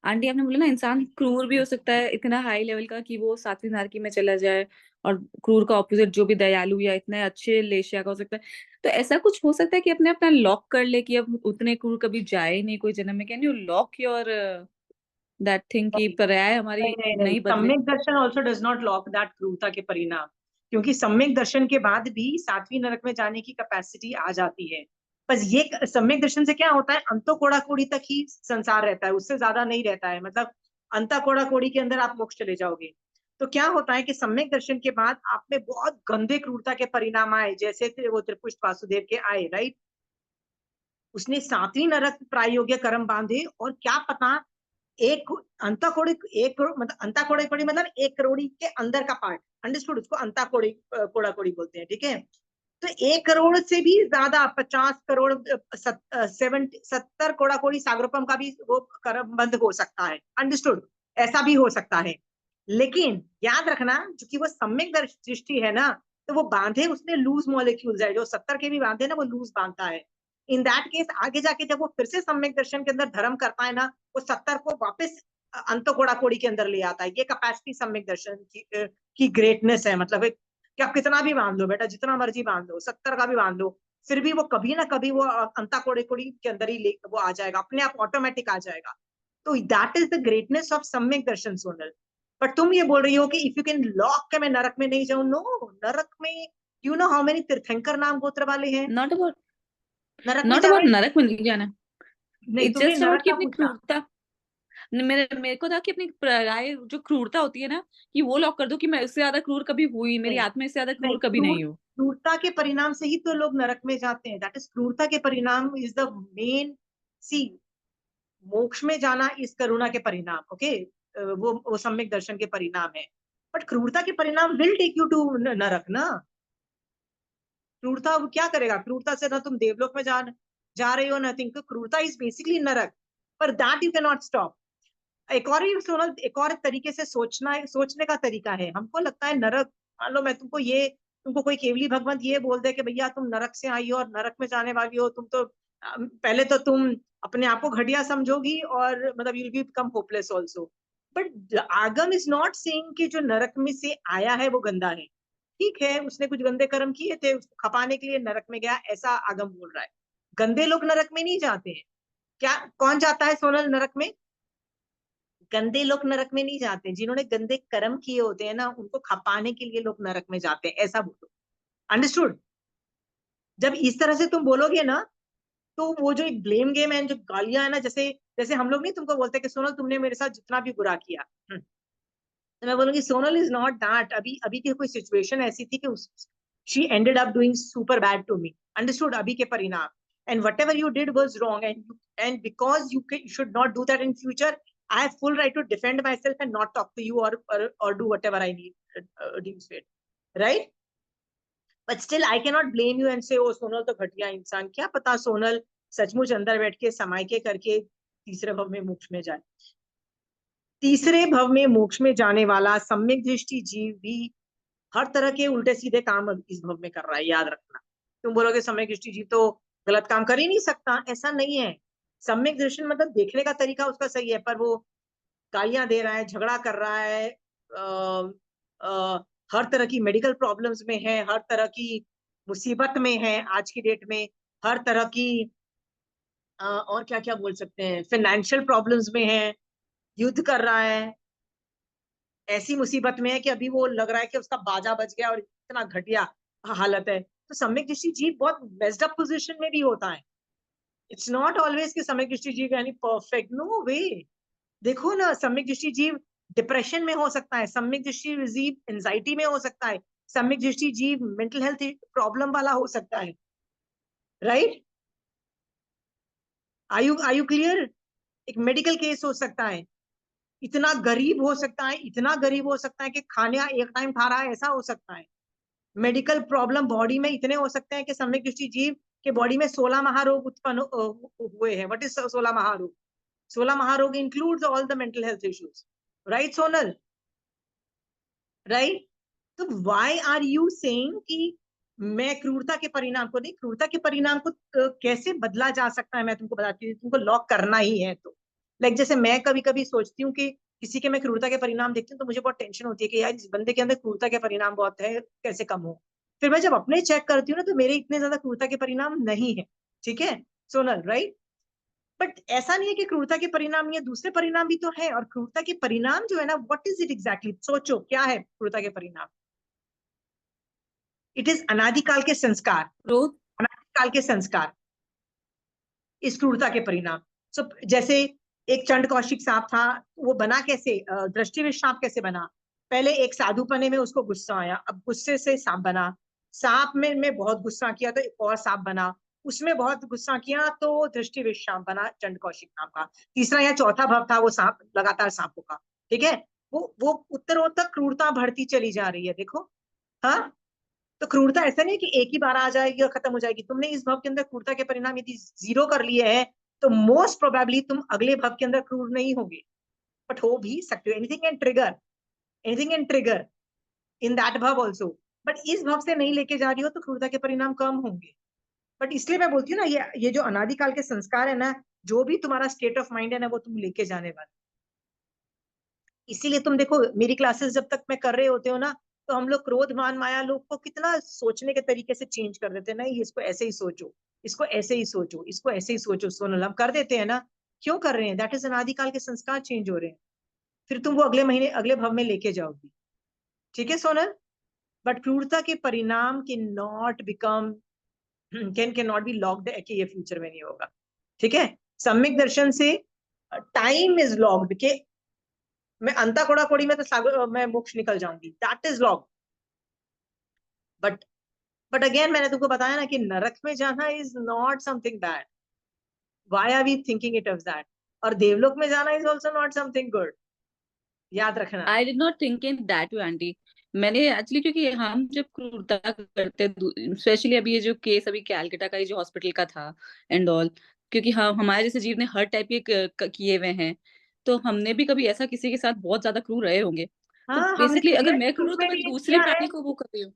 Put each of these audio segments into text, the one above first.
Aunty आपने बोला ना इंसान क्रूर भी हो सकता है इतना हाई लेवल का कि वो सात्विक नारकी में चला जाए, और क्रूर का ऑपोजिट जो भी दयालु या इतने अच्छे लेशिया का हो सकता है। तो ऐसा कुछ हो सकता है कि अपने अपना लॉक कर ले कि अब उतने क्रूर कभी जाए ही नहीं कोई जन्म में। Can you lock your that thing कि नहीं पर्याय हमारी नहीं नहीं नहीं, नहीं बदले? सम्यक दर्शन also does not lock that क्रूरता के परिणाम, क्योंकि सम्यक दर्शन के बाद भी सातवीं नरक में जाने की कैपेसिटी आ जाती है। बस ये सम्यक दर्शन से क्या होता है, अंतो कोड़ा कोड़ी तक ही संसार रहता है, उससे ज्यादा नहीं रहता है, मतलब अंता कोड़ा कोड़ी के अंदर आप मोक्ष चले जाओगे। तो क्या होता है कि सम्यक दर्शन के बाद आप में बहुत गंदे क्रूरता के परिणाम आए, जैसे वो त्रिपुष्ट वासुदेव के आए, राइट। उसने सातवीं नरक प्रायोग्य कर्म बांधे, और क्या पता एक अंता कोड़ी, एक करोड़ मतलब अंता कोड़ी कोड़ी मतलब 1 करोड़ी के अंदर का पार्ट, अंडरस्टूड, उसको अंता कोड़ी कोड़ा कोड़ी बोलते हैं, ठीक है। तो 1 करोड़ से भी ज्यादा 50 करोड़ 70 कोड़ा कोड़ी सागरोपम का भी वो कर्म बंद हो सकता है, अंडरस्टूड, ऐसा भी हो सकता है। लेकिन याद रखना, क्योंकि वो सम्यक दृष्टि है ना, तो वो बांधे उसने लूज मॉलिक्यूल्स है, जो 70 के भी बांधे ना वो लूज बांधता है। इन दैट केस आगे जाके जब वो फिर से सम्यक दर्शन के अंदर धर्म करता है ना, वो 70 को वापस अंत कोड़ा कोड़ी के अंदर ले आता है। ये कैपेसिटी सम्यक दर्शन की ग्रेटनेस है, मतलब कि आप कितना भी बांध लो बेटा, जितना मर्जी बांध लो, 70 का भी बांध लो, फिर भी वो कभी ना कभी वो अंता कोड़े कोड़ी के अंदर ही वो आ जाएगा, अपने आप ऑटोमेटिक आ जाएगा। तो that is the greatness of सम्यक दर्शन, सोनल। बट तुम ये बोल रही हो कि इफ यू कैन लॉक के मैं नरक में नहीं जाऊं, नो। नरक में यू नो हाउ मेनी तीर्थंकर नाम गोत्र वाले हैं, नॉट अबाउट नरक में नॉट जा अबाउट रहे हैं। नरक में नहीं जाना। नहीं, इट्स तुमने जस्ट अबाउट नरक कि का अपनी पूछा। क्रूरता, मेरे मेरे को था कि अपनी पराये जो क्रूरता होती है ना, कि वो लॉक कर दो कि मैं इससे ज्यादा क्रूर कभी हुई, मेरी नहीं आत्मा इससे ज्यादा नहीं, क्रूर कभी नहीं हूँ। क्रूरता के परिणाम से ही तो लोग नरक में जाते हैं, दैट इज क्रूरता के परिणाम इज द मेन। सी, मोक्ष में जाना इस करुणा के परिणाम, ओके, वो सम्यक दर्शन के परिणाम है। बट क्रूरता के परिणाम विल टेक यू टू नरक ना। क्रूरता वो क्या करेगा, क्रूरता से ना तुम देवलोक में जा रहे हो, नथिंग। तो क्रूरता इज बेसिकली नरक, पर that you can not stop. एक और ही सोनल, एक और तरीके से सोचने का तरीका है। हमको लगता है नरक, मान लो मैं तुमको कोई केवली भगवंत ये बोल दे कि भैया तुम नरक से आई हो और नरक में जाने वाली हो, तुम तो पहले तो तुम अपने आप को घटिया समझोगी, और मतलब you will become hopeless also. But आगम इज नॉट सेइंग कि जो नरक में से आया है वो गंदा है। ठीक है, उसने कुछ गंदे कर्म किए थे, उसको खपाने के लिए नरक में गया, ऐसा आगम बोल रहा है। गंदे लोग नरक में नहीं जाते हैं। क्या, कौन जाता है सोनल नरक में? गंदे लोग नरक में नहीं जाते, जिन्होंने गंदे कर्म किए होते हैं ना, उनको खपाने के लिए लोग नरक में जाते हैं, ऐसा बोलो, अंडरस्टूड। जब इस तरह से तुम बोलोगे ना, तो वो जो एक ब्लेम गेम है, जो गालियां है ना, जैसे जैसे हम लोग नहीं तुमको बोलते कि सोनल तुमने मेरे साथ जितना भी बुरा किया, तो मैं बोलूंगी सोनल इज नॉट दैट। अभी अभी की कोई सिचुएशन ऐसी थी कि she ended up doing super bad to me, understood, अभी के परिणाम। And whatever you did was wrong, and because you should not do that in future, I have full right to defend myself and not talk to you, or do whatever I need deems fit, right? But still I cannot blame you and say, oh Sonal तो घटिया इंसान, क्या पता सोनल सचमुच अंदर बैठ के समाइके करके तीसरे भव में मोक्ष में जाए। तीसरे भव में मोक्ष में जाने वाला सम्यक दृष्टि जीव भी हर तरह के उल्टे सीधे काम अब इस भव में कर रहा है, याद रखना। तुम बोलोगे सम्यक दृष्टि जीव तो गलत काम कर ही नहीं सकता, ऐसा नहीं है। सम्यक दृष्टि मतलब देखने का तरीका उसका सही है, पर वो गालियां दे रहा है, झगड़ा कर रहा है, हर तरह की मेडिकल प्रॉब्लम्स में है, हर तरह की मुसीबत में है आज की डेट में, हर तरह की और क्या क्या बोल सकते हैं, फाइनेंशियल प्रॉब्लम्स में है, युद्ध कर रहा है, ऐसी मुसीबत में है कि अभी वो लग रहा है कि उसका बाजा बच गया, और इतना घटिया हालत है। तो सम्यक दृष्टि जीव बहुत मेस्ड अप पोजिशन में भी होता है। इट्स नॉट ऑलवेज कि सम्यक दृष्टि जीव यानी परफेक्ट, नो वे। देखो ना, सम्यक दृष्टि जीव डिप्रेशन में हो सकता है, सम्यक दृष्टि जीव एंजाइटी में हो सकता है, सम्यक दृष्टि जीव मेंटल हेल्थ प्रॉब्लम वाला हो सकता है, राइट। आयु क्लियर? एक मेडिकल केस हो सकता है, इतना गरीब हो सकता है, इतना गरीब हो सकता है कि खाने एक टाइम खा रहा है, ऐसा हो सकता है। मेडिकल प्रॉब्लम बॉडी में इतने हो सकते हैं कि सम्यक दृष्टि जीव के बॉडी में 16 महारोग उत्पन्न हुए हैं। व्हाट इज 16 महारोग? 16 महारोग includes all the mental health issues, right Sonal, right. तो व्हाई आर यू सेइंग कि मैं क्रूरता के परिणाम को नहीं, क्रूरता के परिणाम को कैसे बदला जा सकता है, मैं तुमको बताती हूँ, तुमको लॉक करना ही है तो लाइक जैसे मैं कभी कभी सोचती हूँ कि किसी के मैं क्रूरता के परिणाम देखती हूँ तो मुझे बहुत टेंशन होती है कि यार इस बंदे के अंदर क्रूरता के परिणाम बहुत है, कैसे कम हो। फिर मैं जब अपने चेक करती हूँ ना तो मेरे इतने ज्यादा क्रूरता के परिणाम नहीं है। ठीक है सोनल, राइट। बट ऐसा नहीं है कि क्रूरता के परिणाम नहीं है, दूसरे परिणाम भी तो है। और क्रूरता के परिणाम जो है ना, व्हाट इज इट एग्जैक्टली, सोचो क्या है क्रूरता के परिणाम। इट इज अनादिकाल के संस्कार। क्रोध। अनादिकाल के संस्कार इस क्रूरता के परिणाम। सो जैसे एक चंड कौशिक सांप था, वो बना कैसे, दृष्टिविष्ट सांप कैसे बना। पहले एक साधुपने में उसको गुस्सा आया, अब गुस्से से सांप बना। सांप में बहुत गुस्सा किया तो एक और सांप बना, उसमें बहुत गुस्सा किया तो दृष्टिविष्ट सांप बना चंड कौशिक नाम का। तीसरा या चौथा भव था वो सांप, लगातार सांपों का। ठीक है। वो उत्तरोत्तर क्रूरता बढ़ती चली जा रही है, देखो। हाँ। तो क्रूरता ऐसा नहीं है कि एक ही बार आ जाएगी और खत्म हो जाएगी। तुमने इस भव के अंदर क्रूरता के परिणाम यदि जीरो कर लिए हैं तो मोस्ट प्रोबेबली तुम अगले भव के अंदर क्रूर नहीं होगे, बट हो भी सकते हो। Anything can trigger, anything can trigger in that भव ऑल्सो। बट इस भव से नहीं लेके जा रही हो तो क्रूरता के परिणाम कम होंगे। बट इसलिए मैं बोलती हूँ ना, ये जो अनादिकाल के संस्कार है ना, जो भी तुम्हारा स्टेट ऑफ माइंड है ना, वो तुम लेके जाने वाले। इसीलिए तुम देखो मेरी क्लासेस जब तक मैं कर रहे होते हो ना, तो हम लोग क्रोध मान माया लोग को कितना सोचने के तरीके से चेंज कर देते हैं। नहीं, इसको ऐसे ही सोचो, इसको ऐसे ही सोचो, इसको ऐसे ही सोचो, सोनल, हम कर देते हैं ना। क्यों कर रहे हैं? दैट इज अनादिकाल के संस्कार चेंज हो रहे हैं। फिर तुम वो अगले महीने अगले भव में लेके जाओगी। ठीक है सोनल। बट क्रूरता के परिणाम के not become, can not be locked, कि ये फ्यूचर में नहीं होगा। ठीक है। सम्यक दर्शन से टाइम इज लॉक्ड के मैं अंता कोड़ा कोड़ी में तो सागर मैं मोक्ष निकल जाऊंगी, that is locked. But but again मैंने तुमको बताया ना कि नरक में जाना is not something bad. Why are we thinking it of that. और देवलोक में जाना is also not something good, याद रखना। I did not think in that way aunty. मैंने एक्चुअली, क्योंकि हम जब क्रूरता करते, स्पेशली अभी ये जो केस अभी कैलकाटा का, ये जो हॉस्पिटल का था एंड ऑल, क्योंकि हम हमारे जैसे जीव ने हर टाइप के किए हुए हैं, तो हमने भी कभी ऐसा किसी के साथ बहुत ज्यादा क्रूर रहे होंगे। तो हाँ, हमने बेसिकली अगर देव मैं क्रूर रूप हूं तो में मैं भी ये दूसरे किया है। प्राणी को वो कर रही हूँ।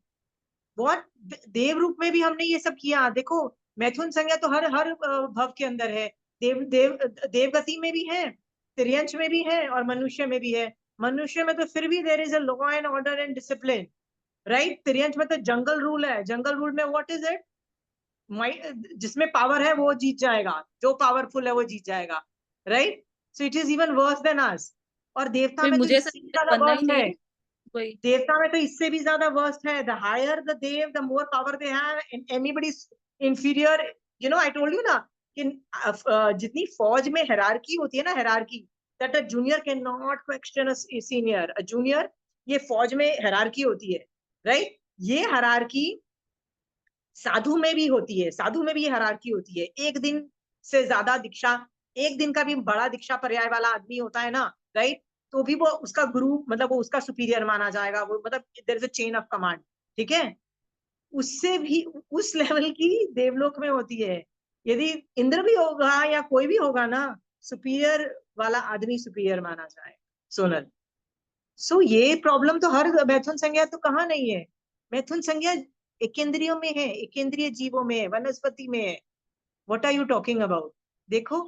बहुत देव रूप में भी हमने ये सब किया, देखो। मैथुन संज्ञा तो हर हर भव के अंदर है। देवगति में भी है, तिर्यंश में भी है और मनुष्य में भी है। मनुष्य में तो फिर भी there is a law and order and discipline, right. तिर्यंश में तो जंगल रूल है। जंगल रूल में व्हाट इज इट, जिसमें पावर है वो जीत जाएगा, जो पावरफुल है वो जीत जाएगा, right. So it is even worse than us. और देवता फिर में तो मुझे ऐसा इससे भी ज्यादा बनना ही वर्स्ट नहीं है। है। वही। देवता में तो इससे भी ज्यादा वर्स्ट है। The higher the dev the more power they have, anybody inferior. I told you ना कि जितनी फौज में हायरार्की होती है ना, hierarchy, that a junior can not question a senior. A junior, ये फौज में हायरार्की होती है, राइट। ये हायरार्की साधु में भी होती है, साधु में भी हायरार्की होती है। एक दिन से ज्यादा दीक्षा, एक दिन का भी बड़ा दीक्षा पर्याय वाला आदमी होता है ना, राइट, तो भी वो उसका गुरु, मतलब वो उसका सुपीरियर माना जाएगा। वो मतलब there is a chain of command. ठीक है। उससे भी उस लेवल की देवलोक में होती है। यदि इंद्र भी होगा या कोई भी होगा ना, सुपीरियर वाला आदमी सुपीरियर माना जाए, सोनल। सो ये प्रॉब्लम तो हर मैथुन संज्ञा तो कहाँ नहीं है। मैथुन संज्ञा एकेंद्रियों में है, एकेंद्रिय जीवों में है, वनस्पति में है। What are you talking about. देखो,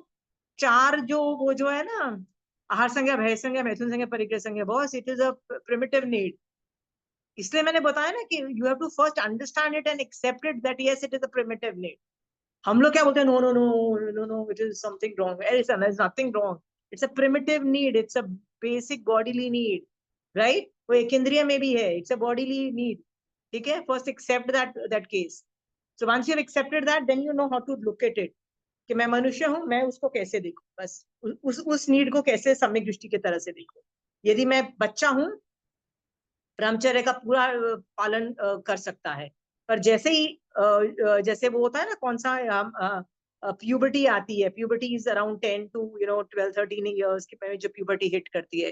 चार जो वो जो है ना, आहार संज्ञा, भय संज्ञा, मैथुन संज्ञा, परिग्रह संज्ञा, boss, it is a primitive need. इसलिए मैंने बताया ना कि you have to first understand it and accept it that yes it is a primitive need. हम लोग क्या बोलते हैं, no no no no no, it is something wrong. There is nothing wrong, it's a primitive need, it's a basic bodily need, right. वो एक इंद्रिय में भी है, इट्स अ बॉडीली नीड। ठीक है। First accept that case. So once you have accepted that, then you know how to look at it, कि मैं मनुष्य हूं, मैं उसको कैसे देखूं, बस उस नीड को कैसे सम्यक दृष्टि की तरह से देखूं। यदि मैं बच्चा हूं, ब्रह्मचर्य का पूरा पालन कर सकता है। पर जैसे ही जैसे वो होता है ना, कौन सा प्यूबर्टी आती है, puberty is around 10 to 12 13 years की जो प्यूबर्टी हिट करती है,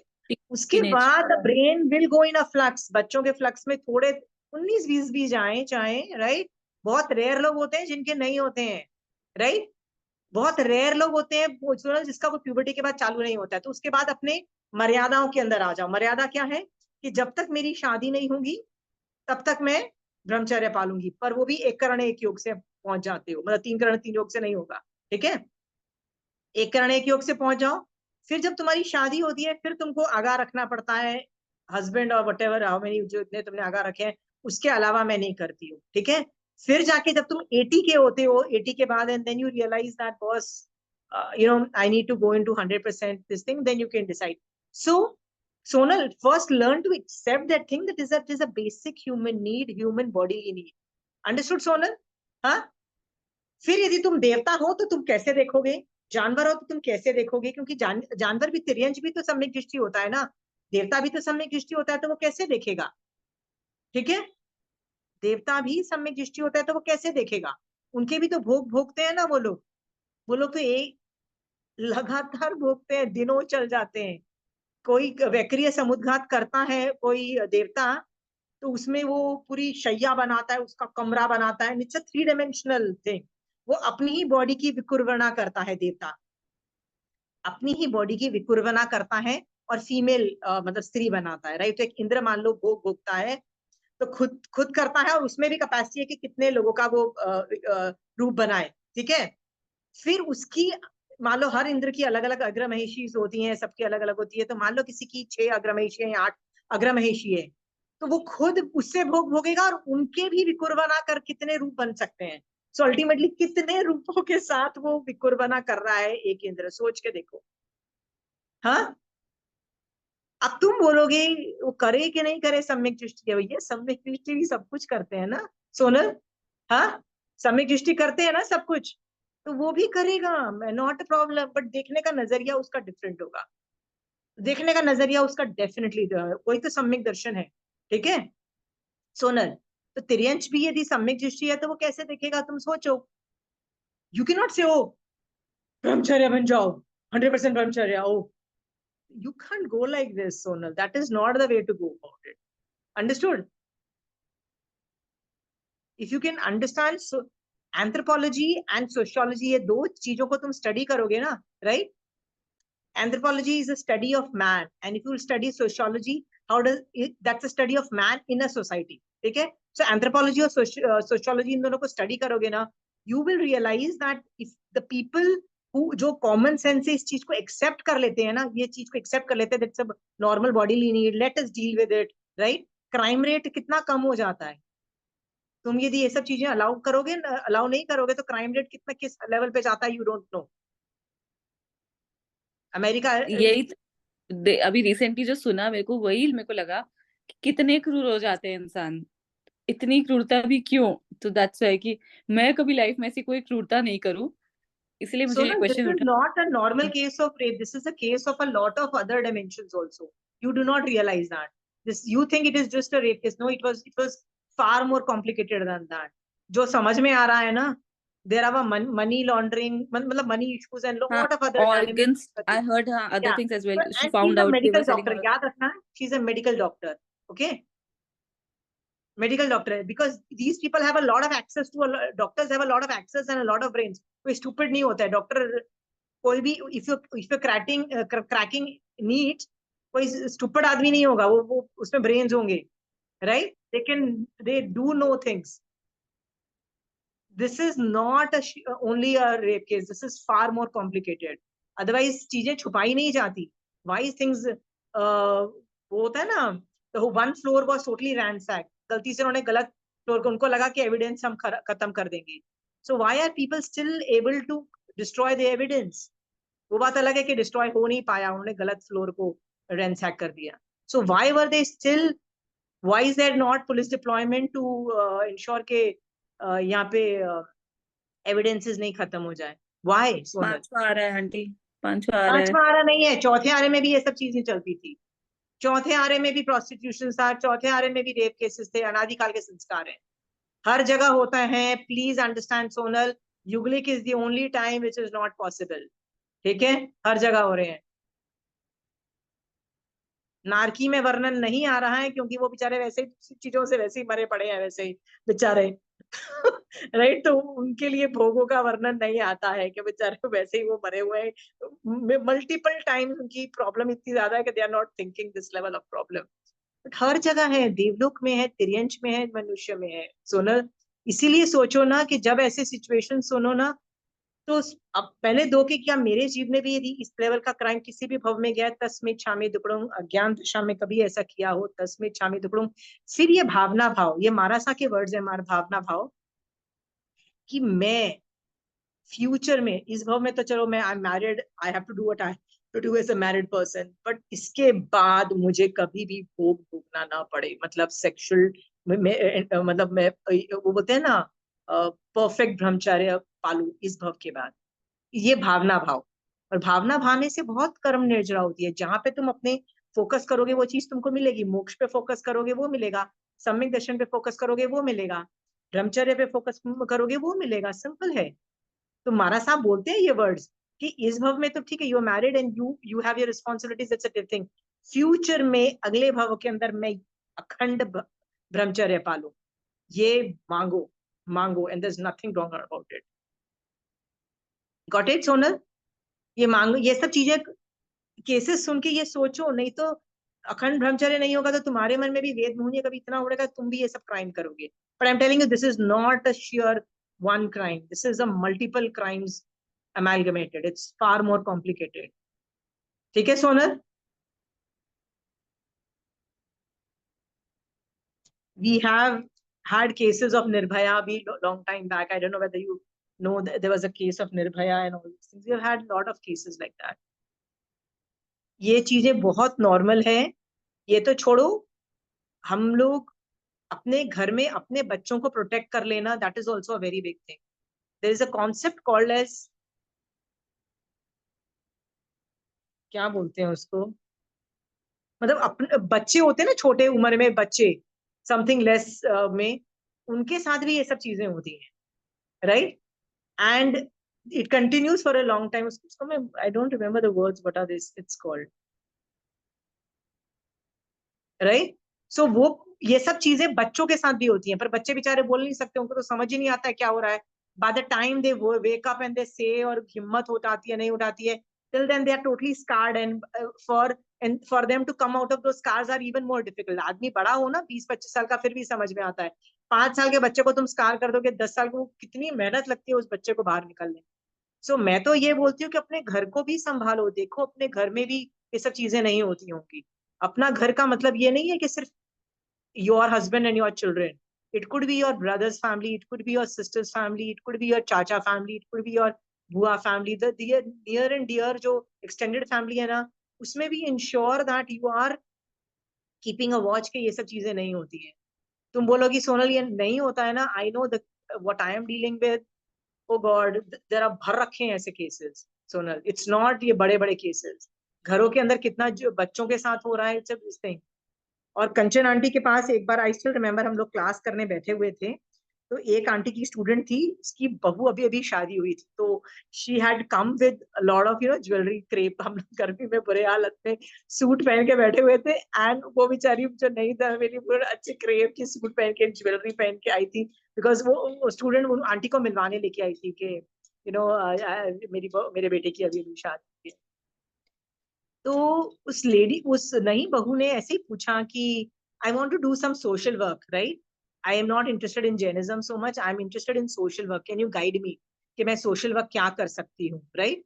उसके टीनेज। बाद brain will go in a flux. बच्चों के फ्लक्स में थोड़े 19 20 भी जाए चाहे, राइट। बहुत रेयर लोग होते हैं जिनके नहीं होते हैं, राइट। बहुत रेयर लोग होते हैं जिसका कोई प्यूबर्टी के बाद चालू नहीं होता है। तो उसके बाद अपने मर्यादाओं के अंदर आ जाओ। मर्यादा क्या है कि जब तक मेरी शादी नहीं होगी तब तक मैं ब्रह्मचर्य पालूंगी। पर वो भी एक करण एक योग से पहुंच जाते हो, मतलब 3 करण 3 योग से नहीं होगा। ठीक है। एक करण एक योग से पहुंच जाओ, फिर जब तुम्हारी शादी होती है फिर तुमको आगाह रखना पड़ता है, हस्बैंड और वटेवर हाउ मेनी जो इतने तुमने आगाह रखे हैं, उसके अलावा मैं नहीं करती हूँ, ठीक है। फिर जाके जब तुम 80 के होते हो, 80 के बाद and then you realise that boss I need to go into 100% this thing, then you can decide. So Sonal, first learn to accept that thing that is a basic human need, human bodily need. Understood, Sonal? हाँ. फिर यदि तुम देवता हो तो तुम कैसे देखोगे, जानवर हो तो तुम कैसे देखोगे, क्योंकि जानवर भी, तिर्यंच भी तो सम्यक दृष्टि होता है ना, देवता भी तो सम्यक दृष्टि होता है, तो वो कैसे देखेगा, ठीक है। देवता भी सम्यक दृष्टि होता है तो वो कैसे देखेगा, उनके भी तो भोग भोगते हैं ना वो लोग तो एक लगातार भोगते हैं, दिनों चल जाते हैं। कोई वैक्रिय समुद्घात करता है कोई देवता, तो उसमें वो पूरी शैया बनाता है, उसका कमरा बनाता है, इट्स अ 3 डायमेंशनल थिंग। वो अपनी ही बॉडी की विकुर्वणा करता है देवता, अपनी ही बॉडी की विकुर्वणा करता है और फीमेल मतलब स्त्री बनाता है, राइट। तो एक इंद्र मान लो भोग भोगता है, तो खुद खुद करता है, और उसमें भी कैपेसिटी है कि कितने लोगों का वो रूप बनाए, ठीक है। फिर उसकी, मान लो हर इंद्र की अलग अलग अग्रमहिषी होती हैं, सबकी अलग अलग होती है, तो मान लो किसी की 6 अग्रमहिषी है या 8 अग्रमहिषी है, तो वो खुद उससे भोग भोगेगा, और उनके भी विकुर्वना कर कितने रूप बन सकते हैं। सो अल्टीमेटली कितने रूपों के साथ वो विकुर्वना कर रहा है एक इंद्र, सोच के देखो। हाँ, अब तुम बोलोगे वो करे कि नहीं करे सम्यक दृष्टि, है भैया सम्यक दृष्टि भी सब कुछ करते हैं ना सोनल। हाँ, सम्यक दृष्टि करते हैं ना सब कुछ, तो वो भी करेगा, नॉट अ प्रॉब्लम, बट देखने का नजरिया उसका डिफरेंट होगा, देखने का नजरिया उसका डेफिनेटली, वही तो सम्यक दर्शन है, ठीक है सोनल। तो तिर्यंच भी यदि सम्यक दृष्टि है तो वो कैसे देखेगा, तुम सोचो। यू कैन नॉट से ओ ब्रह्मचर्य बन जाओ, 100% ब्रह्मचर्य ओ, you can't go like this, Sonal. That is not the way to go about it. Understood? If you can understand, so anthropology and sociology, ये दो चीजों को तुम स्टडी करोगे ना, right? Anthropology is a study of man, and if you study sociology, how does it, that's a study of man in a society, ठीक है। So anthropology और sociology इन दोनों को स्टडी करोगे ना, you will realize that if the people who जो common sense से इस चीज को एक्सेप्ट कर लेते हैं ना, ये चीज को एक्सेप्ट कर लेते हैं, that's a normal body need, let us deal with it, right. Crime rate कितना कम हो जाता है, तुम यदि ये सब चीजें अलाउ करोगे, अलाउ नहीं करोगे, तो क्राइम रेट कितना किस लेवल पे जाता है, यू डोंट नो। अमेरिका, यही अभी रिसेंटली जो सुना मेरे को, वही मेरे को लगा कि कितने क्रूर हो जाते हैं इंसान, इतनी क्रूरता भी क्यों। तो दैट्स व्हाई कि मैं कभी लाइफ में ऐसी कोई क्रूरता नहीं करूं, इसलिए so मुझे ये no, this क्वेश्चन is उठा। not a normal case of rape. This is a case of a lot of other dimensions also. You do not realize that. This you think it is just a rape case. No, it was far more complicated than that. जो समझ में आ रहा है ना, there are money laundering, मतलब money issues and हाँ, lot of other organs dimensions. I heard, हाँ, other Yeah, things as well, but she and she's found a out they were medical selling doctor. याद रखना, she's a medical doctor. Okay, medical doctor, because these people have a lot of access to doctors have a lot of access and a lot of brains. कोई stupid नहीं होता है doctor, कोई भी, if you cracking neat, कोई stupid आदमी नहीं होगा, वो उसमें brains होंगे, right? They do know things. This is not only a rape case. This is far more complicated. Otherwise चीजें छुपाई नहीं जाती. Why things वो होता है ना, तो one floor was totally ransacked. गलती से उन्होंने गलत फ्लोर को, उनको लगा कि एविडेंस हम खत्म कर देंगे. So why are people still able to destroy the evidence? वो बात अलग है कि डिस्ट्रॉय हो नहीं पाया, उन्होंने गलत फ्लोर को रैंसैक कर दिया. So why were they still, why is there not police deployment to ensure के यहाँ पे एविडेंसेस नहीं खत्म हो जाए, व्हाई सोनल। पांचवा आ रहा है आंटी, पांचवा आ रहा है। पांचवा आरा नहीं है, चौथे आरे में भी ये सब चीजें चलती थी, चौथे आरे में भी प्रोस्टिट्यूशन था, चौथे आरे में भी रेप केसेस थे, अनादिकाल के संस्कार हैं, हर जगह होता है, प्लीज अंडरस्टैंड सोनल। युगलिक is the only time which is not possible, ठीक है, हर जगह हो रहे हैं। नारकी में वर्णन नहीं आ रहा है क्योंकि वो बेचारे वैसे ही चीजों से वैसे ही मरे पड़े हैं, वैसे ही बेचारे राइट, तो उनके लिए भोगों का वर्णन नहीं आता है कि बेचारे वैसे ही वो मरे हुए हैं, मल्टीपल टाइम उनकी प्रॉब्लम इतनी ज्यादा है कि they are not thinking this level of problem. But हर जगह है, देवलोक में है, तिर्यंच में है, मनुष्य में है सोनल। इसीलिए सोचो ना कि जब ऐसे सिचुएशन सुनो ना, तो अब पहले दो के क्या मेरे जीवन में भी यदि इस लेवल का क्राइम किसी भी भव में गया, तस्मै छामे दुक्कडम, अज्ञान दशा में कभी ऐसा किया हो, तस्मै छामे दुक्कडम। फिर ये भावना भाव, ये मारासा के वर्ड्स है, मार भावना भाव, कि मैं फ्यूचर में इस भव में तो चलो मैं I am married, I have to do what I have to do as a married person, but इसके बाद मुझे कभी भी भोग भोगना ना पड़े, मतलब सेक्सुअल मतलब मैं वो बोलते हैं ना परफेक्ट ब्रह्मचर्य पालू इस भव के बाद। ये भावना भाव। और भावना भावने से बहुत कर्म निर्जरा होती है, जहां पे तुम अपने फोकस करोगे वो चीज तुमको मिलेगी, मोक्ष पे फोकस करोगे वो मिलेगा, सम्यक दर्शन पे फोकस करोगे वो मिलेगा, ब्रह्मचर्य पे फोकस करोगे वो मिलेगा, सिंपल है। तो महाराज साहब बोलते हैं ये वर्ड्स कि इस भव में तो ठीक है, you are married and you have your responsibilities, it's a different thing. Future में अगले भव के अंदर मैं अखंड ब्रह्मचर्य पालू, ये मांगो, मांगो, and there is nothing wrong about it. Got it Sonal? ये मांगो, ये सब चीजें, केसेस सुन के ये सोचो, नहीं तो अखंड ब्रह्मचर्य नहीं होगा तो तुम्हारे मन में भी वेद मोहनी कभी इतना उड़ेगा, तुम भी ये सब क्राइम करोगे। But I am telling you, this is not a sure one crime, this is a multiple crimes amalgamated, it's far more complicated। ठीक है Sonal? We have had cases of Nirbhaya bhi long time back, I don't know whether you know that there was a case of Nirbhaya and all these things, we have had a lot of cases like that। ये चीजें बहुत normal है। ये तो छोड़ो, हम लोग अपने घर में अपने बच्चों को प्रोटेक्ट कर लेना, that is also a very big thing. There is a concept called as, क्या बोलते हैं उसको, मतलब अपने बच्चे होते हैं ना, छोटे उम्र में बच्चे, समथिंग लेस में, उनके साथ भी ये सब चीजें होती हैं, right? And it continues for a long time. उसको मैं, I don't remember the words, what are this, it's called, right? So वो, ये सब चीजें बच्चों के साथ भी होती हैं, पर बच्चे बेचारे बोल नहीं सकते, उनको तो समझ ही नहीं आता है क्या हो रहा है। By the time they wake up and they से, और हिम्मत उठाती है नहीं उठाती है, till then they are totally scarred, and for them to come out of those scars are even more difficult। आदमी बड़ा हो ना 20-25 साल का, फिर भी समझ में आता है। 5 साल के बच्चे को तुम स्कार कर दोगे, 10 साल को कितनी मेहनत लगती है उस बच्चे को बाहर निकलने। सो मैं तो ये बोलती हूँ कि अपने घर को भी संभालो, देखो अपने घर में भी ये सब चीजें नहीं होती होंगी। अपना घर का मतलब ये नहीं है कि सिर्फ your husband and your children, it could be your brother's family, it could be your sister's family, it could be your chacha family, it could be your बुआ family, the near and dear जो extended family है ना, उसमें भी ensure that you are keeping a watch कि ये सब चीजें नहीं होती है। तुम बोलोगी सोनल ये नहीं होता है ना, I know the what I am dealing with, oh God, there are भर रखे हैं ऐसे केसेस सोनल, it's not ये बड़े बड़े केसेस, घरों के अंदर कितना जो बच्चों के साथ हो रहा है सब इस थिंग। और कंचन आंटी के पास एक बार, आई स्टिल रिमेम्बर, हम लोग क्लास करने बैठे हुए थे, तो एक आंटी की स्टूडेंट थी, उसकी बहू अभी अभी शादी हुई थी, तो she had come with lot of jewellery crepe. हम लोग गर्मी में बुरे हालत में सूट पहन के बैठे हुए थे, एंड वो बेचारी जो नहीं था मेरी, पूरे अच्छे क्रेप की सूट पहन के ज्वेलरी पहन के आई थी, बिकॉज वो स्टूडेंट आंटी को मिलवाने लेके आई थी कि मेरे बेटे की अभी अभी शादी है। तो उस लेडी, उस नई बहू ने ऐसे ही पूछा कि I want to do some social work, right? I am not interested in Jainism so much, I am interested in social work, can you guide me कि मैं सोशल वर्क क्या कर सकती हूँ, राइट?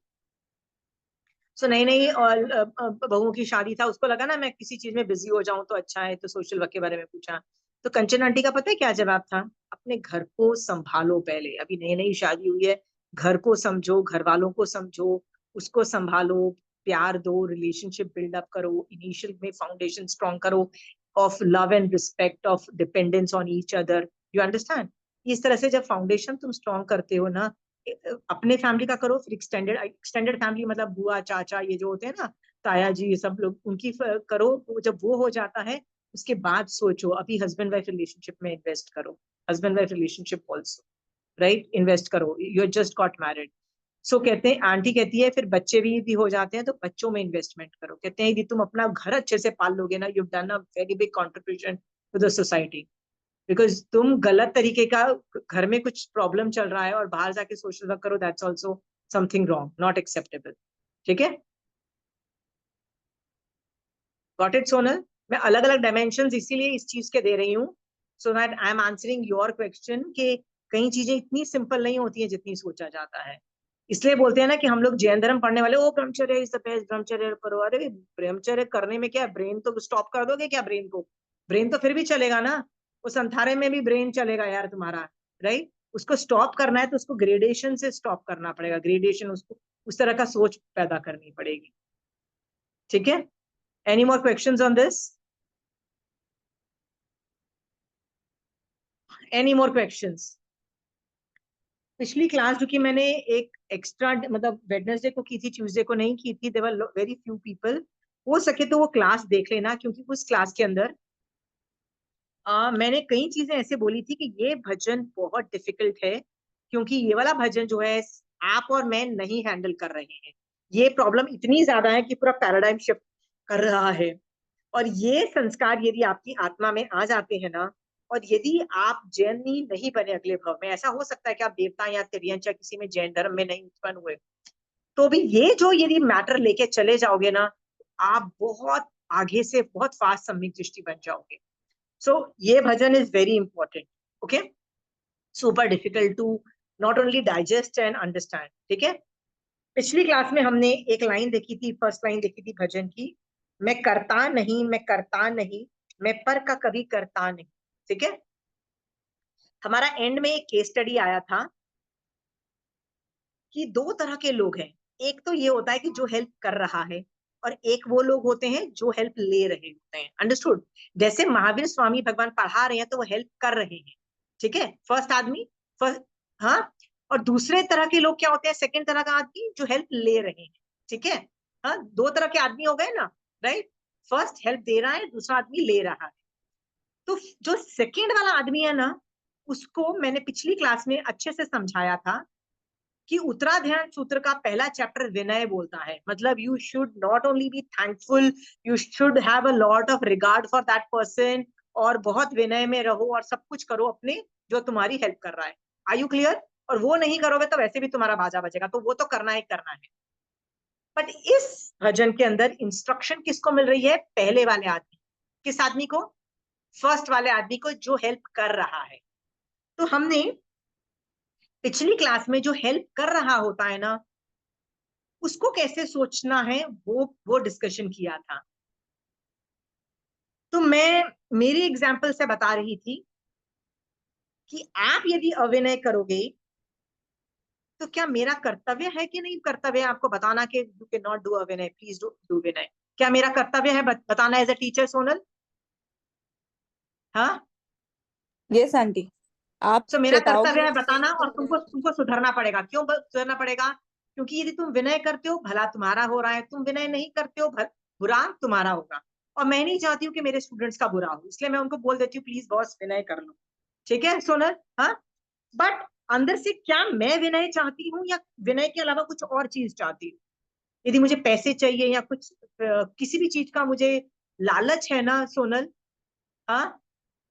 सो नई नई और बहुओं की शादी था, उसको लगा ना मैं किसी चीज में बिजी हो जाऊं तो अच्छा है, तो सोशल वर्क के बारे में पूछा। तो कंचन आंटी का पता है क्या जवाब था? अपने घर को संभालो पहले, अभी नई नई शादी हुई है, घर को समझो, घर वालों को समझो, उसको संभालो, प्यार दो, रिलेशनशिप बिल्डअप करो, इनिशियल में फाउंडेशन स्ट्रॉन्ग करो, of love and respect, of dependence on each other, you understand? इस तरह से जब फाउंडेशन तुम स्ट्रॉन्ग करते हो ना, अपने फैमिली का करो, फिर एक्सटेंडेड एक्सटेंडेड फैमिली मतलब बुआ चाचा ये जो होते हैं ना, ताया जी, ये सब लोग, उनकी करो। जब वो हो जाता है, उसके बाद सोचो, अभी हस्बैंड वाइफ रिलेशनशिप में इन्वेस्ट करो, husband wife relationship also, right? Invest करो, यू जस्ट गॉट मैरिड। सो कहते हैं, आंटी कहती है फिर बच्चे भी हो जाते हैं तो बच्चों में इन्वेस्टमेंट करो। कहते हैं यदि तुम अपना घर अच्छे से पाल लोगे ना, you done a very big contribution to the society. Because तुम गलत तरीके का, घर में कुछ प्रॉब्लम चल रहा है और बाहर जाके सोशल वर्क करो, that's also something wrong, not acceptable. ठीक है? Got it Sonal? मैं अलग अलग डायमेंशन इसीलिए इस चीज के दे रही हूँ, so that I am answering your question कि कई चीजें इतनी सिंपल नहीं होती है जितनी सोचा जाता है। इसलिए बोलते हैं ना कि हम लोग जैन धर्म पढ़ने वाले, ओ ब्रह्मचर्य इज द बेस्ट, ब्रह्मचर्य करो। अरे ब्रह्मचर्य करने में क्या है, ब्रेन तो स्टॉप कर दोगे क्या ब्रेन को? ब्रेन तो फिर भी चलेगा ना, उस अंधारे में भी ब्रेन चलेगा यार तुम्हारा, राइट? उसको स्टॉप करना है तो उसको ग्रेडेशन से स्टॉप करना पड़ेगा, ग्रेडेशन, उसको उस तरह का सोच पैदा करनी पड़ेगी। ठीक है, any more questions on this? Any more questions? पिछली क्लास जो कि मैंने एक एक्स्ट्रा मतलब वेडनेसडे को की थी, ट्यूसडे को नहीं की थी, देवर वेरी फ्यू पीपल, हो सके तो वो क्लास देख लेना, क्योंकि उस क्लास के अंदर मैंने कई चीजें ऐसे बोली थी कि ये भजन बहुत डिफिकल्ट है, क्योंकि ये वाला भजन जो है आप और मैं नहीं हैंडल कर रहे हैं। ये प्रॉब्लम इतनी ज्यादा है कि पूरा पैराडाइम शिफ्ट कर रहा है। और ये संस्कार यदि आपकी आत्मा में आ जाते हैं ना, और यदि आप जैन ही नहीं बने अगले भाव में, ऐसा हो सकता है कि आप देवता या तिर्यंचा किसी में जैन धर्म में नहीं उत्पन्न हुए, तो भी ये जो यदि मैटर लेके चले जाओगे ना, आप बहुत आगे से बहुत फास्ट सम्यक दृष्टि बन जाओगे। सो ये भजन is very important. Okay, super difficult to not only digest and understand. ठीक है, पिछली क्लास में हमने एक लाइन देखी थी, फर्स्ट लाइन देखी थी भजन की, मैं करता नहीं, मैं करता नहीं, मैं पर का कभी करता नहीं। ठीक है, हमारा एंड में एक केस स्टडी आया था कि दो तरह के लोग हैं। एक तो ये होता है कि जो हेल्प कर रहा है, और एक वो लोग होते हैं जो हेल्प ले रहे होते हैं। अंडरस्टूड? जैसे महावीर स्वामी भगवान पढ़ा रहे हैं तो वो हेल्प कर रहे हैं, ठीक है, फर्स्ट आदमी, फर्स्ट, हाँ। और दूसरे तरह के लोग क्या होते हैं, सेकंड तरह का आदमी जो हेल्प ले रहे हैं। ठीक है, हाँ, दो तरह के आदमी हो गए ना, राइट? फर्स्ट हेल्प दे रहा है, दूसरा आदमी ले रहा है। तो जो सेकंड वाला आदमी है ना, उसको मैंने पिछली क्लास में अच्छे से समझाया था कि उत्तराध्यान सूत्र का पहला चैप्टर विनय बोलता है, मतलब you should not only be thankful, you should have a lot of regard for that person, और बहुत विनय में रहो और सब कुछ करो अपने, जो तुम्हारी हेल्प कर रहा है। Are you clear? और वो नहीं करोगे तो वैसे भी तुम्हारा बाजा बजेगा, तो वो तो करना ही करना है। बट इस भजन के अंदर इंस्ट्रक्शन किसको मिल रही है? पहले वाले आदमी। किस आदमी को? फर्स्ट वाले आदमी को, जो हेल्प कर रहा है। तो हमने पिछली क्लास में जो हेल्प कर रहा होता है ना, उसको कैसे सोचना है, वो डिस्कशन किया था। तो मैं मेरी एग्जांपल से बता रही थी कि आप यदि अविनय करोगे तो क्या मेरा कर्तव्य है कि नहीं कर्तव्य है आपको बताना कि यू कैन नॉट डू अविनय, प्लीज डू डू विनय? क्या मेरा कर्तव्य है बताना एज अ टीचर, सोनल? हाँ, यस आंटी, आप तो मेरा कर्तव्य चेताओगे है तो बताना, और मैं- तुमको तुमको सुधरना पड़ेगा। क्यों सुधरना पड़ेगा? क्योंकि यदि तुम विनय करते हो भला तुम्हारा हो रहा है, तुम विनय नहीं करते हो बुरा तुम्हारा होगा। और मैं नहीं चाहती हूँ कि मेरे स्टूडेंट्स का बुरा हो, इसलिए मैं उनको बोल देती हूँ प्लीज बॉस विनय कर लो। ठीक है सोनल? हाँ। बट अंदर से क्या मैं विनय चाहती हूँ, या विनय के अलावा कुछ और चीज चाहती हूँ? यदि मुझे पैसे चाहिए या कुछ किसी भी चीज का मुझे लालच है ना सोनल, हाँ,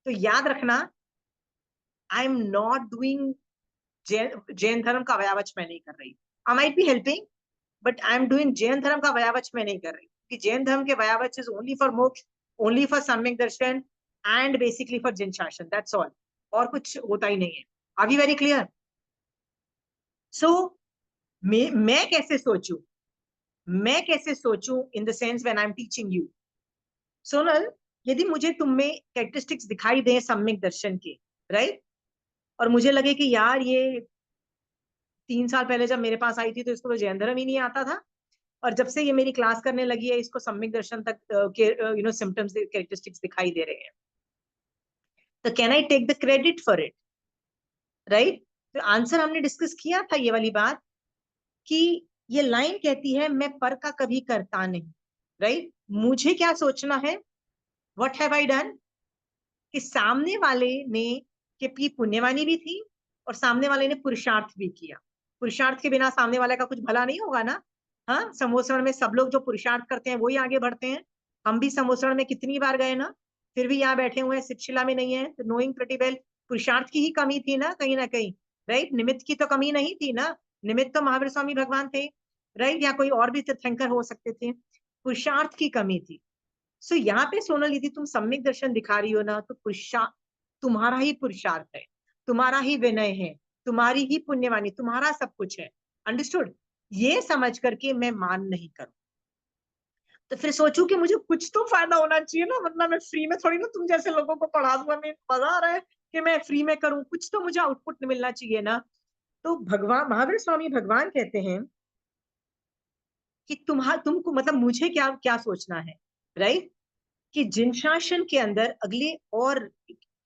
तो याद रखना, आई एम नॉट डूइंग जैन धर्म का व्यावच मैं नहीं कर रही। I might be helping, but I am doing Jain धर्म का व्यावच मैं नहीं कर रही, कि जैन धर्म के व्यावच इज ओनली फॉर मोक्ष, ओनली फॉर सम्यक दर्शन, एंड बेसिकली फॉर जिन शासन, दैट्स ऑल। और कुछ होता ही नहीं है। Are you very clear? So मैं कैसे सोचूं, मैं कैसे सोचूं in the sense when I am teaching you? Sonal, यदि मुझे तुम में कैरेक्टरिस्टिक्स दिखाई दे सम्यक दर्शन के, राइट, और मुझे लगे कि यार ये 3 साल पहले जब मेरे पास आई थी तो इसको तो जैन धर्म ही नहीं आता था, और जब से ये मेरी क्लास करने लगी है इसको सम्यक दर्शन तक के सिम्टम्स कैरेक्टरिस्टिक्स दिखाई दे रहे हैं, तो can I take the credit for it? Right? तो आंसर हमने डिस्कस किया था ये वाली बात, कि ये लाइन कहती है मैं पर का कभी करता नहीं। राइट? मुझे क्या सोचना है, व्हाट हैव आई डन, कि सामने वाले ने के भी पुण्यवानी भी थी, और सामने वाले ने पुरुषार्थ भी किया। पुरुषार्थ के बिना सामने वाले का कुछ भला नहीं होगा ना। हाँ, समोसरण में सब लोग जो पुरुषार्थ करते हैं वही आगे बढ़ते हैं। हम भी समोसरण में कितनी बार गए ना, फिर भी यहाँ बैठे हुए हैं, शिक्षिला में नहीं है, तो नोइंग प्रिटी वेल पुरुषार्थ की ही कमी थी ना कहीं। राइट? निमित्त की तो कमी नहीं थी ना, निमित्त तो महावीर स्वामी भगवान थे, राइट, या कोई और भी तीर्थंकर हो सकते थे, पुरुषार्थ की कमी थी। सो यहाँ पे सोनल यदि तुम सम्यक दर्शन दिखा रही हो ना, तो पुरुषार्थ, तुम्हारा ही पुरुषार्थ है, तुम्हारा ही विनय है, तुम्हारी ही पुण्यवानी, तुम्हारा सब कुछ है। अंडरस्टूड? ये समझ करके मैं मान नहीं करूं, तो फिर सोचूं कि मुझे कुछ तो फायदा होना चाहिए ना, वरना मैं फ्री में थोड़ी ना तुम जैसे लोगों को पढ़ा दूंगा। मैं मजा आ रहा है कि मैं फ्री में करूं, कुछ तो मुझे आउटपुट मिलना चाहिए ना। तो भगवान महावीर स्वामी भगवान कहते हैं कि तुमको मतलब मुझे क्या क्या सोचना है, राइट? कि जिन शासन के अंदर अगले और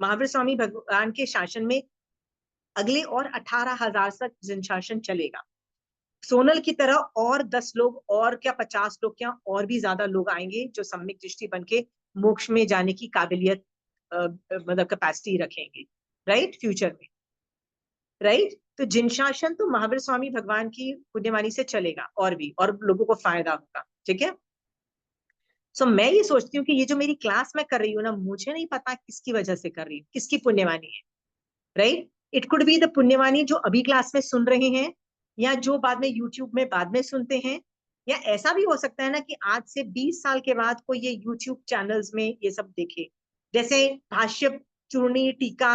महावीर स्वामी भगवान के शासन में अगले और 18,000 तक जिन शासन चलेगा। सोनल की तरह और 10 लोग और क्या 50 लोग क्या और भी ज्यादा लोग आएंगे जो सम्यक दृष्टि बन के मोक्ष में जाने की काबिलियत मतलब कैपेसिटी रखेंगे, राइट, फ्यूचर में, राइट। तो जिन शासन तो महावीर स्वामी भगवान की पुण्यवाणी से चलेगा और भी और लोगों को फायदा होगा, ठीक है। सो मैं ये सोचती हूँ कि ये जो मेरी क्लास में कर रही हूँ ना, मुझे नहीं पता किसकी वजह से कर रही हूँ, किसकी पुण्यवाणी है, right. It could be the पुण्यवाणी जो अभी क्लास में सुन रहे हैं, या जो बाद में यूट्यूब में बाद में सुनते हैं, या ऐसा भी हो सकता है ना कि आज से 20 साल के बाद कोई ये यूट्यूब चैनल्स में ये सब देखे, जैसे भाष्य, चूर्णी, टीका,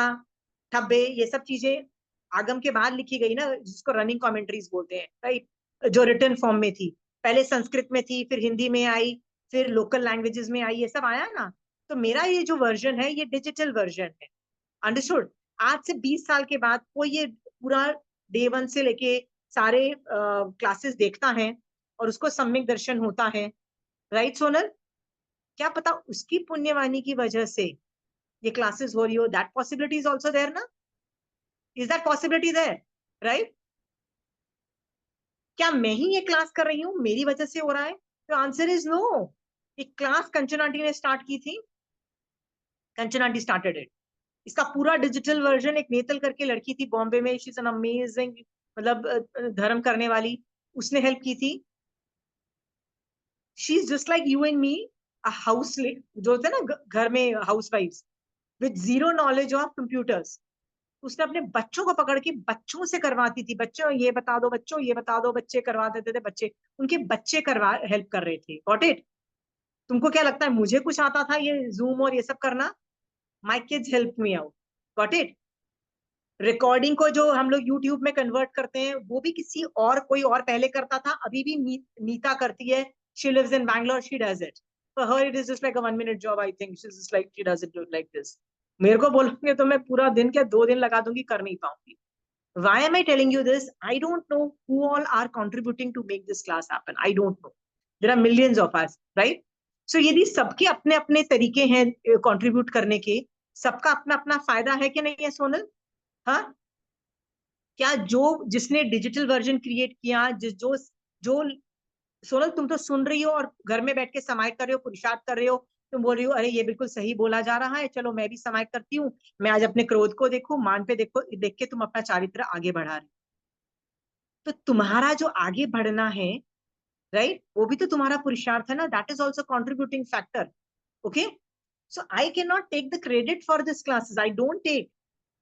ठब्बे, ये सब चीजें आगम के बाद लिखी गई ना, जिसको रनिंग कमेंट्रीज बोलते हैं, राइट, जो रिटन फॉर्म में थी, पहले संस्कृत में थी, फिर हिंदी में आई, फिर लोकल लैंग्वेजेस में आई, ये सब आया ना। तो मेरा ये जो वर्जन है ये डिजिटल वर्जन है, अंडरस्टूड। आज से 20 साल के बाद कोई ये पूरा डे वन से लेके सारे क्लासेस देखता है और उसको सम्यक दर्शन होता है, राइट सोनल? क्या पता उसकी पुण्यवाणी की वजह से ये क्लासेस हो रही हो, that possibility is also there ना। Is that possibility there, right? क्या मैं ही ये क्लास कर रही हूँ मेरी वजह से हो रहा है? तो आंसर इज नो। एक क्लास कंचन आंटी ने स्टार्ट की थी, कंचन आंटी स्टार्टेड इट। इसका पूरा डिजिटल वर्जन एक नेतल करके लड़की थी बॉम्बे में, शी इज एन अमेजिंग, मतलब धर्म करने वाली, उसने हेल्प की थी। She is just like you and me, a house, जो होते हैं ना घर में house wife with zero knowledge of computers. उसने अपने बच्चों को पकड़ के बच्चों से करवाती थी, बच्चों ये बता दो, बच्चों ये बता दो, बच्चे करवा देते थे, बच्चे उनके बच्चे करवा हेल्प कर रहे थे, गॉट इट? तुमको क्या लगता है मुझे कुछ आता था ये जूम और ये सब करना? My kids help me out, got it? Recording को जो हम लोग यूट्यूब में कन्वर्ट करते हैं वो भी किसी और कोई और पहले करता था, अभी भी नीता करती है। She lives in Bangalore, she does it. For her it is just like a 1 minute job, I think she is just like she does it like this. मेरे को बोलोगे तो मैं पूरा दिन क्या 2 दिन लगा दूंगी, कर नहीं पाऊंगी। Why am I telling you this? I don't know who all are contributing to make this class happen. I don't know. There are millions of us, right? So यदि सबके अपने अपने तरीके हैं कंट्रीब्यूट करने के, सबका अपना अपना फायदा है कि नहीं है सोनल? हाँ, क्या जो जिसने डिजिटल वर्जन क्रिएट किया, जिस जो जो सोनल तुम तो सुन रही हो और घर में बैठ के समाइट कर रहे हो, पुरुषार्थ कर रहे हो, तुम बोल रही हो अरे ये बिल्कुल सही बोला जा रहा है, चलो मैं भी समाइट करती हूँ, मैं आज अपने क्रोध को देखूं, मान पे देखो, देख के तुम अपना चारित्र आगे बढ़ा रहे हो। तो तुम्हारा जो आगे बढ़ना है, राइट, वो भी तो तुम्हारा पुरुषार्थ है ना, that is also contributing factor, okay. So I can not take the credit for this classes, I don't take.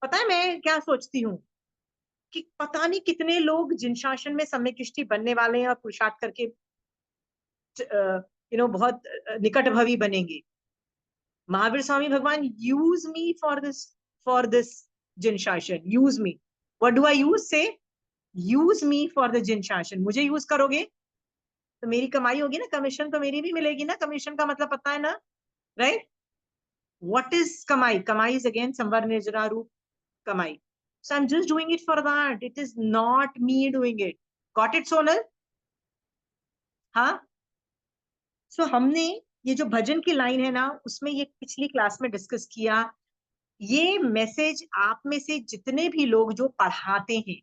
पता है मैं क्या सोचती हूँ? कि पता नहीं कितने लोग जिन शासन में समय किष्टी बनने वाले हैं और पुरुषार्थ करके बहुत निकट भवी बनेंगे। महावीर स्वामी भगवान, यूज मी फॉर दिस जिन शासन, use me. What do I use से? यूज मी फॉर द जिन शासन, मुझे यूज करोगे तो मेरी कमाई होगी ना, कमीशन तो मेरी भी मिलेगी ना, कमीशन का मतलब पता है ना, राइट? व्हाट इज कमाई? कमाई इज अगेन संवर निर्जरा रूप कमाई। So I am just doing it for that, it is not me doing it. Got it Sonal? हाँ। सो हमने ये जो भजन की लाइन है ना, उसमें ये पिछली क्लास में डिस्कस किया, ये मैसेज आप में से जितने भी लोग जो पढ़ाते हैं,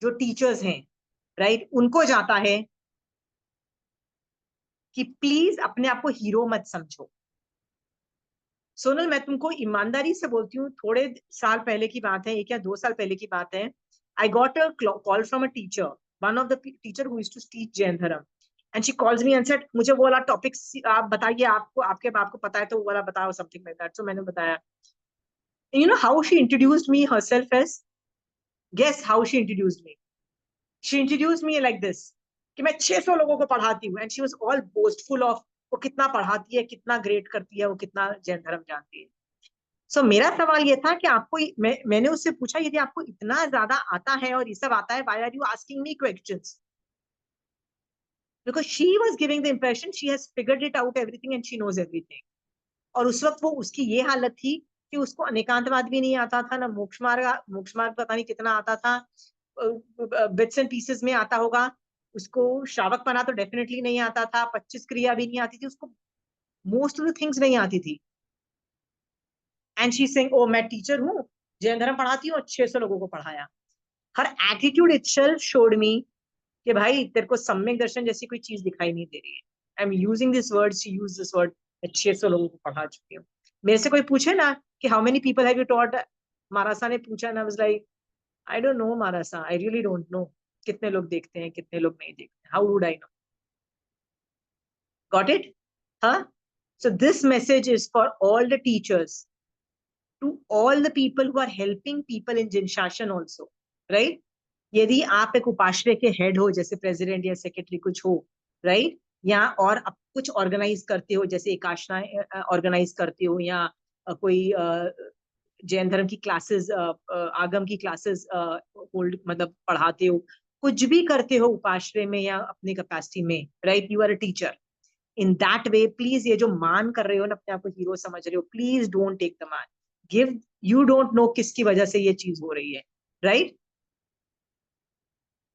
जो टीचर्स हैं, राइट, उनको जाता है कि प्लीज अपने आप को हीरो मत समझो। सोनल मैं तुमको ईमानदारी से बोलती हूँ, थोड़े साल पहले की बात है, 1 या 2 साल पहले की बात है, I got a call from a teacher, one of the teacher who used to teach Jain dharma, and she calls me and said मुझे वो वाला टॉपिक आप बताइए, आपको आपके बाप को पता है तो वो वाला बताओ, समथिंग लाइक दैट। सो मैंने बताया, you know how she introduced me herself as, guess how she introduced me? She introduced me like this, कि मैं 600 लोगों को पढ़ाती हूँ, and she was all boastful of वो कितना पढ़ाती है, कितना ग्रेट करती है, वो कितना जैन धर्म जानती है। सो मेरा सवाल ये था कि आपको, मैंने उससे पूछा यदि आपको इतना ज्यादा आता है और ये सब आता है, why are you asking me questions? Because she was giving the impression she has figured it out everything and she knows everything. और उस वक्त वो, उसकी ये हालत थी कि उसको अनेकांतवाद भी नहीं आता था, ना मोक्ष मार्ग, मोक्ष मार्ग पता नहीं कितना आता था, बिट्स एंड पीसेस में आता होगा उसको। श्रावक पना तो डेफिनेटली नहीं आता था, 25 क्रिया भी नहीं आती थी उसको, मोस्ट ऑफ द थिंग्स नहीं आती थी। एंड शी सेइंग, ओ मैं टीचर हूँ, जैन धर्म पढ़ाती हूँ और 600 लोगों को पढ़ाया। हर एटीट्यूड इटसेल्फ शोड मी कि भाई तेरे को सम्यक दर्शन जैसी कोई चीज दिखाई नहीं दे रही है। I am using this word, she use this word, 600 लोगों को पढ़ा चुकी हूँ। मेरे से कोई पूछे ना कि how many people have you taught, मारासा ने पूछा ना, was like I don't know मारासा, आई रियली डोंट नो कितने लोग देखते हैं कितने लोग नहीं देखते, how would I know? Got it? हाँ। So this message is for all the teachers, to all the people who are helping people in Jinshashan also, right? यदि आप एक उपाश्रय के हेड हो, जैसे प्रेसिडेंट या सेक्रेटरी कुछ हो, राइट, या और आप कुछ ऑर्गेनाइज करते हो, जैसे एकाशना ऑर्गेनाइज करते हो, या कोई जैन धर्म की क्लासेस, आगम की क्लासेस होल्ड, मतलब पढ़ाते हो, कुछ भी करते हो उपाश्रय में या अपने कैपेसिटी में, right, you are a teacher. In that way please, ये जो मान कर रहे हो ना, अपने आप को हीरो समझ रहे हो, प्लीज डोंट टेक द मान, गिव, यू डोंट नो किसकी वजह से ये चीज हो रही है, राइट?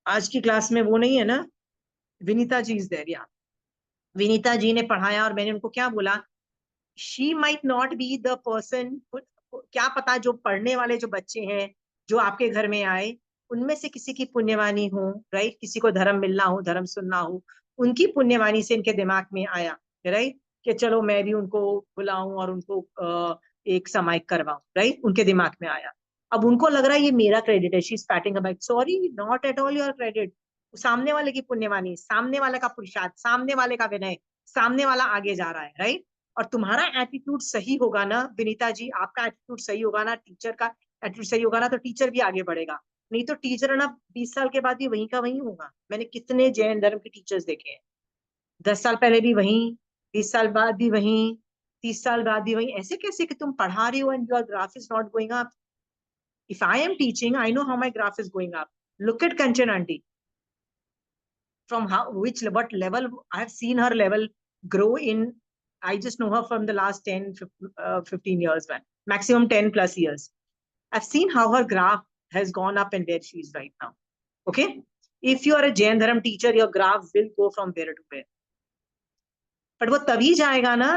आज की क्लास में वो नहीं है ना, विनीता जी इज देयर, या विनीता जी ने पढ़ाया और मैंने उनको क्या बोला, she might not be the person, क्या पता जो पढ़ने वाले जो बच्चे हैं जो आपके घर में आए, उनमें से किसी की पुण्यवानी हो, राइट, किसी को धर्म मिलना हो, धर्म सुनना हो, उनकी पुण्यवाणी से इनके दिमाग में आया, राइट, कि चलो मैं भी उनको बुलाऊं और उनको एक समाइक करवाऊं, राइट, उनके दिमाग में आया। अब उनको लग रहा है ये मेरा क्रेडिट है, she is patting a back, sorry, not at all your credit. सामने वाले की पुण्यवाणी, सामने वाले का पुरुषार्थ, सामने वाले का विनय, सामने वाला आगे जा रहा है, राइट। और तुम्हारा एटीट्यूड सही होगा ना विनीता जी, आपका एटीट्यूड सही होगा ना, टीचर का एटीट्यूड सही होगा ना, तो टीचर भी आगे बढ़ेगा। नहीं तो टीचर ना 20 साल के बाद भी वहीं का वहीं होगा। मैंने कितने जैन धर्म के टीचर्स देखे हैं, 10 साल पहले भी वहीं, 20 साल बाद भी वहीं, 30 साल बाद भी वहीं। ऐसे कैसे कि तुम पढ़ा रही हो and your graph is not going up? If I am teaching, I know how my graph is going up. Look at Kanchan aunty, from how, which, what level I have seen her level grow in. I just know her from the last 15 years, man, maximum 10 plus years. I've seen how her graph has gone up and where she is right now. Okay. If you are a Jain Dharam teacher, your graph will go from where to where. But वो तभी जाएगा ना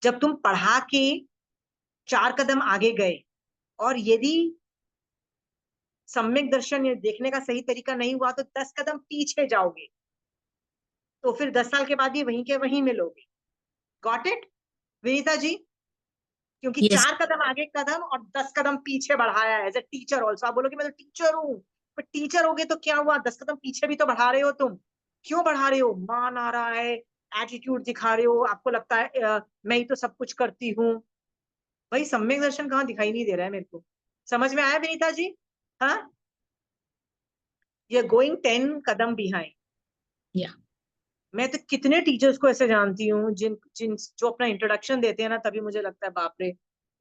जब तुम पढ़ा के 4 कदम आगे गए, और यदि सम्यक दर्शन ये देखने का सही तरीका नहीं हुआ तो 10 कदम पीछे जाओगे, तो फिर 10 साल के बाद भी वहीं के वहीं मिलोगे। Got it Vinita ji? क्योंकि यस। 4 कदम आगे कदम और 10 कदम पीछे बढ़ाया है एज ए टीचर ऑल्सो। आप बोलोगे मैं तो टीचर हूँ, पर टीचर हो गए तो क्या हुआ, 10 कदम पीछे भी तो बढ़ा रहे हो तुम। क्यों बढ़ा रहे हो? मान आ रहा है, एटीट्यूड दिखा रहे हो, आपको लगता है मैं ही तो सब कुछ करती हूँ। भाई सम्यक दर्शन कहाँ दिखाई नहीं दे रहा है मेरे को, समझ में आया विनीता जी? हाँ, ये गोइंग 10 कदम बिहाइंड। या मैं तो कितने टीचर्स को ऐसे जानती हूँ जिन जिन जो अपना इंट्रोडक्शन देते हैं ना, तभी मुझे लगता है बाप रे,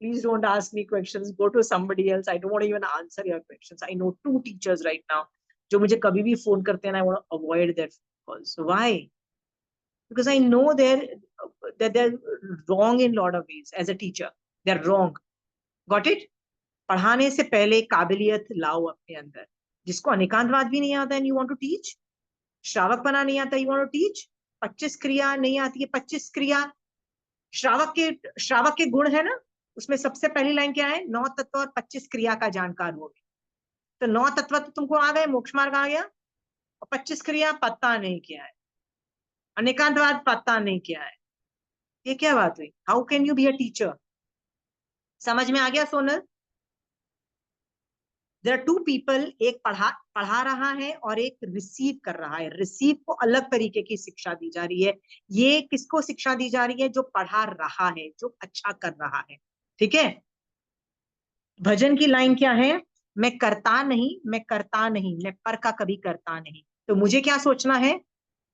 please don't ask me questions, go to somebody else, I don't want even answer your questions. I know 2 teachers right now जो मुझे कभी भी फोन करते हैं, I want to avoid their calls. Why? Because I know they're wrong in lot of ways as a teacher, they are wrong. Got it? पढ़ाने से पहले काबिलियत लाओ अपने अंदर। जिसको अनेकांतवाद भी नहीं आता and you want to teach, श्रावक बना नहीं आता, यू वांट टू टीच, 25 क्रिया नहीं आती है, 25 क्रिया, श्रावक के गुण है ना, उसमें सबसे पहली लाइन क्या है, 9 तत्व और 25 क्रिया का जानकार हो गए। तो 9 तत्व तो तुमको आ गए, मोक्ष मार्ग आ गया, और 25 क्रिया पता नहीं क्या है, अनेकांतवाद पता नहीं क्या है। ये क्या बात हुई? How can you be a teacher? समझ में आ गया सोनल? देयर आर 2 पीपल, एक पढ़ा पढ़ा रहा है और एक रिसीव कर रहा है। रिसीव को अलग तरीके की शिक्षा दी जा रही है, ये किसको शिक्षा दी जा रही है? जो पढ़ा रहा है, जो अच्छा कर रहा है। ठीक है। भजन की लाइन क्या है? मैं करता नहीं, मैं करता नहीं, मैं पर का कभी करता नहीं। तो मुझे क्या सोचना है?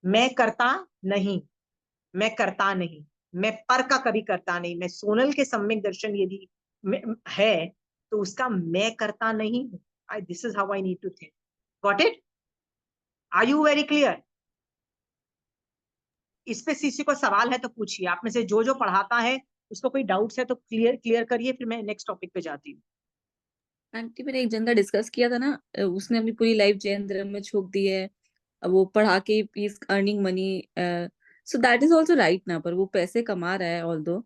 मैं करता नहीं, मैं करता नहीं, मैं पर का कभी करता नहीं। मैं सोनल के सम्यक दर्शन यदि है, तो उसका मैं करता नहीं हूँ. This is how I need to think. Got it? Are you very clear? इस पे किसी को सवाल है तो पूछिए. आप में से जो जो पढ़ाता है उसको कोई डाउट्स है तो क्लियर क्लियर करिए, फिर मैं नेक्स्ट टॉपिक पे जाती हूँ. आंटी मैंने एक जन का डिस्कस किया था ना, उसने अपनी पूरी लाइफ जैन धर्म में झोंक दी है। अब वो पढ़ा के he is earning money, so that is also right ना, पर वो पैसे कमा रहा है ऑल दो।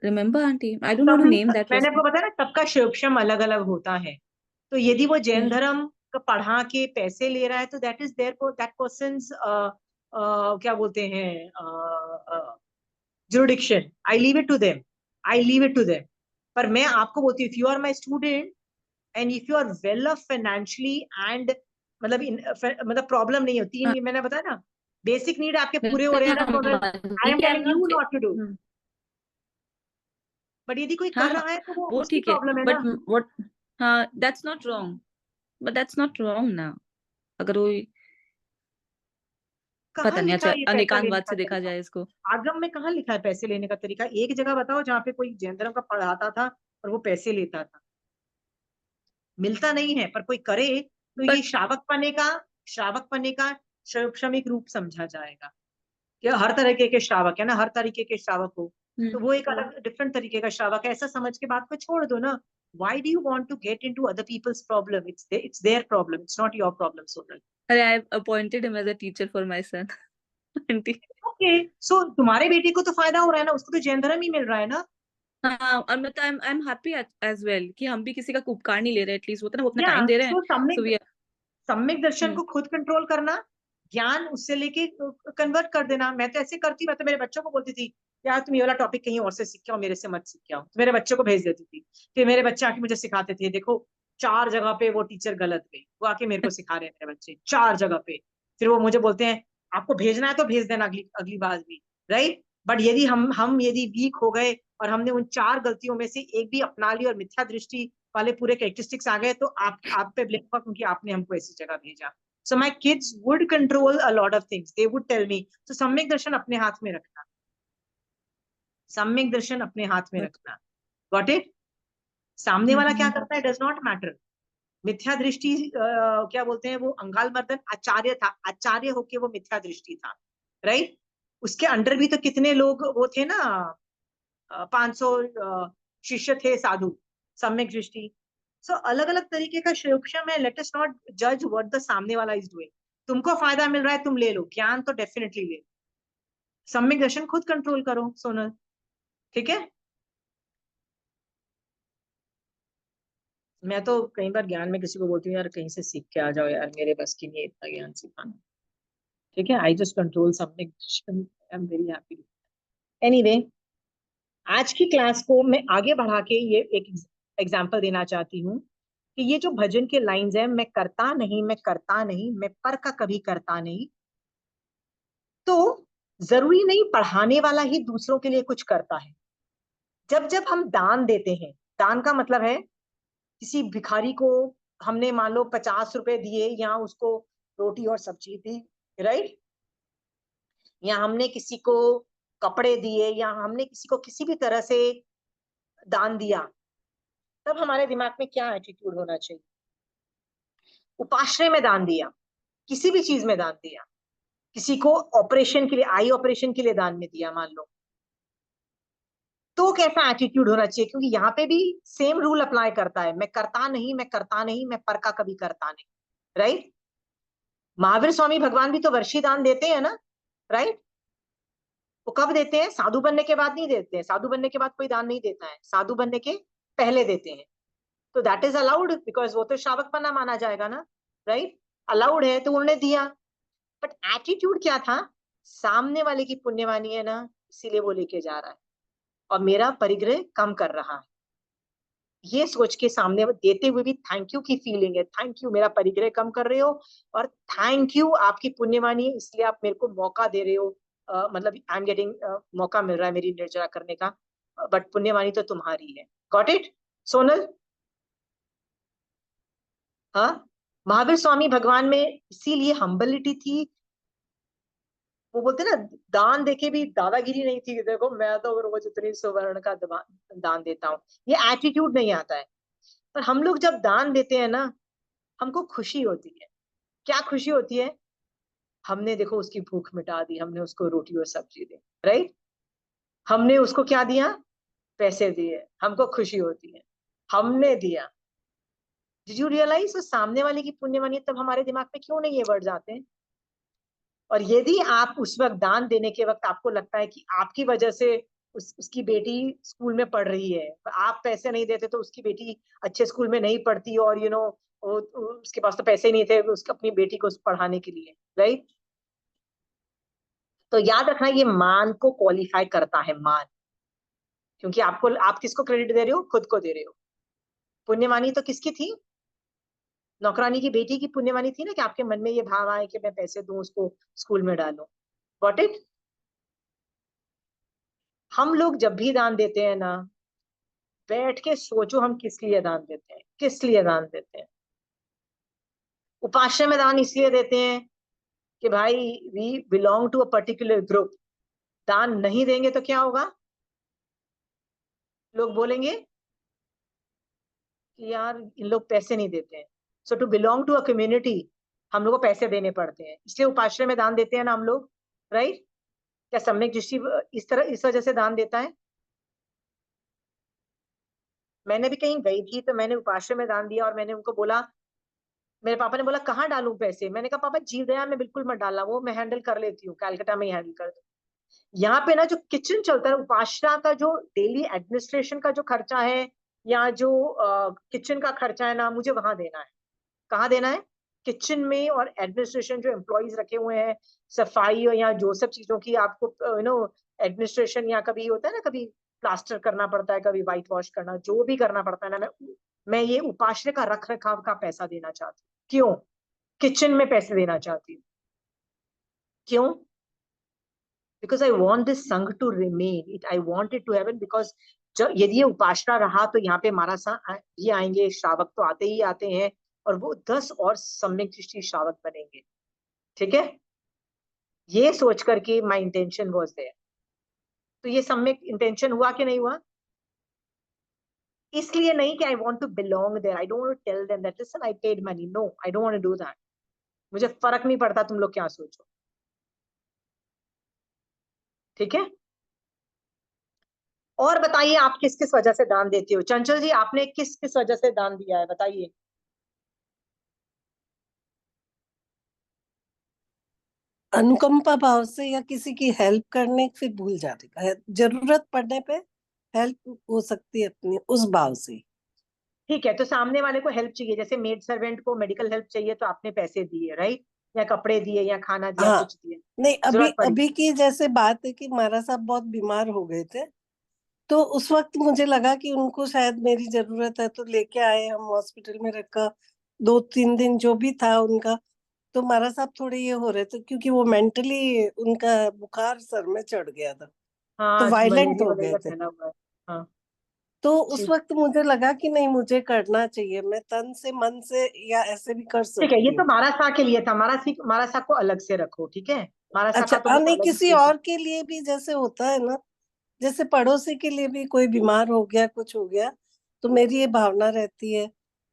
Remember aunty, I don't no सब, टू नेम दैट मैंने पर्सन। आपको बताया ना, सबका शिवक्षम अलग अलग होता है. तो यदि वो जैन धर्म का पढ़ा के पैसे ले रहा है तो that is there, that persons क्या बोलते हैं, jurisdiction. I leave it to them. I leave it to them. पर मैं आपको बोलती हूँ, if you are my student and if you are well off financially and, मतलब मतलब प्रॉब्लम नहीं होती, मैंने बताया ना, बेसिक नीड आपके पूरे हो रहे हैं ना, तो I am telling you not to do. But यदि कोई हाँ कर हाँ, रहा है तो वो वो उसकी ठीक है, प्रॉब्लम है बट ना. व्हाट, हाँ that's not wrong, but that's not wrong ना। अगर वो, कहाँ पता नहीं, लिखा अच्छा है ये पैसा लेने अनेकांतवाद का से देखा तरीका? जाए इसको। आगम में कहाँ लिखा है पैसे लेने का तरीका? एक जगह बताओ जहाँ पे कोई जैन धर्म का पढ़ाता था और वो पैसे लेता था. मिलता नहीं है. पर कोई करे तो ये बट श्रावक पने का श्रमिक रूप समझा जाएगा. कि हर तरीके के श्रावक है ना, हर तरीके के श्रावक हो, तो वो एक अलग डिफरेंट तरीके का श्रावक है, ऐसा समझ के बात को छोड़ दो ना. Why do you want to get into other people's problem? It's their problem. It's not your problem, Sonal. अरे I appointed him as a teacher for my son aunty. Okay, so तुम्हारे बेटे को तो फायदा हो रहा है ना, उसको तो जैन धर्म ही मिल रहा है ना. हाँ, और मैं तो I am happy as well कि हम भी किसी का उपकार नहीं ले रहे, एटलीस्ट होता है ना, वो अपना या टाइम दे रहे हैं। सो सो सम्यक वी आर। सम्यक दर्शन को खुद कंट्रोल करना, ज्ञान उससे लेके कन्वर्ट कर देना. मैं तो ऐसे करती, मैं तो मेरे बच्चों को बोलती थी, यार तुम ये वाला टॉपिक कहीं और से सीख के आओ, मेरे से मत सीख के आओ. तो मेरे बच्चों को भेज देती थी. फिर मेरे बच्चे आके मुझे सिखाते थे, देखो 4 जगह पे वो टीचर गलत गई, वो आके मेरे को सिखा रहे हैं मेरे बच्चे 4 जगह पे. फिर वो मुझे बोलते हैं, आपको भेजना है तो भेज देना अगली अगली बार भी. राइट. बट यदि हम यदि वीक हो गए और हमने उन 4 गलतियों में से एक भी अपना ली और मिथ्या दृष्टि वाले पूरे कैरेक्टरिस्टिक्स आ गए, तो आप पे ब्लेम होगा क्योंकि आपने हमको ऐसी जगह भेजा. So my kids would control a lot of things. They would tell me. So सम्यक दर्शन अपने हाथ में रखना. सम्यक दर्शन अपने हाथ में रखना. Got it? सामने वाला क्या करता है डज नॉट मैटर. मिथ्या दृष्टि क्या बोलते हैं, वो अंगाल मर्दन आचार्य था, आचार्य होके वो मिथ्या दृष्टि था. राइट. उसके अंडर भी तो कितने लोग वो थे ना, 500 शिष्य थे साधु. सम्यक दृष्टि. सो अलग अलग तरीके का शिक्षण है. लेट अस नॉट जज व्हाट द सामने वाला इज डूइंग. तुमको फायदा मिल रहा है, तुम ले लो ज्ञान, तो डेफिनेटली ले लो. सम्यक दर्शन खुद कंट्रोल करो सोनल. ठीक है. मैं तो कई बार ज्ञान में किसी को बोलती हूँ, यार कहीं से सीख के आ जाओ यार, मेरे बस की नहीं है इतना ज्ञान सिखाना. ठीक है. आई just control samyak darshan. I am very happy. Anyway, आज की क्लास को मैं आगे बढ़ा के ये एक एग्जाम्पल देना चाहती हूँ कि ये जो भजन के लाइंस है, मैं करता नहीं, मैं करता नहीं, मैं पर का कभी करता नहीं, तो जरूरी नहीं पढ़ाने वाला ही दूसरों के लिए कुछ करता है. जब जब हम दान देते हैं, दान का मतलब है किसी भिखारी को हमने मान लो 50 रुपए दिए, या उसको रोटी और सब्जी दी. राइट. या हमने किसी को कपड़े दिए, या हमने किसी को किसी भी तरह से दान दिया, तब हमारे दिमाग में क्या एटीट्यूड होना चाहिए? उपाश्रय में दान दिया, किसी भी चीज में दान दिया, किसी को ऑपरेशन के लिए, आई ऑपरेशन के लिए दान में दिया मान लो, तो कैसा एटीट्यूड होना चाहिए? क्योंकि यहाँ पे भी सेम रूल अप्लाई करता है, मैं करता नहीं, मैं करता नहीं, मैं पर का कभी करता नहीं. राइट. महावीर स्वामी भगवान भी तो वर्षी दान देते हैं ना. राइट. वो कब देते हैं? साधु बनने के बाद नहीं देते हैं. साधु बनने के बाद कोई दान नहीं देता है, साधु बनने के पहले देते हैं. तो दैट इज अलाउड, बिकॉज वो तो श्रावक पन्ना माना जाएगा ना. राइट. अलाउड है तो उन्होंने दिया. बट एटीट्यूड क्या था? सामने वाले की पुण्यवानी है ना, इसीलिए वो लेके जा रहा है और मेरा परिग्रह कम कर रहा है. ये सोच के सामने देते हुए भी थैंक यू की फीलिंग है. थैंक यू, मेरा परिग्रह कम कर रहे हो, और थैंक यू आपकी पुण्यवानी है, इसलिए आप मेरे को मौका दे रहे हो. मतलब आई एम गेटिंग मौका मिल रहा है मेरी निर्जरा करने का, बट पुण्यवानी तो तुम्हारी है. Got it Sonal? हाँ. महावीर स्वामी भगवान में इसीलिए हम्बलिटी थी. वो बोलते ना, दान देके भी दादागिरी नहीं थी कि देखो मैं तो रोज इतनी सुवर्ण का दान देता हूँ, ये एटीट्यूड नहीं आता है। पर हम लोग जब दान देते हैं ना, हमको खुशी होती है। क्या खुशी होती है? हमने देखो उसकी भूख मिटा दी, हमने उसको रोटी और सब्जी दी, राइट। हमने उसको क्या दिया? पैसे दिए, हमको खुशी होती है, हमने दिया। डिड यू रियलाइज उस सामने वाले की पुण्यवानी तब हमारे दिमाग में क्यों नहीं ये वर्ड आते हैं? और यदि आप उस वक्त दान देने के वक्त आपको लगता है कि आपकी वजह से उसकी बेटी स्कूल में पढ़ रही है, आप पैसे नहीं देते तो उसकी बेटी अच्छे स्कूल में नहीं पढ़ती, और उसके पास तो पैसे नहीं थे उसकी अपनी बेटी को पढ़ाने के लिए, राइट। तो याद रखना, ये मान को क्वालिफाई करता है, मान। क्योंकि आप किसको क्रेडिट दे रहे हो? खुद को दे रहे हो। पुण्यवानी तो किसकी थी? नौकरानी की बेटी की पुण्यवानी थी ना, कि आपके मन में ये भाव आए कि मैं पैसे दूं उसको, स्कूल में डालूं। Got it? हम लोग जब भी दान देते हैं ना, बैठ के सोचो हम किस लिए दान देते हैं, किस लिए दान देते हैं। उपाश्रय में दान इसलिए देते हैं कि भाई we belong to a particular group. दान नहीं देंगे तो क्या होगा? लोग बोलेंगे कि यार इन लोग पैसे नहीं देते हैं। So to belong to a community, हम लोग को पैसे देने पड़ते हैं, इसलिए उपाश्रय में दान देते हैं ना हम लोग, राइट। क्या सम्यक दृष्टि इस वजह से दान देता है? मैंने भी कहीं गई थी तो मैंने उपाश्रय में दान दिया, और मैंने उनको बोला, मेरे पापा ने बोला कहाँ डालूं पैसे? मैंने कहा पापा जीव दया में बिल्कुल मत डालना, वो मैं हैंडल कर लेती हूँ, कलकत्ता में ही हैंडल कर। यहाँ पे ना जो किचन चलता है, उपासना का जो डेली एडमिनिस्ट्रेशन का जो खर्चा है, या जो किचन का खर्चा है ना, मुझे वहां देना है। कहाँ देना है? किचन में। और एडमिनिस्ट्रेशन जो एम्प्लॉयज रखे हुए हैं, सफाई और या जो सब चीजों की आपको एडमिनिस्ट्रेशन, या कभी होता है ना, कभी प्लास्टर करना पड़ता है, कभी व्हाइट वॉश करना, जो भी करना पड़ता है ना, मैं ये उपाश्रय का रख रखाव का पैसा देना चाहती हूँ। क्यों? किचन में पैसे देना चाहती हूँ। क्यों? Because I want this Sangh to remain, it I want it to heaven. Because जब यदि ये उपासना रहा तो यहाँ पे हमारा ये आएंगे श्रावक, तो आते ही आते हैं, और वो 10 और सम्यक दृष्टि श्रावक बनेंगे। ठीक है? ये सोच करके माई इंटेंशन वॉज देयर। तो ये सम्यक इंटेंशन हुआ कि नहीं हुआ? इसलिए नहीं कि I want to belong there, I don't want to tell them that listen I paid money, no I don't want to do that. मुझे फर्क नहीं पड़ता तुम लोग क्या सोचो। ठीक है? और बताइए, आप किस किस वजह से दान देते हो? चंचल जी, आपने किस किस वजह से दान दिया है, बताइए। अनुकंपा भाव से, या किसी की हेल्प करने, फिर भूल जाने का है, जरूरत पड़ने पे हेल्प हो सकती है अपनी, उस भाव से। ठीक है, तो सामने वाले को हेल्प चाहिए, जैसे मेड सर्वेंट को मेडिकल हेल्प चाहिए तो आपने पैसे दिए, राइट, या कपड़े दिए, या खाना दिया, हाँ, कुछ दिए, नहीं, अभी जरूरत पड़ी। अभी की जैसे बात है कि महाराज साहब बहुत बीमार हो गए थे, तो उस वक्त मुझे लगा कि उनको शायद मेरी जरूरत है, तो लेके आए, हम हॉस्पिटल में रखा 2-3 दिन जो भी था उनका। तो महाराज साहब थोड़े ये हो रहे थे, क्योंकि वो मेंटली उनका बुखार सर में चढ़ गया था, तो हाँ, वायलेंट मलेरिया हो गए वगैरह थे। फैला हुआ है। हाँ। तो उस ठीक। वक्त मुझे लगा कि नहीं, मुझे करना चाहिए, मैं तन से मन से या ऐसे भी कर ठीक है, ये सकती तो हूँ। मारासा के लिए था, मारासा को अलग से रखो, ठीक है। मारासा अच्छा, का तो वो तो नहीं, अलग ही किसी केस है। और के लिए भी जैसे होता है ना, जैसे पड़ोसी के लिए भी कोई बीमार हो गया, कुछ हो गया, तो मेरी ये भावना रहती है।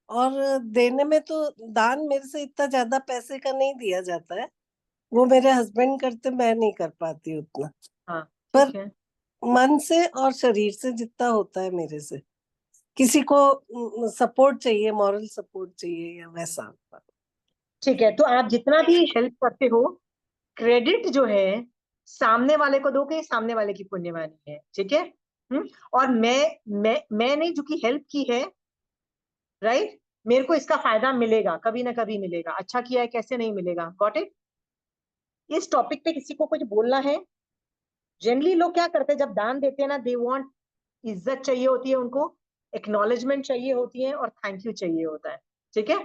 और देने में तो, दान मेरे से इतना ज्यादा पैसे का नहीं दिया जाता है, वो मेरे हस्बैंड करते, मैं नहीं कर पाती उतना। हाँ। पर ठीक है। मन से और शरीर से जितना होता है मेरे से, किसी को सपोर्ट चाहिए, मॉरल सपोर्ट चाहिए, या वैसा। ठीक है, तो आप जितना भी हेल्प करते हो, क्रेडिट जो है सामने वाले को दो, कि सामने वाले की पुण्यवानी है, ठीक है। और मैंने जो की हेल्प की है, राइट, मेरे को इसका फायदा मिलेगा, कभी ना कभी मिलेगा। अच्छा किया है, कैसे नहीं मिलेगा? Got it? इस टॉपिक पे किसी को कुछ बोलना है? जनरली लोग क्या करते हैं जब दान देते हैं ना, दे वांट, इज्जत चाहिए होती है उनको, एक्नॉलेजमेंट चाहिए होती है, और थैंक यू चाहिए होता है। ठीक है?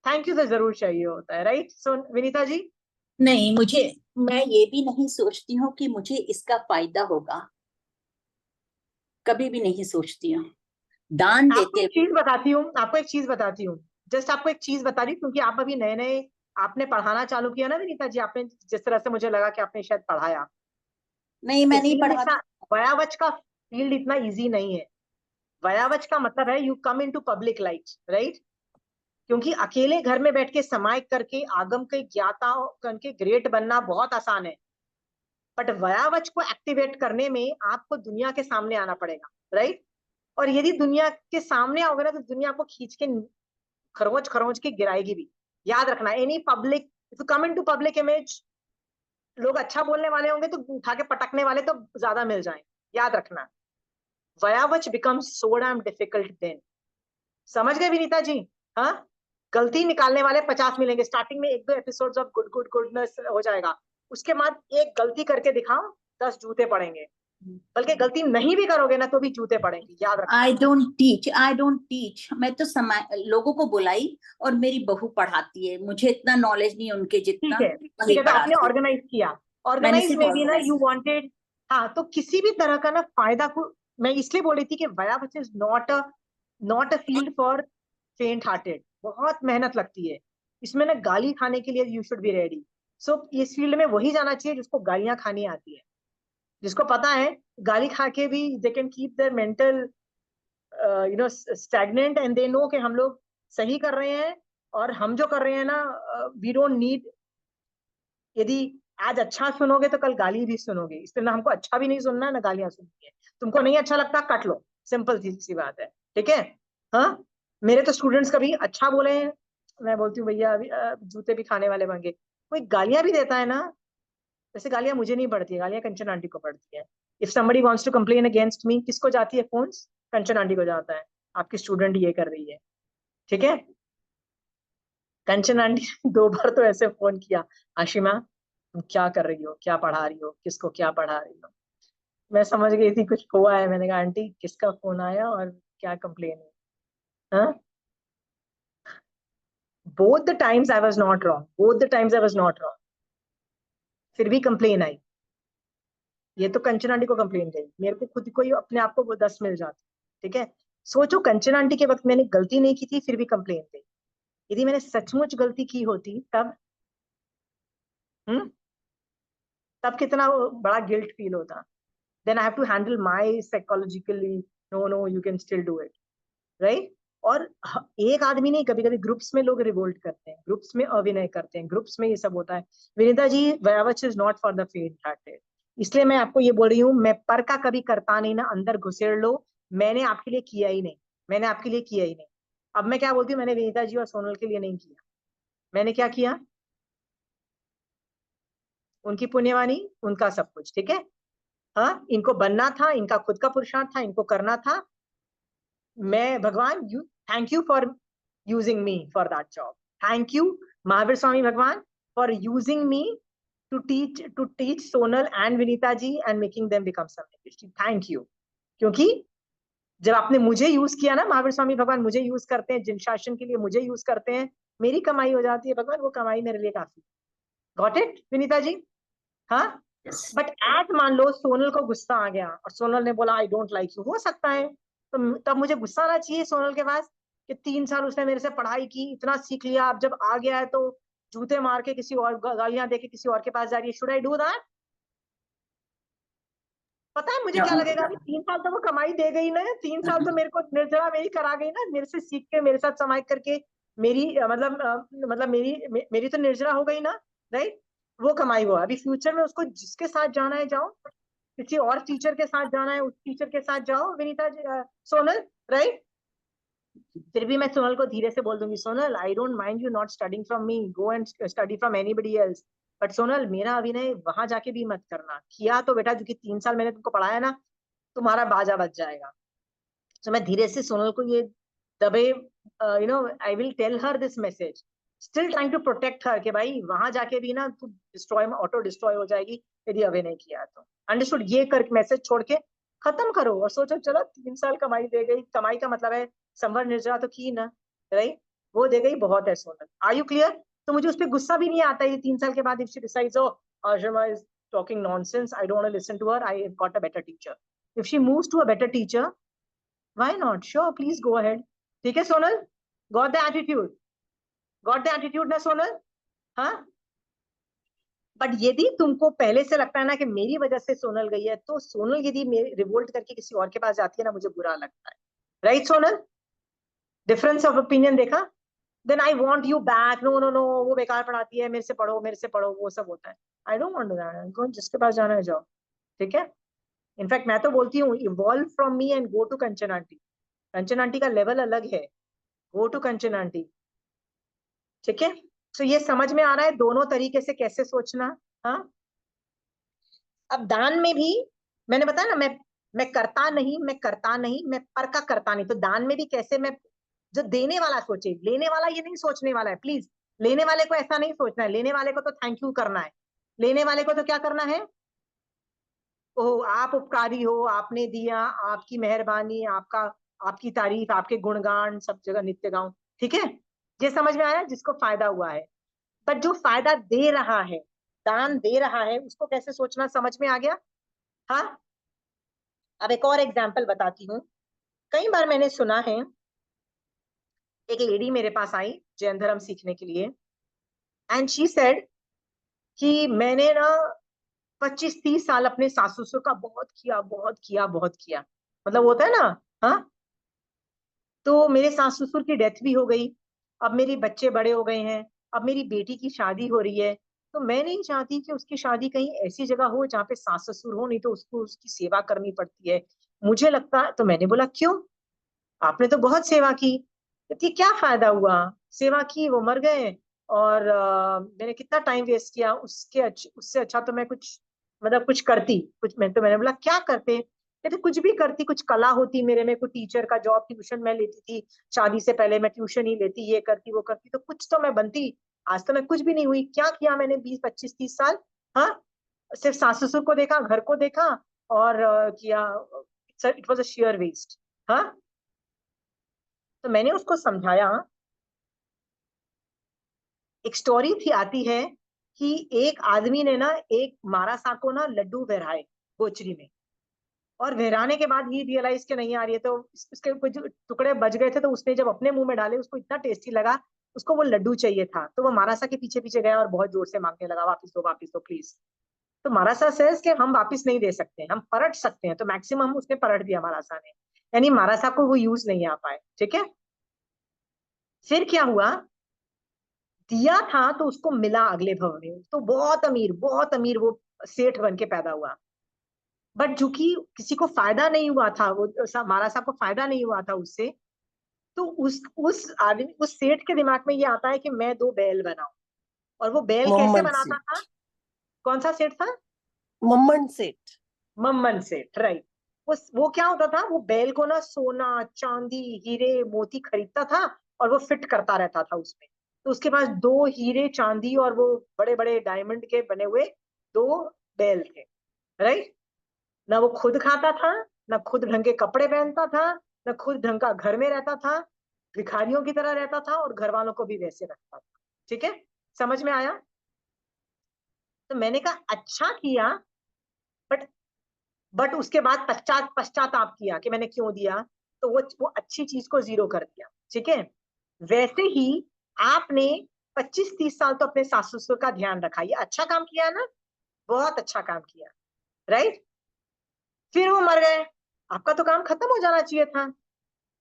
थैंक यू तो जरूर चाहिए होता है, राइट। सो विनीता जी। नहीं, मुझे, मैं ये भी नहीं सोचती हूँ कि मुझे इसका फायदा होगा, कभी भी नहीं सोचती हूँ दान आपको देते एक हुए। चीज बताती हूँ, आपको एक चीज बताती हूँ, जस्ट आपको एक चीज बता रही हूँ, क्योंकि आप अभी नए नए आपने पढ़ाना चालू किया ना विनीता जी, आपने जिस तरह से मुझे लगा कि आपने शायद पढ़ाया, नहीं, मैं नहीं फील्ड पढ़ा। इतना, वयावच का फील्ड इतना इजी नहीं है। वयावच का मतलब है you come into public light, right? क्योंकि अकेले घर में बैठ के समायिक करके आगम के ज्ञाता करके ग्रेट बनना बहुत आसान है, बट वयावच को एक्टिवेट करने में आपको दुनिया के सामने आना पड़ेगा, राइट? और यदि दुनिया के सामने आओगे ना तो दुनिया आपको खींच के खरोंच खरोंच के गिराएगी भी। याद रखना, any public, if you come into public image, लोग अच्छा बोलने वाले होंगे तो उठा के पटकने वाले तो ज्यादा मिल जाएंगे। याद रखना, वयावच becomes so damn difficult then. समझ गए विनीता जी? हाँ, गलती निकालने वाले 50 मिलेंगे। स्टार्टिंग में 1-2 episodes of good good goodness हो जाएगा, उसके बाद एक गलती करके दिखाओ, 10 जूते पड़ेंगे। बल्कि गलती नहीं भी करोगे ना तो भी जूते पड़ेंगे, याद रखना। I don't teach. मैं तो लोगों को बुलाई और मेरी बहू पढ़ाती है, मुझे इतना नॉलेज नहीं है उनके जितना, ठीक वही है, तो आपने पढ़ाती है। ऑर्गेनाइज किया, मैंने ऑर्गेनाइज सिर्फ में भी ना ऑर्गेनाइज। You wanted. हाँ, तो किसी भी तरह का ना फायदा को मैं इसलिए बोल रही थी कि वयावच is not a field for faint hearted. बहुत मेहनत लगती है इसमें ना, गाली खाने के लिए यू शुड बी रेडी। सो इस फील्ड में वही जाना चाहिए जिसको गालियां खानी आती है, जिसको पता है गाली खा के भी they can keep their mental stagnant, and they know कि हम लोग सही कर रहे हैं, और हम जो कर रहे हैं ना, वी डोंट नीड। यदि आज अच्छा सुनोगे तो कल गाली भी सुनोगे, इसलिए ना हमको अच्छा भी नहीं सुनना है ना गालियां सुननी है। तुमको नहीं अच्छा लगता कट लो, सिंपल सी बात है, ठीक है? हाँ, मेरे तो स्टूडेंट्स कभी अच्छा बोले हैं, मैं बोलती हूँ भैया अभी जूते भी खाने वाले बन गए। कोई गालियां भी देता है ना, वैसे गालियां मुझे नहीं पड़ती है, गालियां कंचन आंटी को पड़ती है। If somebody wants to complain against me, किसको जाती है फोन? कंचन आंटी को जाता है, आपकी स्टूडेंट ये कर रही है, ठीक है? कंचन आंटी ने 2 बार तो ऐसे फोन किया, आशिमा तुम क्या कर रही हो, क्या पढ़ा रही हो, किसको क्या पढ़ा रही हो? मैं समझ गई थी कुछ हुआ है, मैंने कहा आंटी किसका फोन आया और क्या कंप्लेन है? हाँ, both the times I was not wrong, both the times I was not wrong, फिर भी कंप्लेन आई। ये तो कंचन आंटी को कंप्लेन गई, मेरे को खुद को ही अपने आप को वो 10 मिल जाती, ठीक है? सोचो, कंचन आंटी के वक्त मैंने गलती नहीं की थी फिर भी कंप्लेन गई। यदि मैंने सचमुच गलती की होती तब, हम्म, तब कितना बड़ा गिल्ट फील होता। then I have to handle my psychologically, no you can still do it, right? और एक आदमी नहीं, कभी कभी ग्रुप्स में लोग रिवोल्ट करते हैं, ग्रुप्स में अभिनय करते हैं, ग्रुप्स में ये सब होता है। विनीता जी, वयावच is not for the faint hearted. इसलिए मैं आपको ये बोल रही हूँ, मैं पर का कभी करता नहीं ना, अंदर घुसेड़ लो। मैंने आपके लिए किया ही नहीं, मैंने आपके लिए किया ही नहीं। अब मैं क्या बोलती हूँ, मैंने विनीता जी और सोनल के लिए नहीं किया। मैंने क्या किया? उनकी पुण्यवानी, उनका सब कुछ, ठीक है? हाँ, इनको बनना था, इनका खुद का पुरुषार्थ था, इनको करना था। मैं भगवान, you thank you for using me for that job. Thank you Mahavir Swami Bhagwan for using me to teach Sonal and Vinita ji and making them become something. Thank you, क्योंकि जब आपने मुझे यूज किया ना, महावीर स्वामी भगवान मुझे यूज करते हैं, जिन शासन के लिए मुझे यूज करते हैं, मेरी कमाई हो जाती है भगवान, वो कमाई मेरे लिए काफी। Got it Vinita ji? हाँ, बट एज मान लो सोनल को गुस्सा आ गया और सोनल ने बोला आई डोंट लाइक यू, हो सकता है, तो तब मुझे गुस्सा आना चाहिए सोनल के पास कि 3 साल उसने मेरे से पढ़ाई की, इतना सीख लिया, अब जब आ गया है तो जूते मार के किसी और, गालियां दे के किसी और के पास जा रही है। Should I do that? पता है मुझे क्या लगेगा? अभी 3 साल तो वो कमाई दे गई ना, 3 साल तो मेरे को निर्जरा मेरी करा गई ना, मेरे से सीख के मेरे साथ समाज करके मेरी मतलब मेरी तो निर्जरा हो गई ना, राइट? वो कमाई हुआ। अभी फ्यूचर में उसको जिसके साथ जाना है जाओ, किसी और टीचर के साथ जाना है उस टीचर के साथ जाओ विनीता जी, सोनल, राइट? फिर भी मैं सोनल को धीरे से बोल दूंगी, सोनल आई don't mind you not studying from me, go and study from anybody else, but Sonal मेरा अभिनय वहां जाके भी मत करना। किया तो बेटा, क्योंकि 3 साल मैंने तुमको पढ़ाया ना, तुम्हारा बाजा बच जाएगा। तो मैं धीरे से सोनल को ये दबे, I will tell her this message, still trying to protect her, कि भाई वहां जाके भी ना तू डिस्ट्रॉय, ऑटो डिस्ट्रॉय हो जाएगी यदि अभिनय किया तो। अंडरस्टूड? ये कर मैसेज छोड़ के खत्म करो और सोचो चलो 3 साल कमाई दे गई, कमाई का मतलब है संवर निर्जरा तो की ना, राइट? वो दे गई, बहुत है सोनल। Are you clear? तो मुझे उस पर गुस्सा भी नहीं आता ये 3 साल के बाद, if she decides oh Ashima is talking nonsense, I don't want to listen to her, I have got a better teacher. If she moves to a better teacher, why not? Sure, please go ahead. ठीक है Sonal? Got the attitude? Got the attitude ना सोनल? हाँ, but यदि तुमको पहले से लगता है ना कि मेरी वजह से सोनल गई है, तो सोनल यदि रिवोल्ट करके किसी और के पास जाती है ना, मुझे बुरा लगता है। Right Sonal? Difference of opinion देखा? Then I want you back, no no no, वो बेकार पढ़ाती है, मेरे से पढ़ो, मेरे से पढ़ो, वो सब होता है। आई डोंट वांट दैट, जिसके पास जाना है जाओ, ठीक है? इनफैक्ट मैं तो बोलती हूँ, evolve from me and go to Kanchan aunty. Kanchan aunty का लेवल अलग है, गो टू कंचन आंटी, ठीक है? तो ये समझ में आ रहा है दोनों तरीके से कैसे सोचना। हाँ, अब दान में भी मैंने बताया ना, मैं करता नहीं, मैं करता नहीं, मैं पर का करता नहीं। तो दान में भी कैसे मैं, जो देने वाला सोचे, लेने वाला ये नहीं सोचने वाला है, प्लीज। लेने वाले को ऐसा नहीं सोचना है, लेने वाले को तो थैंक यू करना है। लेने वाले को तो क्या करना है, ओ आप उपकारी हो, आपने दिया, आपकी मेहरबानी, आपका, आपकी तारीफ, आपके गुणगान सब जगह नित्य गाऊं, ठीक है? ये समझ में आया जिसको फायदा हुआ है। पर जो फायदा दे रहा है, दान दे रहा है, उसको कैसे सोचना समझ में आ गया? हाँ, अब एक और एग्जाम्पल बताती हूँ। कई बार मैंने सुना है, एक लेडी मेरे पास आई जैन धर्म सीखने के लिए, एंड शी सेड कि मैंने ना 25-30 साल अपने सासू ससुर का बहुत किया, बहुत किया, बहुत किया, मतलब होता है ना। हाँ, तो मेरे सास ससुर की डेथ भी हो गई, अब मेरे बच्चे बड़े हो गए हैं, अब मेरी बेटी की शादी हो रही है, तो मैं नहीं चाहती कि उसकी शादी कहीं ऐसी जगह हो जहाँ पे सास ससुर हो, नहीं तो उसको उसकी सेवा करनी पड़ती है। मुझे लगता है, तो मैंने बोला क्यों, आपने तो बहुत सेवा की, कहती क्या फायदा हुआ, सेवा की, वो मर गए, और मैंने कितना टाइम वेस्ट किया, उससे अच्छा तो मैं कुछ, मतलब कुछ करती कुछ। मैंने बोला क्या करते, कहते कुछ भी करती, कुछ कला होती मेरे में, कोई टीचर का जॉब, ट्यूशन मैं लेती थी, शादी से पहले मैं ट्यूशन ही लेती, ये करती वो करती, तो कुछ तो मैं बनती। आज तो मैं कुछ भी नहीं हुई, क्या किया मैंने 20-25-30 साल? हाँ, सिर्फ सास ससुर को देखा, घर को देखा, और किया, it was a sheer waste. हाँ, तो मैंने उसको समझाया, एक स्टोरी थी आती है कि एक आदमी ने ना एक मारासा को ना लड्डू बहराए गोचरी में, और बहराने के बाद ही रियलाइज के नहीं आ रही है, तो उसके कुछ टुकड़े बच गए थे, तो उसने जब अपने मुंह में डाले, उसको इतना टेस्टी लगा, उसको वो लड्डू चाहिए था, तो वो मारासा के पीछे पीछे गया और बहुत जोर से मांगने लगा, वापिस दो प्लीज। तो मारासा सेज कि हम वापिस नहीं दे सकते, हम परट सकते हैं, तो मैक्सिमम हम उसने परट दिया मारासा ने, यानी मारासा को वो यूज नहीं आ पाए, ठीक है? फिर क्या हुआ, दिया था तो उसको मिला अगले भव में, तो बहुत अमीर वो सेठ बन के पैदा हुआ। बट चूंकि किसी को फायदा नहीं हुआ था, वो महाराज साहब को फायदा नहीं हुआ था उससे, तो उस आदमी, उस सेठ के दिमाग में ये आता है कि मैं 2 बैल बनाऊं। और वो बैल कैसे मोहम्मद बनाता था? सेठ। कौन सा सेठ था? मोहम्मद सेठ। मम्मन सेठ, राइट। वो क्या होता था, वो बैल को ना सोना, चांदी, हीरे मोती खरीदता था, और वो फिट करता रहता था उसमें। तो उसके पास 2 हीरे चांदी और वो बड़े बड़े डायमंड के बने हुए 2 बैल थे, राइट। ना वो खुद खाता था, ना खुद ढंग के कपड़े पहनता था, ना खुद ढंग का घर में रहता था, भिखारियों की तरह रहता था, और घर वालों को भी वैसे रखता था, ठीक है? समझ में आया? तो मैंने कहा अच्छा किया, बट उसके बाद पश्चाताप किया कि मैंने क्यों दिया, तो वो अच्छी चीज को जीरो कर दिया, ठीक है? वैसे ही आपने 25-30 साल तो अपने सास ससुर का ध्यान रखा, ये अच्छा काम किया ना, बहुत अच्छा काम किया, राइट। फिर वो मर गए, आपका तो काम खत्म हो जाना चाहिए था।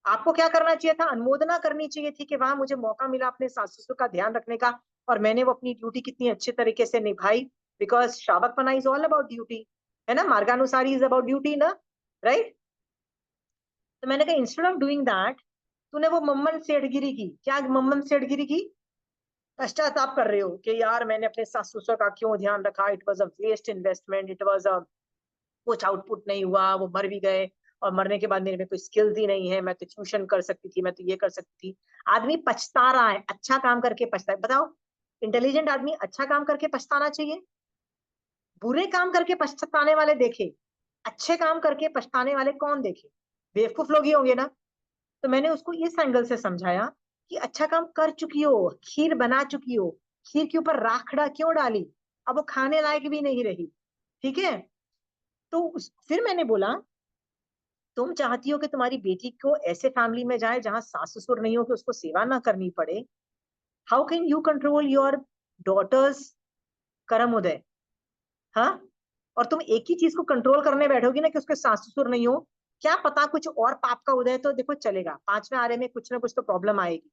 आपको क्या करना चाहिए था, अनुमोदना करनी चाहिए थी कि वहां मुझे मौका मिला अपने सास ससुर का ध्यान रखने का, और मैंने वो अपनी ड्यूटी कितनी अच्छे तरीके से निभाई। बिकॉज श्रावकपना इज ऑल अबाउट ड्यूटी, है ना, मार्गानुसारी इज अबाउट ड्यूटी ना, राइट। तो मैंने कहा इंस्टेड ऑफ डूइंग दैट, तूने वो मम्मन सेठगिरी की, क्या मम्मन सेठगिरी की, पश्चाताप कर रहे हो कि यार मैंने अपने सास ससुर का क्यों ध्यान रखा, it was a waste investment, it was a, कुछ आउटपुट नहीं हुआ, वो मर भी गए, और मरने के बाद मेरे में कोई स्किल्स ही नहीं है, मैं तो ट्यूशन कर सकती थी, मैं तो ये कर सकती थी। आदमी पछता रहा है, अच्छा काम करके पछता है। बताओ, इंटेलिजेंट आदमी अच्छा काम करके पछताना चाहिए? बुरे काम करके पछताने वाले देखे, अच्छे काम करके पछताने वाले कौन देखे? बेवकूफ लोग ही होंगे ना। तो मैंने उसको इस एंगल से समझाया कि अच्छा काम कर चुकी हो, खीर बना चुकी हो, खीर के ऊपर राखड़ा क्यों डाली, अब वो खाने लायक भी नहीं रही, ठीक है? तो फिर मैंने बोला तुम चाहती हो कि तुम्हारी बेटी को ऐसे फैमिली में जाए जहां सास ससुर नहीं हो कि उसको सेवा ना करनी पड़े। How can you control your daughters करम उदय। हाँ, और तुम एक ही चीज को कंट्रोल करने बैठोगी ना कि उसके सास ससुर नहीं हो, क्या पता कुछ और पाप का उदय, तो देखो चलेगा, पांचवें आरे में कुछ ना कुछ तो प्रॉब्लम आएगी,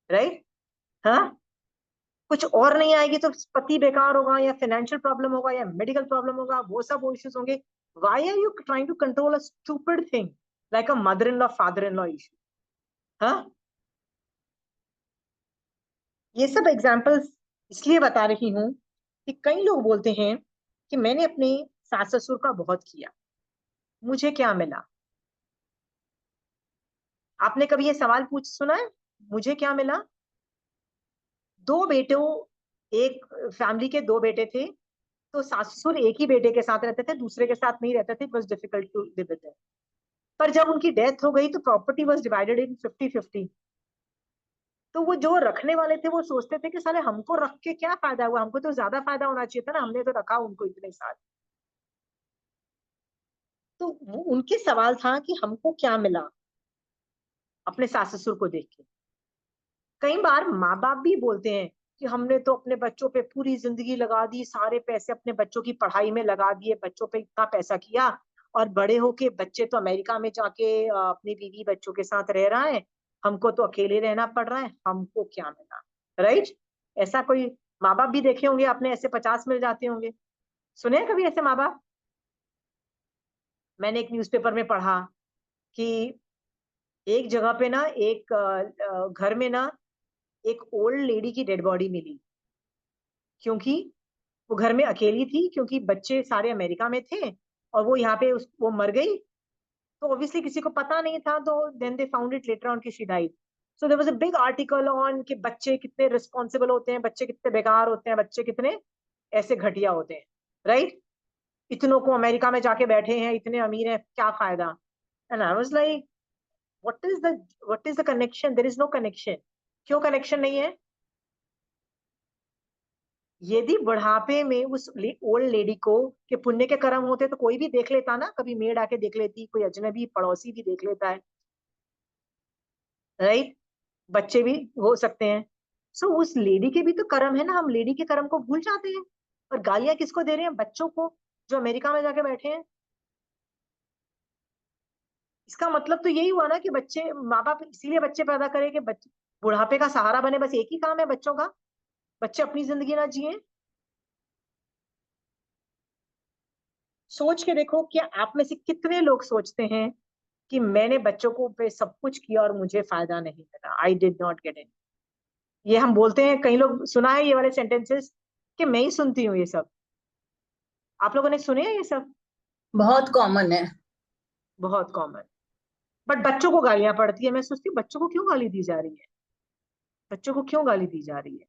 राइट। हाँ, कुछ और नहीं आएगी तो पति बेकार होगा, या फाइनेंशियल प्रॉब्लम होगा, या मेडिकल प्रॉब्लम होगा, वो सब इश्यूज होंगे। Why are you trying to control a stupid thing like a mother in law father in law issue? हाँ, ये सब एग्जाम्पल्स इसलिए बता रही हूँ कि कई लोग बोलते हैं कि मैंने अपने सास ससुर का बहुत किया, मुझे क्या मिला। आपने कभी ये सवाल पूछ सुना है, मुझे क्या मिला? दो बेटों, एक फैमिली के दो बेटे थे, तो सास ससुर एक ही बेटे के साथ रहते थे, दूसरे के साथ नहीं रहते थे, it was difficult to live with them. पर जब उनकी डेथ हो गई तो प्रॉपर्टी वाज डिवाइडेड इन 50-50। तो वो जो रखने वाले थे वो सोचते थे कि साले हमको रख के क्या फायदा हुआ, हमको तो ज्यादा फायदा होना चाहिए था ना, हमने तो रखा उनको इतने साल। तो वो उनके सवाल था कि हमको क्या मिला अपने सास ससुर को देख के। कई बार माँ बाप भी बोलते हैं कि हमने तो अपने बच्चों पे पूरी जिंदगी लगा दी, सारे पैसे अपने बच्चों की पढ़ाई में लगा दिए, बच्चों पे इतना पैसा किया, और बड़े होके बच्चे तो अमेरिका में जाके अपनी बीवी बच्चों के साथ रह रहा है, हमको तो अकेले रहना पड़ रहा है, हमको क्या मिला, राइट। ऐसा कोई माँ बाप भी देखे होंगे आपने, ऐसे 50 मिल जाते होंगे। सुने हैं कभी ऐसे माँ बाप? मैंने एक न्यूज़पेपर में पढ़ा कि एक जगह पे ना, एक घर में ना, एक ओल्ड लेडी की डेड बॉडी मिली, क्योंकि वो घर में अकेली थी, क्योंकि बच्चे सारे अमेरिका में थे और वो यहाँ पे वो मर गई। तो ऑब्वियसली किसी को पता नहीं था, तो then they found it later on कि she died. So there was a big article on कि बच्चे कितने रिस्पॉन्सिबल होते हैं, बच्चे कितने बेकार होते हैं, बच्चे कितने ऐसे घटिया होते हैं, राइट। इतनों को अमेरिका में जाके बैठे हैं, इतने अमीर हैं, क्या फायदा। And I was like, what is the connection? There is no connection. क्यों कनेक्शन नहीं है? यदि बुढ़ापे में उस ओल्ड लेडी को के पुण्य के कर्म होते तो कोई भी देख लेता ना, कभी मेड आके देख लेती, कोई अजनबी पड़ोसी भी देख लेता है, राइट। बच्चे भी हो सकते हैं। सो उस लेडी के भी तो कर्म है ना, हम लेडी के कर्म को भूल जाते हैं और गालियां किसको दे रहे हैं? बच्चों को, जो अमेरिका में जाके बैठे हैं। इसका मतलब तो यही हुआ ना कि बच्चे, माँ बाप इसीलिए बच्चे पैदा करे कि बच्चे बुढ़ापे का सहारा बने, बस एक ही काम है बच्चों का, बच्चे अपनी जिंदगी ना जिए। सोच के देखो कि आप में से कितने लोग सोचते हैं कि मैंने बच्चों को पे सब कुछ किया और मुझे फायदा नहीं मिला, आई डिड नॉट गेट इट। ये हम बोलते हैं, कई लोग सुना है ये वाले सेंटेंसेस, कि मैं ही सुनती हूँ ये सब। आप लोगों ने सुने हैं ये सब? बहुत कॉमन है। बहुत कॉमन। बट बच्चों को गालियां पड़ती है, मैं सोचती हूँ बच्चों को क्यों गाली दी जा रही है, बच्चों को क्यों गाली दी जा रही है?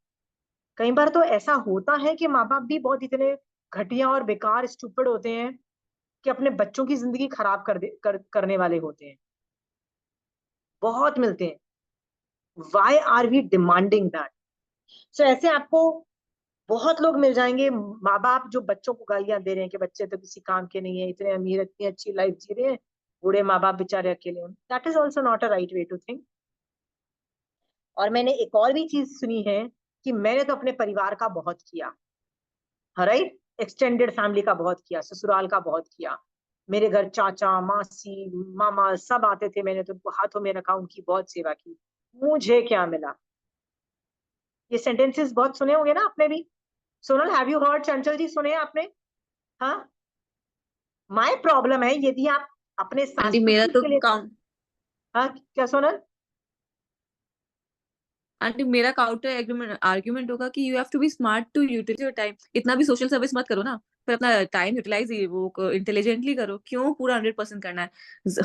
कई बार तो ऐसा होता है कि माँ बाप भी बहुत इतने घटिया और बेकार स्टूपिड होते हैं कि अपने बच्चों की जिंदगी खराब करने वाले होते हैं, बहुत मिलते हैं। Why are we demanding that? So ऐसे आपको बहुत लोग मिल जाएंगे, माँ बाप जो बच्चों को गालियां दे रहे हैं कि बच्चे तो किसी काम के नहीं है, इतने अमीर, इतनी अच्छी लाइफ जी रहे हैं, बूढ़े माँ बाप बेचारे अकेले हैं। That is also not a right way to think. और मैंने एक और भी चीज सुनी है कि मैंने तो अपने परिवार का बहुत किया, राइट। एक्सटेंडेड फैमिली का बहुत किया, ससुराल का बहुत किया, मेरे घर चाचा मासी मामा सब आते थे, मैंने तो हाथों में रखा, उनकी बहुत सेवा की, मुझे क्या मिला। ये सेंटेंसेस बहुत सुने होंगे ना आपने भी। Sonal, have you heard? चंचल जी, सुने आपने? हाँ। माय प्रॉब्लम है, यदि आप अपने आंटी सास मेरा ससुर तो के लिए। काउंट हाँ, क्या सोनल? आंटी मेरा काउंटर एग्रीमेंट आर्ग्यूमेंट होगा कि you have to be smart to utilize your time. इतना भी सोशल सर्विस मत करो ना, फिर अपना टाइम यूटिलाइज वो इंटेलिजेंटली करो, क्यों पूरा 100% करना है?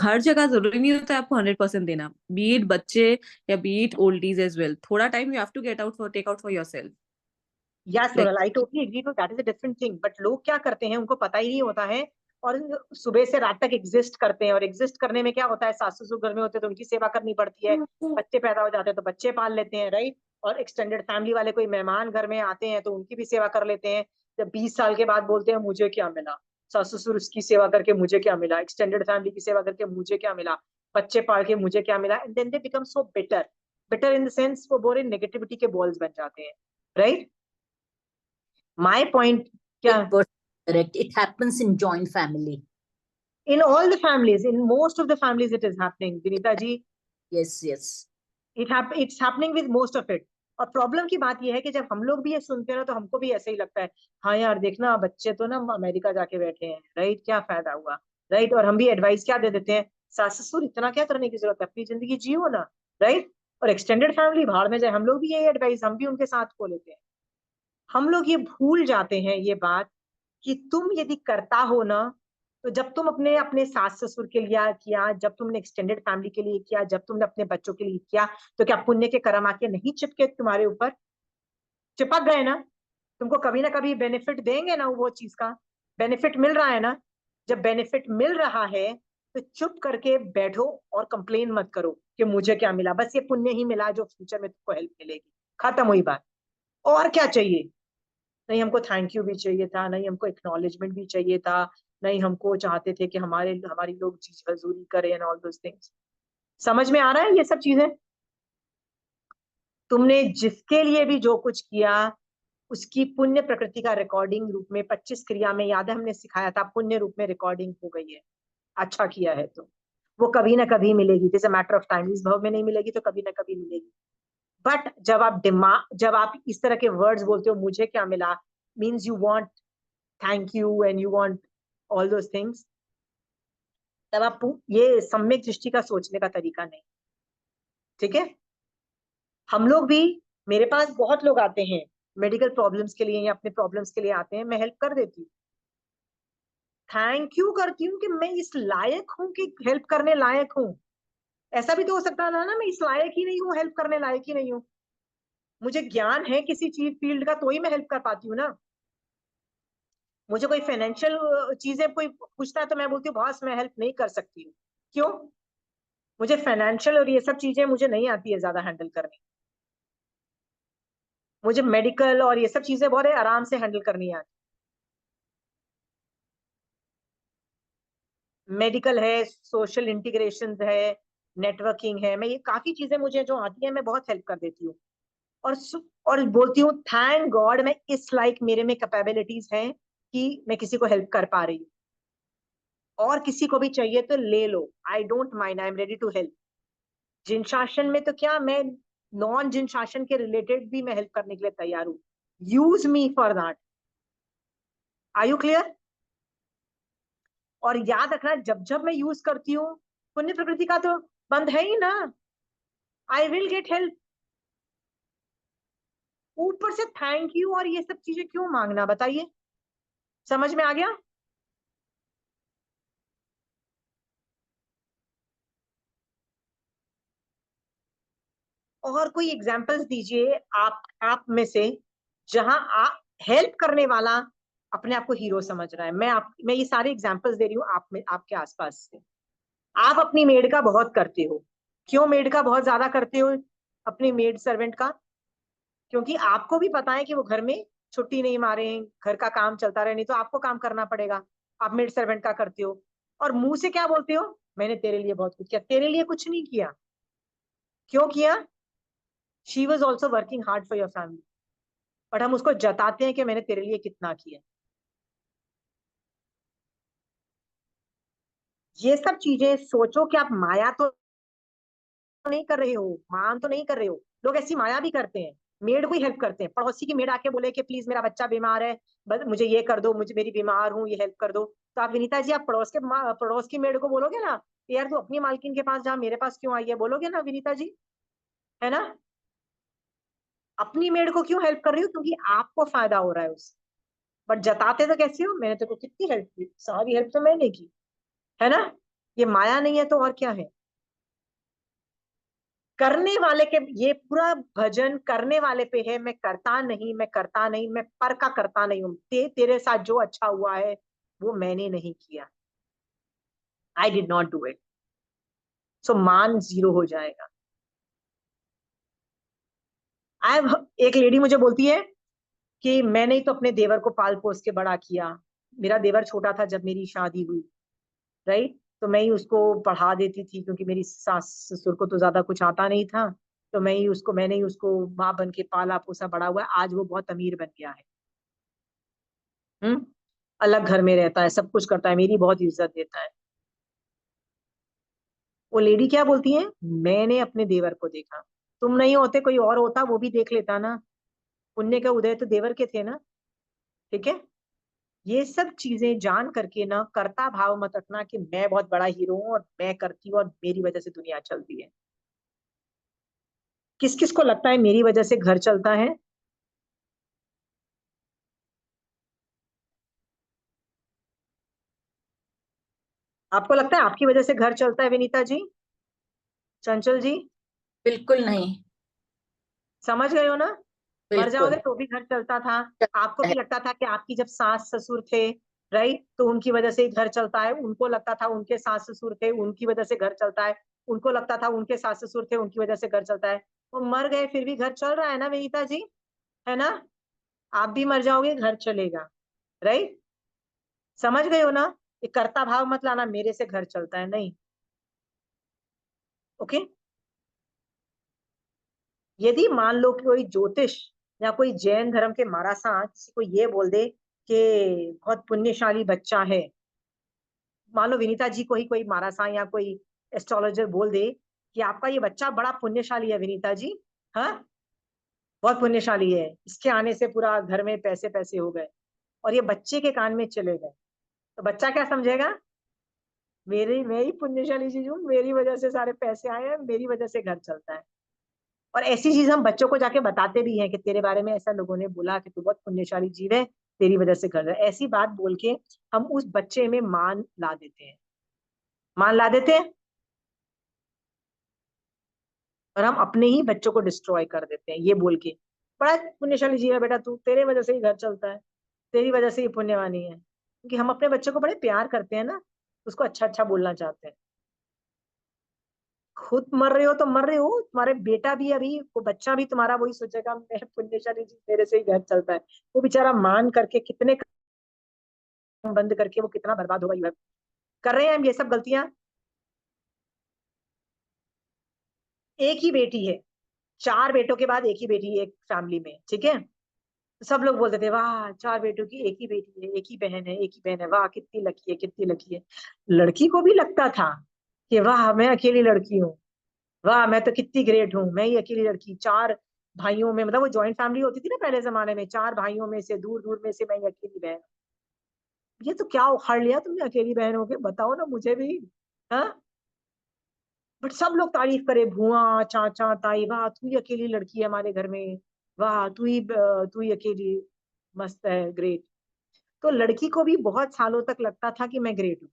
हर जगह जरूरी नहीं होता है आपको 100% देना, बीट बच्चे या बीट ओल्डीज एज वेल। थोड़ा time you have to get out for take out for yourself. या like Sonal, I totally agree, तो that is a different thing. But लोग क्या करते हैं, उनको पता ही नहीं होता है, और सुबह से रात तक एग्जिस्ट करते हैं। और एग्जिस्ट करने में क्या होता है, सास ससुर घर में होते हैं तो उनकी सेवा करनी पड़ती है, बच्चे पैदा हो जाते हैं तो बच्चे पाल लेते हैं, राइट। और एक्सटेंडेड फैमिली वाले कोई मेहमान घर में आते हैं तो उनकी भी सेवा कर लेते हैं। जब 20 साल के बाद बोलते हैं मुझे क्या मिला, सास ससुर उसकी सेवा करके मुझे क्या मिला, एक्सटेंडेड फैमिली की सेवा करके मुझे क्या मिला, बच्चे पाल के मुझे क्या मिला, and then they become so bitter. Bitter in the sense वो बोरे नेगेटिविटी के बॉल्स बन जाते हैं, राइट। My point, क्या? 100% correct. It happens in joint family. In all the families, in most of the families it is happening, Vinita ji. Yes, yes. It's happening with most of it. और problem की बात यह है कि जब हम लोग भी ये सुनते हैं ना, तो हमको भी ऐसे ही लगता है, हाँ यार देखना बच्चे तो ना अमेरिका जाके बैठे हैं, राइट, क्या फायदा हुआ, राइट। और हम भी एडवाइस क्या दे देते हैं, सास ससुर इतना क्या करने की जरूरत है, अपनी जिंदगी जियो ना, राइट। और एक्सटेंडेड फैमिली भाड़ में जाए, हम लोग भी यही एडवाइस हम भी उनके साथ को लेते हैं। हम लोग ये भूल जाते हैं ये बात कि तुम यदि करता हो ना, तो जब तुम अपने अपने सास ससुर के लिए किया, जब तुमने एक्सटेंडेड फैमिली के लिए किया, जब तुमने अपने बच्चों के लिए किया, तो क्या पुण्य के कर्म आके नहीं चिपके तुम्हारे ऊपर? चिपक गए ना। तुमको कभी ना कभी बेनिफिट देंगे ना, वो चीज का बेनिफिट मिल रहा है ना। जब बेनिफिट मिल रहा है तो चुप करके बैठो और कंप्लेन मत करो कि मुझे क्या मिला, बस ये पुण्य ही मिला जो फ्यूचर में तुमको हेल्प मिलेगी, खत्म हुई बात। और क्या चाहिए? नहीं हमको थैंक यू भी चाहिए था, नहीं हमको एक्नॉलेजमेंट भी चाहिए था, नहीं हमको चाहते थे कि हमारी लोग चीज हजूरी करें एंड ऑल दोस थिंग्स। समझ में आ रहा है ये सब चीजें? तुमने जिसके लिए भी जो कुछ किया, उसकी पुण्य प्रकृति का रिकॉर्डिंग रूप में 25 क्रिया में, याद है हमने सिखाया था, पुण्य रूप में रिकॉर्डिंग हो गई है। अच्छा किया है तो वो कभी ना कभी मिलेगी, it's a matter of time. इस भाव में नहीं मिलेगी तो कभी ना कभी मिलेगी। बट जब आप इस तरह के वर्ड्स बोलते हो, मुझे क्या मिला, means you want thank you and you want all those things, तब आप ये सम्यक दृष्टि का सोचने का तरीका नहीं। ठीक है? हम लोग भी, मेरे पास बहुत लोग आते हैं मेडिकल प्रॉब्लम्स के लिए या अपने प्रॉब्लम्स के लिए आते हैं, मैं हेल्प कर देती हूँ, थैंक यू करती हूँ कि मैं इस लायक हूँ कि हेल्प करने लायक हूँ। ऐसा भी तो हो सकता है ना मैं इस लायक ही नहीं हूँ, हेल्प करने लायक ही नहीं हूँ। मुझे ज्ञान है किसी चीज फील्ड का तो ही मैं हेल्प कर पाती हूँ ना। मुझे कोई फाइनेंशियल चीजें कोई पूछता है तो मैं बोलती हूँ बॉस मैं हेल्प नहीं कर सकती हूँ। क्यों? मुझे फाइनेंशियल और ये सब चीजें मुझे नहीं आती है ज्यादा हैंडल करनी। मुझे मेडिकल और ये सब चीजें बहुत आराम से हैंडल करनी आती। मेडिकल है, सोशल इंटीग्रेशन है, नेटवर्किंग है, मैं ये काफी चीजें मुझे जो आती है मैं बहुत हेल्प कर देती हूँ। और और बोलती हूँ थैंक गॉड मैं इस लाइक मेरे में कैपेबिलिटीज हैं कि मैं किसी को हेल्प कर पा रही हूँ। और किसी को भी चाहिए तो ले लो, I don't mind, I am ready to help. जिन शासन में तो क्या, मैं नॉन जिन शासन के रिलेटेड भी मैं हेल्प करने के लिए तैयार हूँ। Use me for that. Are you clear? और याद रखना, जब जब मैं यूज करती हूँ, पुण्य प्रकृति का तो बंद है ही ना, आई विल गेट हेल्प। ऊपर से थैंक यू और ये सब चीजें क्यों मांगना, बताइए? समझ में आ गया? और कोई एग्जांपल्स दीजिए आप में से, जहां आप हेल्प करने वाला अपने आप को हीरो समझ रहा है। मैं ये सारे एग्जांपल्स दे रही हूँ आप में, आपके आसपास से। आप अपनी मेड का बहुत करते हो। क्यों मेड का बहुत ज्यादा करते हो, अपनी मेड सर्वेंट का? क्योंकि आपको भी पता है कि वो घर में छुट्टी नहीं मारे, घर का काम चलता रहे, नहीं तो आपको काम करना पड़ेगा। आप मेड सर्वेंट का करते हो और मुंह से क्या बोलते हो, मैंने तेरे लिए बहुत कुछ किया। तेरे लिए कुछ नहीं किया। क्यों किया? She was also working hard for your family, but हम उसको जताते हैं कि मैंने तेरे लिए कितना किया। ये सब चीजें सोचो कि आप माया तो नहीं कर रहे हो, मान तो नहीं कर रहे हो। लोग ऐसी माया भी करते हैं, मेड को ही हेल्प करते हैं। पड़ोसी की मेड आके बोले कि प्लीज मेरा बच्चा बीमार है, बस मुझे ये कर दो, मुझे मेरी बीमार हूँ, ये हेल्प कर दो। तो आप विनीता जी, आप पड़ोस की मेड को बोलोगे ना, यार तू अपनी मालकिन के पास जा, मेरे पास क्यों आई है, बोलोगे ना विनीता जी? है ना? अपनी मेड को क्यों हेल्प कर रही हो? क्योंकि आपको फायदा हो रहा है उससे। बट जताते तो कैसे हो, मैंने तेरे को कितनी हेल्प की, सारी हेल्प तो मैंने की। है ना? ये माया नहीं है तो और क्या है? करने वाले के, ये पूरा भजन करने वाले पे है। मैं करता नहीं, मैं करता नहीं, मैं पर का करता नहीं हूं। तेरे साथ जो अच्छा हुआ है वो मैंने नहीं किया, I did not do it. So मान जीरो हो जाएगा। आई, एक लेडी मुझे बोलती है कि मैंने ही तो अपने देवर को पाल पोस के बड़ा किया। मेरा देवर छोटा था जब मेरी शादी हुई, राइट, तो मैं ही उसको पढ़ा देती थी क्योंकि मेरी सास ससुर को तो ज्यादा कुछ आता नहीं था। तो मैंने ही उसको माँ बन के पाला पोसा बड़ा हुआ है। आज वो बहुत अमीर बन गया है। अलग घर में रहता है, सब कुछ करता है, मेरी बहुत इज्जत देता है। वो लेडी क्या बोलती है, मैंने अपने देवर को देखा, तुम नहीं होते कोई और होता वो भी देख लेता ना, पुण्य का उदय तो देवर के थे ना। ठीक है, ये सब चीजें जान करके ना कर्ता भाव मत रखना कि मैं बहुत बड़ा हीरो हूं और मैं करती हूँ और मेरी वजह से दुनिया चलती है। किस किस को लगता है मेरी वजह से घर चलता है? आपको लगता है आपकी वजह से घर चलता है विनीता जी, चंचल जी? बिल्कुल नहीं। समझ गए हो ना? मर जाओगे बिल्कुल तो भी घर चलता था। आपको है। भी लगता था कि आपकी जब सास ससुर थे, राइट, तो उनकी वजह से ही घर चलता है, उनको लगता था उनके सास ससुर थे उनकी वजह से घर चलता है, उनको लगता था उनके सास ससुर थे उनकी वजह से घर चलता है। वो मर गए फिर भी घर चल रहा है ना विनीता जी, है ना? आप भी मर जाओगे घर चलेगा, राइट? समझ गए हो ना? ये कर्ता भाव मत लाना मेरे से घर चलता है, नहीं। ओके। यदि मान लो कि कोई ज्योतिष या कोई जैन धर्म के मारासा किसी को ये बोल दे कि बहुत पुण्यशाली बच्चा है, मान लो विनीता जी को ही कोई मारासा या कोई एस्ट्रोलॉजर बोल दे कि आपका ये बच्चा बड़ा पुण्यशाली है विनीता जी, हाँ, बहुत पुण्यशाली है, इसके आने से पूरा घर में पैसे पैसे हो गए, और ये बच्चे के कान में चले गए, तो बच्चा क्या समझेगा? मेरी मैं ही पुण्यशाली चीज हूँ, मेरी वजह से सारे पैसे आए हैं, मेरी वजह से घर चलता है। और ऐसी चीज हम बच्चों को जाके बताते भी हैं कि तेरे बारे में ऐसा लोगों ने बोला कि तू बहुत पुण्यशाली जीव है, तेरी वजह से घर है, ऐसी बात बोल के हम उस बच्चे में मान ला देते हैं, मान ला देते हैं, और हम अपने ही बच्चों को डिस्ट्रॉय कर देते हैं ये बोल के बड़ा पुण्यशाली जीव है बेटा तू, तेरे वजह से ही घर चलता है, तेरी वजह से ही पुण्यवानी है, क्योंकि हम अपने बच्चों को बड़े प्यार करते हैं ना, उसको अच्छा अच्छा बोलना चाहते हैं। खुद मर रहे हो तो मर रहे हो, तुम्हारे बेटा भी अभी वो बच्चा भी तुम्हारा वही सोचेगा मैं पुण्यशाली जी मेरे से ही घर चलता है, वो बेचारा मान करके कितने काम बंद करके वो कितना बर्बाद होगा, ये कर रहे हैं हम ये सब गलतियां। एक ही बेटी है, 4 बेटों के बाद एक ही बेटी है एक फैमिली में, ठीक है? तो सब लोग बोलते थे वाह 4 बेटों की एक ही बेटी है, एक ही बहन है, एक ही बहन है, वाह कितनी लकी है कितनी लकी है। लड़की को भी लगता था कि वाह मैं अकेली लड़की हूँ, वाह मैं तो कितनी ग्रेट हूँ, मैं ही अकेली लड़की, 4 भाइयों में, मतलब वो जॉइंट फैमिली होती थी ना पहले जमाने में, 4 भाइयों में से दूर दूर में से मैं ही अकेली बहन। ये तो क्या उखाड़ लिया तुमने अकेली बहन होके, बताओ ना मुझे भी। हाँ, बट सब लोग तारीफ करे, भुआ चाचा ताई, वाह तू ही अकेली लड़की है हमारे घर में, वाह तू ही अकेली मस्त है, ग्रेट। तो लड़की को भी बहुत सालों तक लगता था कि मैं ग्रेट हूँ,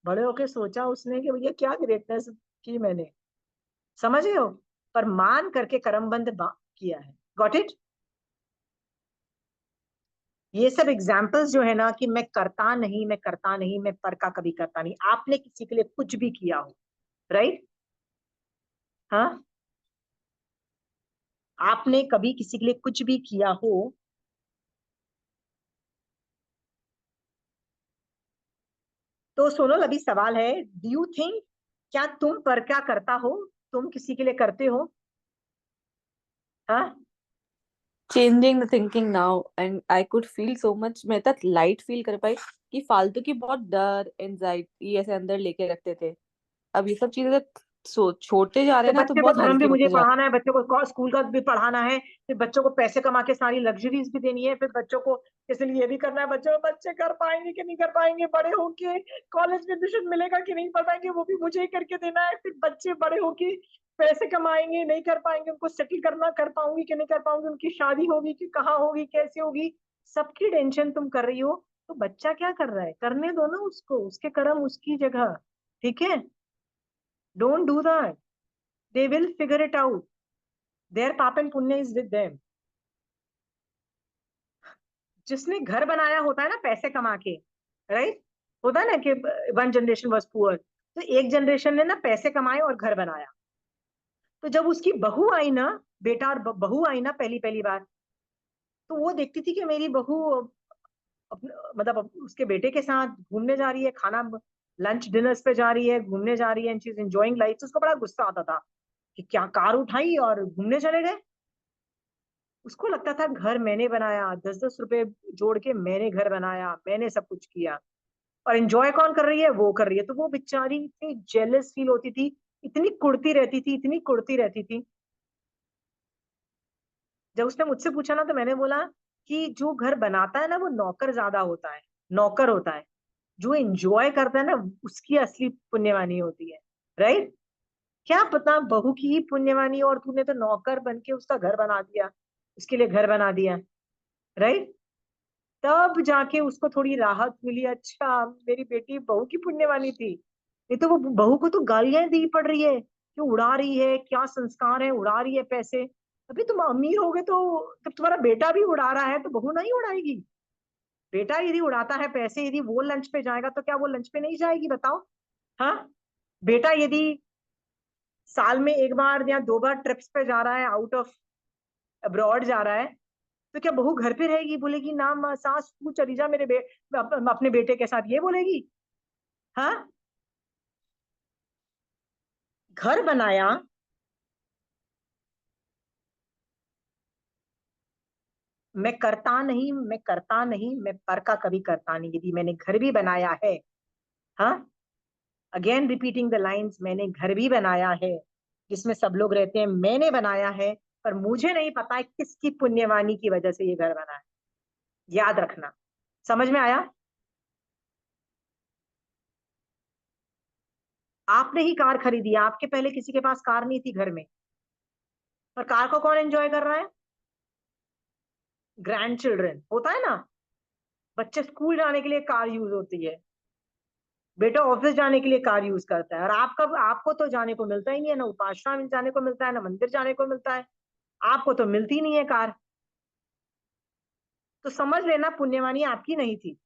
बड़े होके सोचा उसने कि भैया क्या ग्रेटनेस की मैंने, समझ रहे हो? पर मान करके कर्मबंध किया है। Got it? ये सब एग्जाम्पल्स जो है ना कि मैं करता नहीं मैं करता नहीं, मैं पर का कभी करता नहीं, आपने किसी के लिए कुछ भी किया हो, राइट? हाँ, आपने कभी किसी के लिए कुछ भी किया हो, तो सुनो अभी सवाल है, डू यू थिंक, क्या तुम पर क्या करता हो, तुम किसी के लिए करते हो? हाँ, changing the thinking now and I could feel so much, मैं तक लाइट फील कर पाई कि फालतू की बहुत डर एंजाइटी ऐसे अंदर लेके रखते थे, अब ये सब चीजें जब छोटे जा रहे तो हैं ना तो बच्चे को बहुत धर्म भी हल्के मुझे होते जा पढ़ाना है, बच्चों को स्कूल का भी पढ़ाना है, फिर बच्चों को पैसे कमा के सारी लग्जरीज भी देनी है, फिर बच्चों को इसलिए ये भी करना है, बच्चे कर पाएंगे कि नहीं कर पाएंगे, बड़े होके कॉलेज में एडमिशन मिलेगा कि नहीं पढ़ पाएंगे वो भी मुझे ही करके देना है, फिर बच्चे बड़े होके पैसे कमाएंगे नहीं कर पाएंगे, उनको सेटल करना कर पाऊंगी कि नहीं कर पाऊंगी, उनकी शादी होगी कि कहाँ होगी कैसे होगी, सबकी टेंशन तुम कर रही हो। तो बच्चा क्या कर रहा है, करने दो ना उसको, उसके कर्म उसकी जगह, ठीक है? Don't do that, they will figure it out, their पाप एंड पुण्य is with them। जिसने घर बनाया होता है ना पैसे कमा के, राइट, होता है ना कि 1 जनरेशन वॉज पुअर, तो एक जनरेशन ने ना पैसे कमाए और घर बनाया, तो जब उसकी बहू आई ना, बेटा और बहू आई ना पहली पहली बार, तो वो देखती थी कि मेरी बहू मतलब उसके बेटे के साथ घूमने जा रही है, खाना लंच डिनर्स पे जा रही है, घूमने जा रही है, and she is enjoying life, तो उसको बड़ा गुस्सा आता था कि क्या कार उठाई और घूमने चले गए। उसको लगता था घर मैंने बनाया, 10-10 रुपए जोड़ के मैंने घर बनाया, मैंने सब कुछ किया। और एंजॉय कौन कर रही है? वो कर रही है। तो वो बेचारी इतनी जेलस फील होती थी, इतनी कुड़ती रहती थी, इतनी कुड़ती रहती थी। जब उसने मुझसे पूछा ना, तो मैंने बोला कि जो घर बनाता है ना, वो नौकर ज्यादा होता है, नौकर होता है। जो एंजॉय करता है ना, उसकी असली पुण्यवानी होती है। राइट? क्या पता बहू की ही पुण्यवानी हो, और तूने तो नौकर बन के उसका घर बना दिया, उसके लिए घर बना दिया। राइट? तब जाके उसको थोड़ी राहत मिली, अच्छा मेरी बेटी बहू की पुण्यवानी थी। नहीं तो वो बहू को तो गालियां दी पड़ रही है कि उड़ा रही है, क्या संस्कार है, उड़ा रही है पैसे। अभी तुम अमीर हो गए तो जब तुम्हारा बेटा भी उड़ा रहा है तो बहू नहीं उड़ाएगी? बेटा यदि उड़ाता है पैसे, यदि वो लंच पे जाएगा तो क्या वो लंच पे नहीं जाएगी? बताओ। हाँ? बेटा यदि साल में एक बार या दो बार ट्रिप्स पे जा रहा है, आउट ऑफ अब्रॉड जा रहा है, तो क्या बहू घर पे रहेगी? बोलेगी ना सास तू चली जा अपने बेटे के साथ, ये बोलेगी? हाँ? घर बनाया, मैं करता नहीं, मैं करता नहीं, मैं पर का कभी करता नहीं। यदि मैंने घर भी बनाया है, हाँ, अगेन रिपीटिंग द लाइंस, मैंने घर भी बनाया है जिसमें सब लोग रहते हैं, मैंने बनाया है। पर मुझे नहीं पता है किसकी पुण्यवानी की वजह से ये घर बना है। याद रखना। समझ में आया? आपने ही कार खरीदी है, आपके पहले किसी के पास कार नहीं थी घर में। पर कार को कौन एंजॉय कर रहा है? Grand children. होता है ना, बच्चे स्कूल जाने के लिए कार यूज होती है, बेटा ऑफिस जाने के लिए कार यूज करता है, और आपका आपको तो जाने को मिलता ही नहीं है, ना उपासना में जाने को मिलता है, ना मंदिर जाने को मिलता है। आपको तो मिलती नहीं है कार। तो समझ लेना पुण्यवानी आपकी नहीं थी।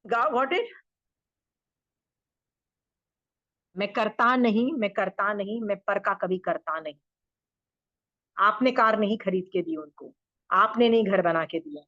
What it? मैं करता नहीं, मैं करता नहीं, मैं पर का कभी करता नहीं। आपने कार नहीं खरीद के दी उनको, आपने नहीं घर बना के दिया।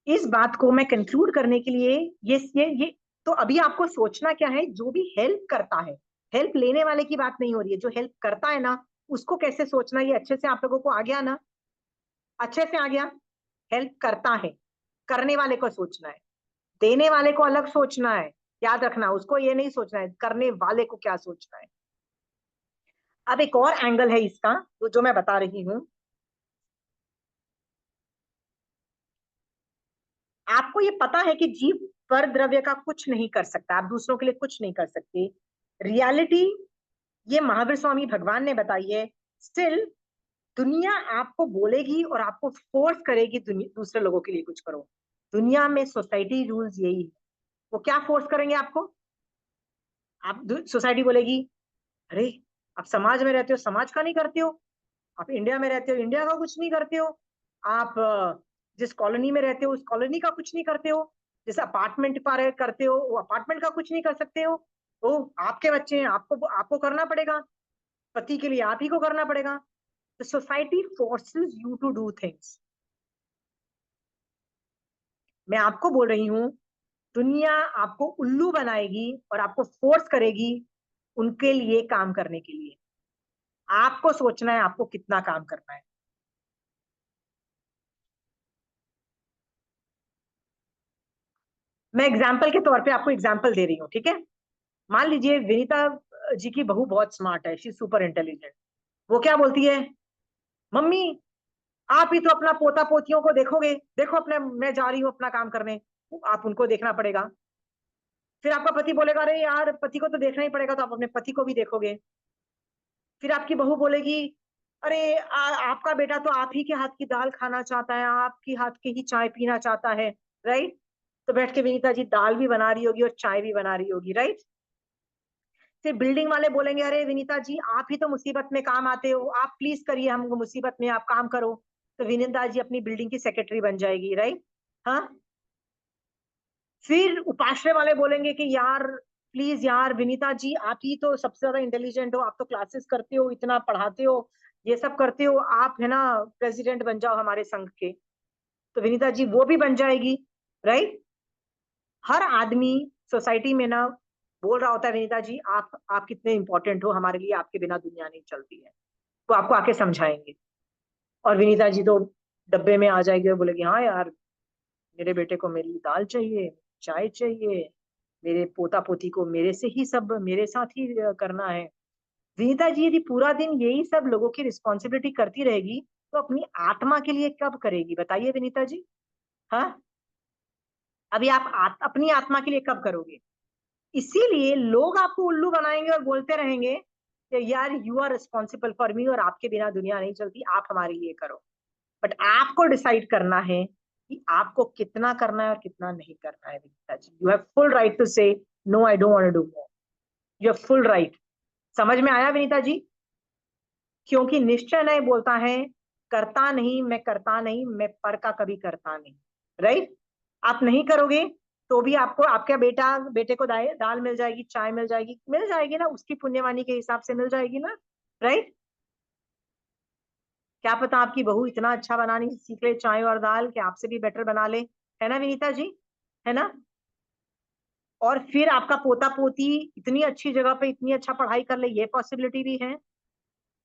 इस बात को मैं कंक्लूड करने के लिए, ये तो अभी आपको सोचना क्या है, जो भी हेल्प करता है, हेल्प लेने वाले की बात नहीं हो रही है, जो हेल्प करता है ना, उसको कैसे सोचना, ये अच्छे से आप लोगों को आ गया ना? अच्छे से आ गया? हेल्प करता है, करने वाले को सोचना है, देने वाले को अलग सोचना है। याद रखना, उसको ये नहीं सोचना है करने वाले को क्या सोचना है। अब एक और एंगल है इसका, जो मैं बता रही हूं। आपको ये पता है कि जीव पर द्रव्य का कुछ नहीं कर सकता, आप दूसरों के लिए कुछ नहीं कर सकते। रियलिटी ये महावीर स्वामी भगवान ने बताई है। स्टिल दुनिया आपको बोलेगी और आपको फोर्स करेगी दूसरे लोगों के लिए कुछ करो। दुनिया में सोसाइटी रूल्स यही है। वो क्या फोर्स करेंगे आपको? आप सोसाइटी बोलेगी, अरे आप समाज में रहते हो, समाज का नहीं करते हो। आप इंडिया में रहते हो, इंडिया का कुछ नहीं करते हो। आप जिस कॉलोनी में रहते हो, उस कॉलोनी का कुछ नहीं करते हो। जिस अपार्टमेंट पर करते हो, वो अपार्टमेंट का कुछ नहीं कर सकते हो। ओ, आपके बच्चे हैं, आपको आपको करना पड़ेगा। पति के लिए आप ही को करना पड़ेगा। The society forces you to do things. मैं आपको बोल रही हूँ, दुनिया आपको उल्लू बनाएगी और आपको फोर्स करेगी उनके लिए काम करने के लिए। आपको सोचना है आपको कितना काम करना है। मैं एग्जाम्पल के तौर पे आपको एग्जाम्पल दे रही हूँ, ठीक है? मान लीजिए विनीता जी की बहू बहुत स्मार्ट है, शी सुपर इंटेलिजेंट। वो क्या बोलती है? मम्मी, आप ही तो अपना पोता पोतियों को देखोगे, देखो अपने, मैं जा रही हूँ अपना काम करने, आप उनको देखना पड़ेगा। फिर आपका पति बोलेगा, अरे यार पति को तो देखना ही पड़ेगा, तो आप अपने पति को भी देखोगे। फिर आपकी बहू बोलेगी, अरे आपका बेटा तो आप ही के हाथ की दाल खाना चाहता है, आपकी हाथ की ही चाय पीना चाहता है। राइट? तो बैठ के विनीता जी दाल भी बना रही होगी और चाय भी बना रही होगी। राइट? फिर बिल्डिंग वाले बोलेंगे, अरे विनीता जी आप ही तो मुसीबत में काम आते हो, आप प्लीज करिए, हमको मुसीबत में आप काम करो। तो विनीता जी अपनी बिल्डिंग की सेक्रेटरी बन जाएगी। राइट? हाँ? फिर उपाश्रय वाले बोलेंगे कि यार प्लीज यार विनीता जी आप ही तो सबसे ज्यादा इंटेलिजेंट हो, आप तो क्लासेस करते हो, इतना पढ़ाते हो, ये सब करते हो, आप है ना प्रेसिडेंट बन जाओ हमारे संघ के। तो विनीता जी वो भी बन जाएगी, राइट। हर आदमी सोसाइटी में ना बोल रहा होता है विनीता जी आप कितने इंपॉर्टेंट हो हमारे लिए, आपके बिना दुनिया नहीं चलती है, तो आपको आके समझाएंगे। और विनीता जी तो डब्बे में आ जाएगी और बोलेगी हाँ यार मेरे बेटे को मेरी दाल चाहिए, चाय चाहिए, मेरे पोता पोती को मेरे से ही सब मेरे साथ ही करना है। विनीता जी यदि पूरा दिन यही सब लोगों की रिस्पॉन्सिबिलिटी करती रहेगी तो अपनी आत्मा के लिए कब करेगी बताइए विनीता जी। हाँ, अभी आप अपनी आत्मा के लिए कब करोगे? इसीलिए लोग आपको उल्लू बनाएंगे और बोलते रहेंगे कि यार you are responsible for me और आपके बिना दुनिया नहीं चलती, आप हमारे लिए करो। बट आपको डिसाइड करना है कि आपको कितना करना है और कितना नहीं करना है Vinita ji. You have full right to say no I don't want to do more, you have full right. समझ में आया विनीता जी? क्योंकि निश्चय नहीं बोलता है करता नहीं, मैं करता नहीं, मैं पर का कभी करता नहीं, राइट। आप नहीं करोगे तो भी आपको आपका बेटे को दाल मिल जाएगी, चाय मिल जाएगी ना, उसकी पुण्यवानी के हिसाब से मिल जाएगी ना, राइट। क्या पता आपकी बहू इतना अच्छा बनानी सीख ले चाय और दाल कि आपसे भी बेटर बना ले, है ना विनीता जी, है ना। और फिर आपका पोता पोती इतनी अच्छी जगह पे इतनी अच्छा पढ़ाई कर ले, ये पॉसिबिलिटी भी है।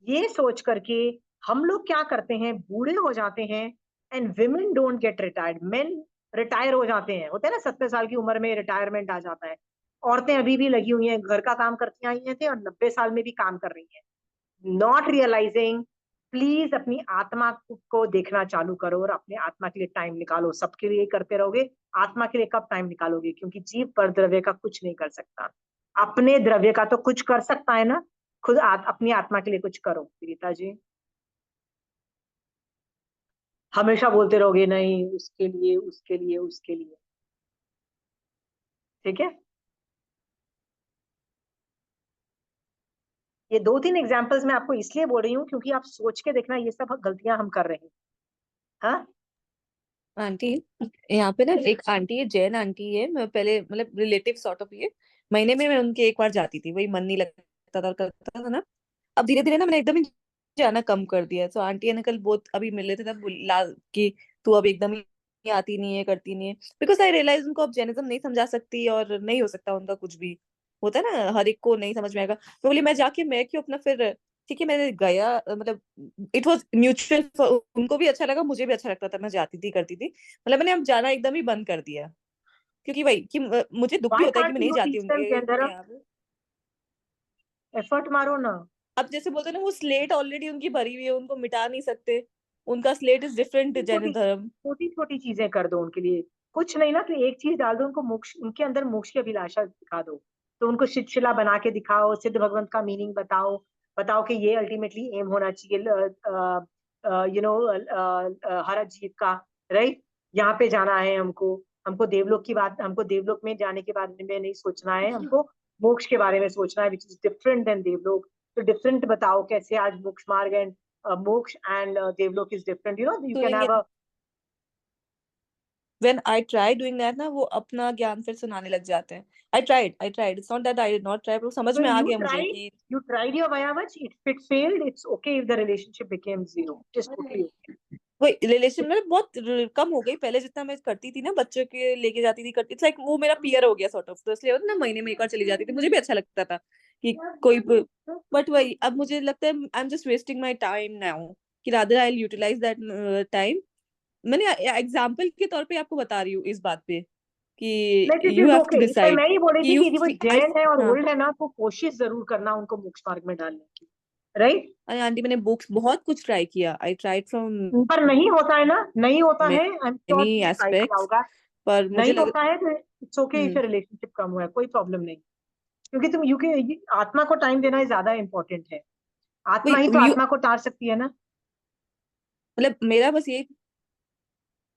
ये सोच करके हम लोग क्या करते हैं, बूढ़े हो जाते हैं and women don't get retired, main retire हो जाते हैं, होते हैं ना 70 साल की उम्र में रिटायरमेंट आ जाता है। औरतें अभी भी लगी हुई हैं, घर का काम करती आई हैं थे और 90 साल में भी काम कर रही हैं, नॉट रियलाइजिंग। प्लीज अपनी आत्मा को देखना चालू करो और अपने आत्मा के लिए टाइम निकालो। सबके लिए करते रहोगे, आत्मा के लिए कब टाइम निकालोगे? क्योंकि जीव पर द्रव्य का कुछ नहीं कर सकता, अपने द्रव्य का तो कुछ कर सकता है ना। खुद अपनी आत्मा के लिए कुछ करो प्रीता जी। हमेशा बोलते रहोगे नहीं उसके लिए उसके लिए उसके लिए, ठीक है। ये 2-3 एग्जाम्पल्स मैं आपको इसलिए बोल रही हूँ क्योंकि आप सोच के देखना ये सब गलतियां हम कर रहे हैं। हाँ आंटी, यहाँ पे ना एक आंटी है, जैन आंटी है, मैं पहले मतलब रिलेटिव सॉर्ट ऑफ ये, महीने में मैं उनके एक बार जाती थी, वही मन नहीं लगता था करता था ना। अब धीरे धीरे ना मैंने एकदम ही जाना कम कर दिया है। तो आंटी अंकल बहुत अभी मिल रहे थे तब बोला कि तू अब एकदम ही आती नहीं है, करती नहीं है, बिकॉज आई रियलाइज उनको अब जैनिज्म नहीं समझा सकती और नहीं हो सकता उनका कुछ भी, होता है ना हर एक को नहीं समझ में आएगा। तो बोली मैं जाके मैं क्यों अपना फिर, ठीक है मैंने गया, मतलब इट वॉज म्यूचुअल, उनको भी अच्छा लगा मुझे भी अच्छा लगता था, मैं जाती थी करती थी, मतलब मैंने अब जाना एकदम ही बंद कर दिया। क्योंकि वही कि मुझे दुख भी व्हाई होता है कि कांट मैं नहीं यू जाती टीच देम उनके जेंडर, यहाँ पे। एफर्ट मारो ना। अब जैसे बोलते हैं ना, वो स्लेट ऑलरेडी उनकी भरी हुई है, उनको मिटा नहीं सकते, उनका स्लेट इज डिफरेंट जैन छोटी धर्म। छोटी छोटी चीजें कर दो उनके लिए, कुछ नहीं ना, तो एक चीज डाल दो उनको, मोक्ष उनके अंदर मोक्ष की अभिलाषा दिखा दो। तो उनको शिला बना के दिखाओ, सिद्ध भगवंत का मीनिंग बताओ, बताओ कि ये अल्टीमेटली एम होना चाहिए हर जीव का, राइट। यहाँ पे जाना है हमको, हमको देवलोक की बात, हमको देवलोक में जाने के बारे में नहीं सोचना है, हमको मोक्ष के बारे में सोचना है विच इज डिफरेंट देन देवलोक। तो डिफरेंट बताओ कैसे आज मोक्ष मार्ग एंड मोक्ष एंड देवलोक is different, you know you can doing have a. When I try doing that ना, वो अपना ज्ञान फिर सुनाने लग जाते हैं। I tried it's not that I did not try, पर समझ So में आ गया मुझे कि you tried your Vayavach, it failed, it's okay if the relationship became zero, just totally okay. वही रिलेशन में बहुत कम हो गई, पहले जितना मैं करती थी ना, बच्चों के लेके जाती थी, करती, इट्स लाइक वो मेरा पियर हो गया सॉर्ट ऑफ, तो इसलिए ना महीने में एक बार चली जाती थी, मुझे भी अच्छा लगता था कि कोई, बट वही अब मुझे लगता है I am just wasting my time now, कि rather I will utilize that time. मैंने एग्जांपल के तौर पे आपको बता रही हूँ इस बात पे कि Like it you is have to okay, इसलिए डिसाइड मैं ही बोल रही कि थी यू कि यदि वो आई, जैन है और हाँ। ओल्ड है ना तो कोशिश जरूर करना उनको मोक्ष मार्ग में डालने की, राइट। अरे आंटी मैंने बुक्स बहुत कुछ ट्राई किया, आई ट्राइड फ्रॉम पर नहीं होता है ना, नहीं होता है, आई एम श्योर मेनी तुमने ट्राई किया एस्पेक्ट्स, होगा। पर मुझे नहीं लग होता है तो it's okay if hmm relationship कम हुआ है, कोई प्रॉब्लम नहीं। क्योंकि तुम आत्मा को टाइम देना ज्यादा इंपॉर्टेंट है, आत्मा ही तो वही आत्मा को टार सकती है ना। मतलब मेरा बस ये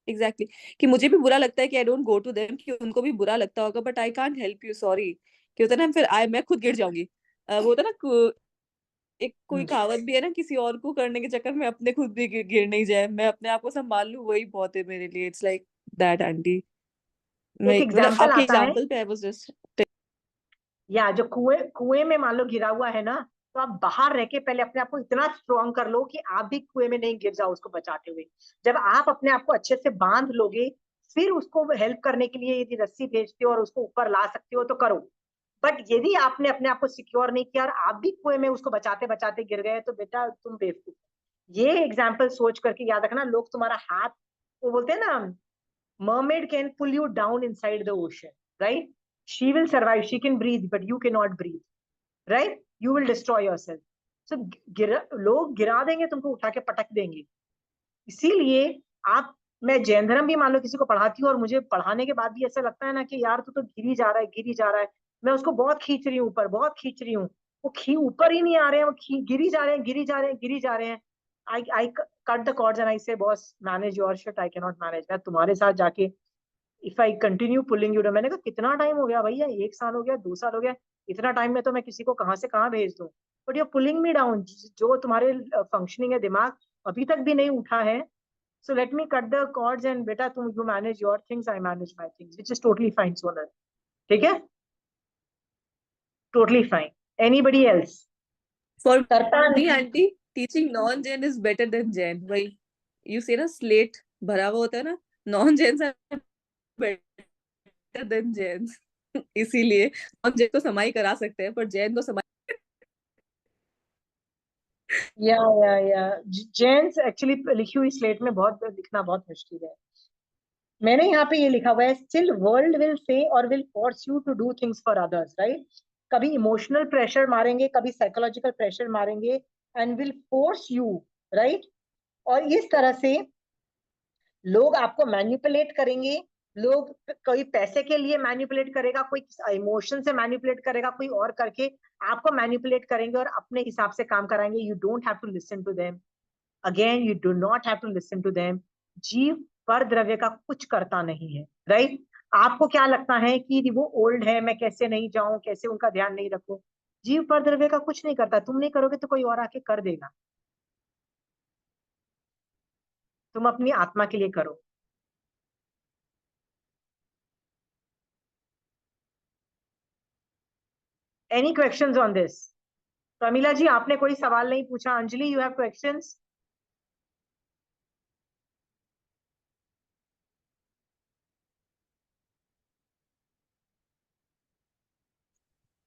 एग्जैक्टली कि मुझे भी बुरा लगता है कि I don't go to them, कि उनको भी बुरा लगता होगा, but I can't help you, sorry. कि होता है ना, फिर मैं खुद गिर जाऊंगी। वो होता है ना एक कोई हम्म। कहावत भी है ना, किसी और को करने के चक्कर में अपने खुद भी गिर नहीं जाए, मैं अपने आप को संभाल लूं, वही बहुत है मेरे लिए, इट्स लाइक दैट आंटी। मैं एक मतलब एग्जाम्पल आपके आता है, एग्जांपल पे आई वाज जस्ट या जो कुएं कुएं में मान लो गिरा हुआ है ना, तो आप बाहर रह के पहले अपने आप को इतना स्ट्रॉन्ग कर लो कि आप भी कुएं में नहीं गिर जाओ उसको बचाते हुए। जब आप अपने आप को अच्छे से बांध लोगे, फिर उसको हेल्प करने के लिए यदि रस्सी भेजते हो और उसको ऊपर ला सकते हो तो करो। बट यदि आपने अपने आप को सिक्योर नहीं किया और आप भी कुएं में उसको बचाते बचाते गिर गए, तो बेटा तुम बेवकूफ। ये एग्जाम्पल सोच करके याद रखना, लोग तुम्हारा हाथ, वो बोलते हैं ना, mermaid can pull you down inside the ocean, right? She will survive, she can breathe, but you cannot breathe, right? You will destroy yourself. So लोग गिरा देंगे तुमको, उठा के पटक देंगे। इसीलिए आप, मैं जैन धर्म भी मान लो किसी को पढ़ाती हूँ और मुझे पढ़ाने के बाद भी ऐसा लगता है ना कि यार तू तो गिरी जा रहा है, गिरी जा रहा है, मैं उसको बहुत खींच रही हूँ ऊपर, बहुत खींच रही हूँ, वो ऊपर ही नहीं आ रहे हैं, वो गिरी जा रहे हैं, गिरी जा रहे हैं, गिरी जा रहे हैं। I cut the cords and I say, boss, manage your shit, I cannot manage. मैं तुम्हारे साथ जाके if I continue pulling you down, मैंने कहा कितना टाइम हो गया भैया, 1 साल हो गया, 2 साल हो गया, इतना टाइम में तो मैं किसी को कहाँ से कहाँ भेज दूं, but you pulling me down. जो तुम्हारे फंक्शनिंग है दिमाग अभी तक भी नहीं उठा है, so let me cut the cords and बेटा तुम you manage your things, I manage my things, which is totally fine Sonal. ठीक है, totally fine. Anybody else? For करता me, नहीं। aunty, teaching non-Jain is better than Jain. वही you say ना, slate भरा हुआ होता है ना, non-Jains are better than Jains. इसीलिए non-Jain को समाई करा सकते हैं, पर जैन को समाई। या जेंट्स एक्चुअली लिखी हुई स्लेट में बहुत लिखना बहुत मुश्किल है। मैंने यहाँ पे ये लिखा हुआ है, स्टिल वर्ल्ड विल से और will force you to do things for others, right? कभी इमोशनल प्रेशर मारेंगे, कभी साइकोलॉजिकल प्रेशर मारेंगे, and will force you, right? और इस तरह से लोग आपको मैनिपुलेट करेंगे। लोग, कोई पैसे के लिए मैनिपुलेट करेगा, कोई इमोशन से मैनिपुलेट करेगा, कोई और करके आपको मैनिपुलेट करेंगे और अपने हिसाब से काम कराएंगे। You don't have to listen to them. Again, you do not have to listen to them. जीव पर द्रव्य का कुछ करता नहीं है, राइट? आपको क्या लगता है कि वो ओल्ड है, मैं कैसे नहीं जाऊं, कैसे उनका ध्यान नहीं रखूं? जीव पर द्रव्य का कुछ नहीं करता। तुम नहीं करोगे तो कोई और आके कर देगा। तुम अपनी आत्मा के लिए करो। Any questions on this? Pramila ji, आपने कोई सवाल नहीं पूछा। Anjali, you have questions?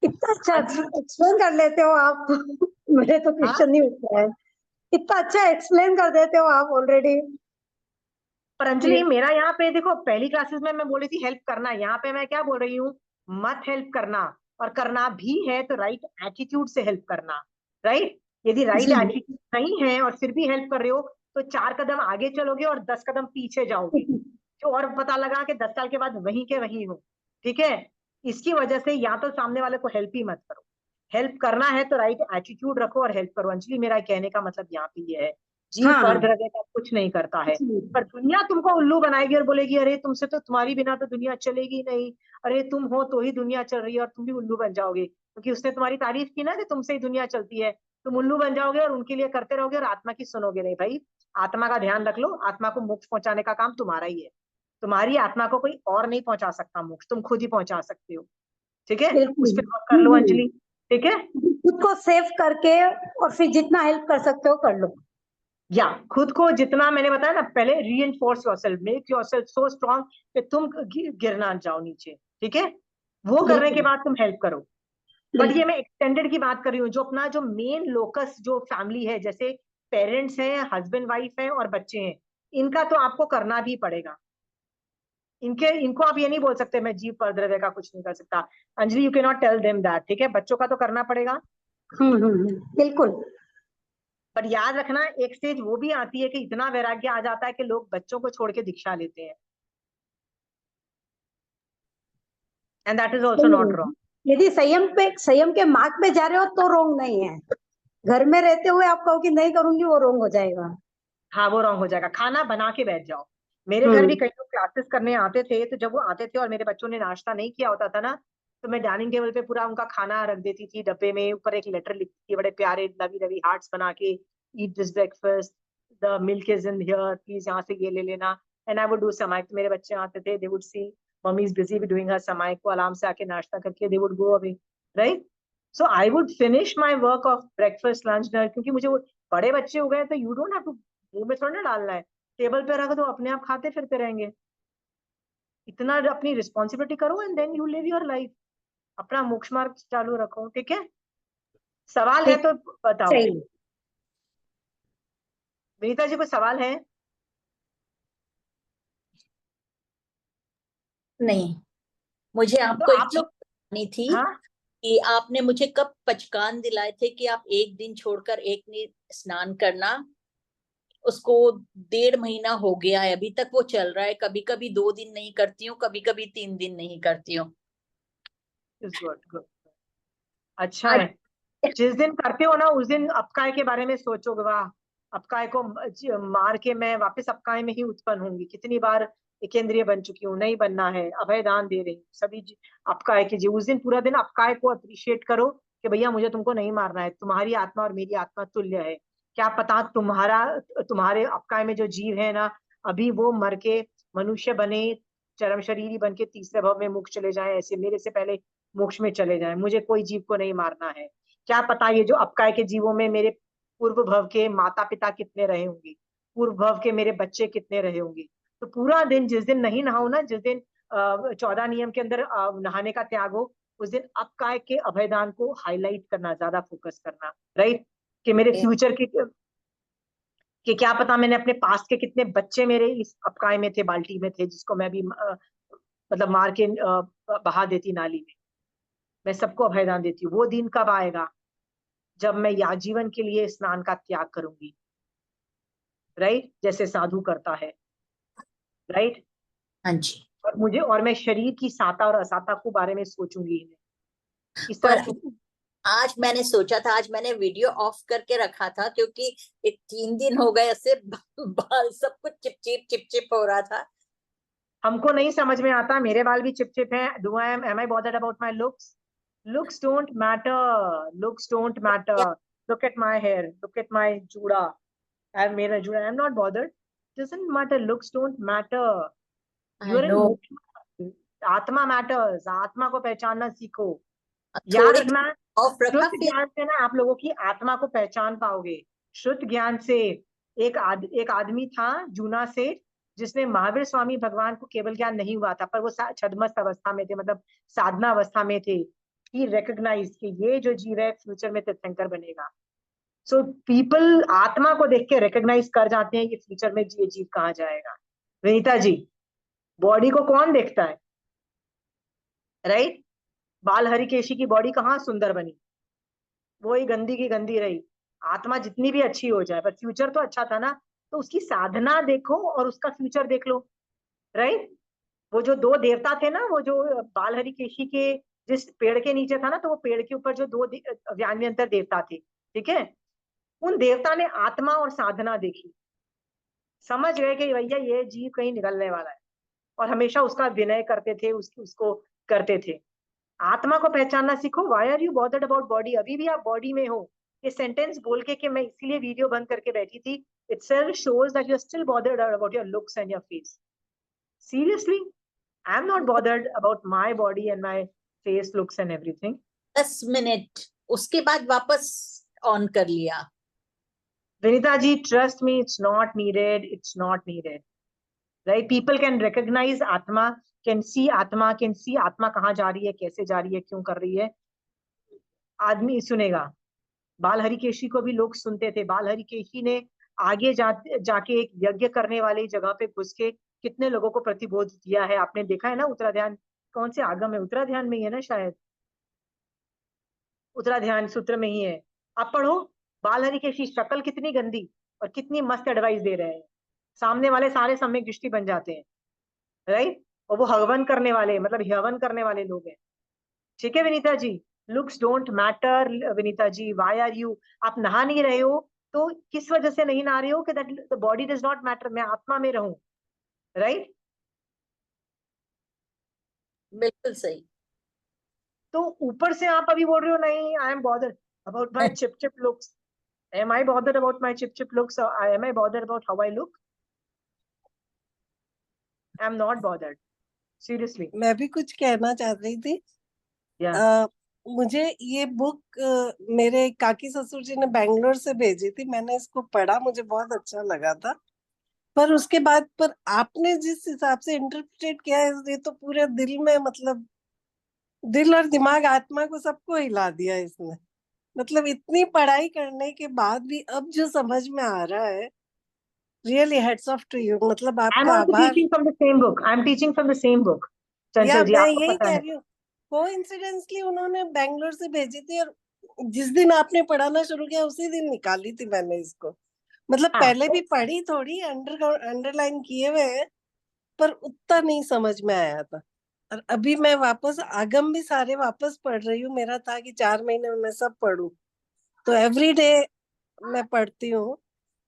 इतना अच्छा एक्सप्लेन कर लेते हो आप। मेरे तो क्वेश्चन नहीं उठता है, इतना अच्छा एक्सप्लेन कर देते हो आप ऑलरेडी। पर अंजलि, मेरा यहाँ पे देखो, पहली क्लासेस में मैं बोल रही थी हेल्प करना, यहाँ पे मैं क्या बोल रही हूँ, मत हेल्प करना। और करना भी है तो राइट एटीट्यूड से हेल्प करना, राइट? यदि राइट एटीट्यूड नहीं है और फिर भी हेल्प कर रहे हो, तो 4 कदम आगे चलोगे और 10 कदम पीछे जाओगे, जो और पता लगा कि 10 साल के बाद वहीं के वहीं हो। ठीक है, इसकी वजह से या तो सामने वाले को हेल्प ही मत करो। हेल्प करना है तो राइट एटीट्यूड रखो और हेल्प करो। अंजलि, मेरा कहने का मतलब यहाँ पे ये है, जीव हाँ, पर द्रव्य का कुछ नहीं करता है। पर दुनिया तुमको उल्लू बनाएगी और बोलेगी अरे तुमसे तो, तुम्हारी बिना तो दुनिया चलेगी नहीं, अरे तुम हो तो ही दुनिया चल रही है, और तुम भी उल्लू बन जाओगे क्योंकि उसने तुम्हारी तारीफ की ना कि तुमसे ही दुनिया चलती है। तुम उल्लू बन जाओगे और उनके लिए करते रहोगे और आत्मा की सुनोगे नहीं। भाई, आत्मा का ध्यान रख लो। आत्मा को मोक्ष पहुंचाने का काम तुम्हारा ही है। तुम्हारी आत्मा को कोई और नहीं पहुंचा सकता मोक्ष, तुम खुद ही पहुंचा सकते हो। ठीक है, उस पर वर्क कर लो अंजलि। ठीक है, खुद को सेव करके और फिर जितना हेल्प कर सकते हो कर लो। या खुद को जितना, मैंने बताया ना पहले, reinforce yourself, make yourself so strong कि तुम गिरना जाओ नीचे। ठीक है, वो करने के बाद तुम हेल्प करो। बट ये मैं एक्सटेंडेड की बात कर रही हूँ, जो अपना जो मेन लोकस जो फैमिली है, जैसे पेरेंट्स हैं, हस्बैंड वाइफ है और बच्चे हैं, इनका तो आपको करना भी पड़ेगा। इनको आप ये नहीं बोल सकते मैं जीव पर द्रव्य का कुछ नहीं कर सकता। Anjali, you can not tell them that. ठीक है, बच्चों का तो करना पड़ेगा। बिल्कुल। पर याद रखना, एक स्टेज वो भी आती है कि इतना वैराग्य आ जाता है कि लोग बच्चों को छोड़ के दीक्षा लेते हैं, and that is also not wrong. यदि संयम के मार्ग पे जा रहे हो तो रॉन्ग नहीं है। घर में रहते हुए आप कहो कि नहीं करूंगी, वो रॉन्ग हो जाएगा। हाँ, वो रॉन्ग हो जाएगा। खाना बना के बैठ जाओ। मेरे घर भी कई लोग क्लासेस करने आते थे, तो जब वो आते थे और मेरे बच्चों ने नाश्ता नहीं किया होता था ना, तो मैं डाइनिंग टेबल पे पूरा उनका खाना रख देती थी डब्बे में, ऊपर एक लेटर लिखती थी बड़े प्यारे लवी लवी हार्ट्स बना के, eat this breakfast, the milk is in here, please यहाँ से ये ले लेना। एंड आई वुड डू समाई। तो मेरे बच्चे आते थे, they would see mummy is busy doing her समाई को, आराम से आके नाश्ता करके they would go away, right? So I would finish my work of breakfast lunch dinner, क्योंकि मुझे वो बड़े बच्चे हो गए तो यू डोंट हैव टू मुंह में थोड़ा ना डालना है, टेबल पे रख दो, अपने आप खाते फिरते रहेंगे। इतना अपनी रिस्पॉन्सिबिलिटी करो and then you live your life, अपना मोक्ष मार्ग चालू रखो। ठीक है, सवाल है तो बताओ। सही। विनीता जी, कोई सवाल है? नहीं, मुझे तो आपको एक आप चीज लोग, बतानी थी हाँ कि आपने मुझे कब पचकान दिलाए थे कि आप एक दिन छोड़कर एक दिन स्नान करना। उसको 1.5 महीना हो गया है, अभी तक वो चल रहा है। कभी कभी 2 दिन नहीं करती हूँ, कभी कभी 3 दिन नहीं करती हूँ। इज गुड गुड, अच्छा आज है। जिस दिन करते हो ना उस दिन अपकाय के बारे में सोचोगे, वाह अपकाय को मार के मैं वापस अपकाय में ही उत्पन्न होंगी, कितनी बार एकेंद्रिय बन चुकी हूँ, नहीं बनना है, अभय दान दे रही हूँ सभी अपकाय के जी। उस दिन पूरा दिन अपकाय को अप्रिशिएट करो कि भैया मुझे तुमको नहीं मारना है, तुम्हारी आत्मा और मेरी आत्मा तुल्य है। क्या पता तुम्हारे अपकाय में जो जीव है ना, अभी वो मर के मनुष्य बने, चरम शरीरी बन के तीसरे भव में मोक्ष चले जाए, ऐसे मेरे से पहले मोक्ष में चले जाए। मुझे कोई जीव को नहीं मारना है। क्या पता ये जो अपकाय के जीवों में मेरे पूर्व भव के माता पिता कितने रहे होंगे, पूर्व भव के मेरे बच्चे कितने रहे होंगे। तो पूरा दिन, जिस दिन नहीं नहाओ ना, जिस दिन 14 नियम के अंदर नहाने का त्याग हो, उस दिन अपकाय के अभयदान को हाईलाइट करना, ज्यादा फोकस करना, राइट। कि मेरे फ्यूचर के, कि क्या पता मैंने अपने पास्ट के कितने बच्चे मेरे इस अपकाय में थे, बाल्टी में थे, जिसको मैं भी मतलब मार के बहा देती नाली में। मैं सबको अभयदान देती हूँ। वो दिन कब आएगा? जब मैं आजीवन के लिए स्नान का त्याग करूंगी, राइट, जैसे साधु करता है, राइट। हाँ जी। और मैं शरीर की साता और असाता को बारे में सोचूंगी, इस पर तरह से। आज मैंने सोचा था, आज मैंने वीडियो ऑफ करके रखा था क्योंकि 3 दिन हो गए ऐसे बाल सब कुछ चिपचिप चिपचिप हो रहा था। हमको नहीं समझ में आता, मेरे बाल भी चिपचिप हैं। Do I am I bothered about my looks? Looks don't matter, looks don't या matter. Look at my hair, look at my juda, I have made a juda, I am not bothered. Doesn't matter, looks don't matter. You I are in no. Moksha, atma matters. आत्मा को पहचानना सीखो। याद थोड़ी रखना, of रखा शुद्ध फिर। ज्ञान से ना आप लोगों की आत्मा को पहचान पाओगे, शुद्ध ज्ञान से। एक आदमी था, जूना सेठ, जिसने महावीर स्वामी भगवान को केवल ज्ञान नहीं हुआ था, पर वो छद्मस्त अवस्था में थे, मतलब साधना अवस्था में थे। ही रिकॉग्नाइज कि ये जो जीव है फ्यूचर में तीर्थंकर बनेगा। सो पीपल आत्मा को देख के रिकॉग्नाइज कर जाते हैं कि फ्यूचर में ये जीव कहाँ जाएगा। विनीता जी, बॉडी को कौन देखता है, राइट? बाल हरिकेशी की बॉडी कहाँ सुंदर बनी, वही गंदी की गंदी रही। आत्मा जितनी भी अच्छी हो जाए, पर फ्यूचर तो अच्छा था ना, तो उसकी साधना देखो और उसका फ्यूचर देख लो, राइट। वो जो दो देवता थे ना, वो जो बाल हरिकेशी के जिस पेड़ के नीचे था ना, तो वो पेड़ के ऊपर जो दो व्यान्यंतर देवता थे, ठीक है, उन देवता ने आत्मा और साधना देखी, समझ गए कि भैया ये जीव कहीं निकलने वाला है, और हमेशा उसका विनय करते थे, उसको करते थे। आत्मा को पहचानना सीखो। Why are you bothered about body? अभी भी आप बॉडी में हो। ये सेंटेंस बोल के कि मैं इसीलिए वीडियो बंद करके बैठी थी, itself shows that you're still bothered about your looks and your face. Seriously, I'm not bothered about my body and my face, looks and everything. 10 minute उसके बाद वापस ऑन कर लिया। Vinita ji, trust me, it's not needed. It's not needed. Right? People can recognize Atma, can see Atma कहाँ जा रही है, कैसे जा रही है, क्यों कर रही है। आदमी सुनेगा। बाल हरिकेशी को भी लोग सुनते थे। बाल हरिकेशी ने आगे जाके एक यज्ञ करने वाली जगह पे घुस के कितने लोगों को प्रतिबोध दिया है, आपने देखा है ना। उत्तराध्यान, कौन से आगम है, उत्तराध्यान में ही है ना शायद, उत्तराध्यान सूत्र में ही है। आप पढ़ो, बाल हरिकेशी शक्ल कितनी गंदी और कितनी मस्त एडवाइस दे रहे हैं, सामने वाले सारे सम्यक दृष्टि बन जाते हैं, राइट। और वो हवन करने वाले, मतलब हवन करने वाले लोग हैं। ठीक है Vinita ji, looks don't matter. Vinita ji, why are you, आप नहा नहीं रहे हो तो किस वजह से नहीं नहा रहे हो कि that the body does not matter, मैं आत्मा में रहूं, राइट। बिल्कुल सही। तो ऊपर से आप अभी बोल रहे हो नहीं, I am bothered about my chip chip looks. Am I bothered about my chip chip looks? Am I bothered about how I look? I am not bothered, seriously. मैं भी कुछ कहना चाह रही थी। या मुझे ये बुक मेरे काकी ससुर जी ने बैंगलोर से भेजी थी, मैंने इसको पढ़ा, मुझे बहुत अच्छा लगा था। पर उसके बाद पर आपने जिस हिसाब से इंटरप्रेट किया है, ये तो पूरे दिल में, मतलब दिल और दिमाग आत्मा को सबको हिला दिया इसने। मतलब इतनी पढ़ाई करने के बाद भी अब जो समझ में आ रहा है, really hats off to you, मतलब आई एम आपका ऑल्सो आभार। Teaching from the same book, I am teaching from the same book, या चंचल जी, मैं आपको यही पता कह है। रही हूँ, कोइंसिडेंटली उन्होंने बैंगलोर से भेजी थी और जिस दिन आपने पढ़ाना शुरू किया उसी दिन निकाली थी मैंने इसको। मतलब हाँ, पहले भी पढ़ी, थोड़ी अंडरलाइन किए हुए हैं, पर उतना नहीं समझ में आया था। और अभी मैं वापस आगम भी सारे वापस पढ़ रही हूँ। मेरा था कि 4 महीने में मैं सब पढ़ूं, तो एवरी डे मैं पढ़ती हूँ।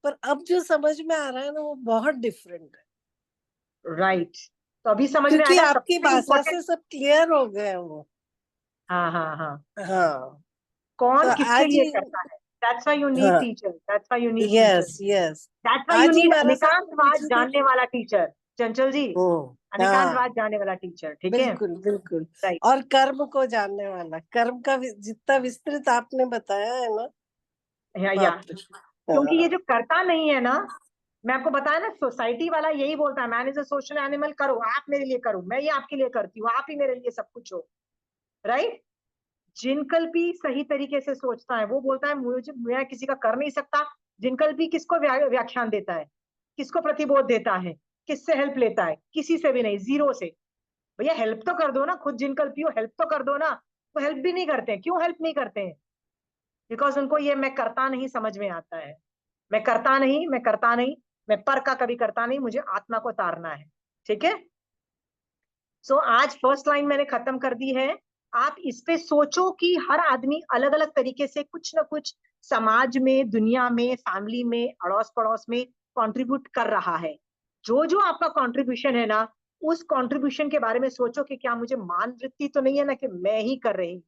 पर अब जो समझ में आ रहा है ना, वो बहुत डिफरेंट है, राइट। तो अभी समझ में क्योंकि आएगा आपकी सबसे भाषा इम्पोर्टेंट। से सब क्लियर हो गए हैं वो। हाँ हाँ हाँ, हाँ, तो कौन किसके आज लिए ही, करता है। दैट्स व्हाई यू नीड हाँ, teacher, that's why you need teacher, yes yes, that's why you आज ही नीड महाराज साहब को अनेकांतवाद पूछी थी। जानने वाला टीचर, चंचल जी, हाँ, अनेकांतवाद जानने वाला टीचर, ठीक है। बिल्कुल बिल्कुल। राइट। और कर्म को जानने वाला, कर्म का जितना विस्तृत आपने बताया है ना, या बाप रे। क्योंकि ये हाँ, जो करता नहीं है ना, मैं आपको बताया ना, सोसाइटी वाला यही बोलता है, man is a social animal, करो आप मेरे लिए, करो मैं ये आपके लिए करती हूँ, आप ही मेरे लिए सब कुछ हो। राइट। जिनकल्पी सही तरीके से सोचता है, वो बोलता है मुझे, मैं किसी का कर नहीं सकता। जिनकल्पी किसको व्याख्यान देता है, किसको प्रतिबोध देता है, किससे हेल्प लेता है, किसी से भी नहीं, जीरो से। भैया हेल्प तो कर दो ना, खुद जिनकल्पी हो, हेल्प तो कर दो ना। वो हेल्प भी नहीं करते हैं, क्यों हेल्प नहीं करते हैं? बिकॉज उनको ये मैं करता नहीं समझ में आता है। मैं करता नहीं, मैं करता नहीं, मैं पर का कभी करता नहीं, मुझे आत्मा को तारना है। ठीक है। सो आज फर्स्ट लाइन मैंने खत्म कर दी है। आप इस पे सोचो कि हर आदमी अलग अलग तरीके से कुछ ना कुछ समाज में, दुनिया में, फैमिली में, अड़ोस पड़ोस में कंट्रीब्यूट कर रहा है। जो जो आपका कंट्रीब्यूशन है ना, उस कंट्रीब्यूशन के बारे में सोचो कि क्या मुझे मान वृत्ति तो नहीं है ना कि मैं ही कर रही हूँ,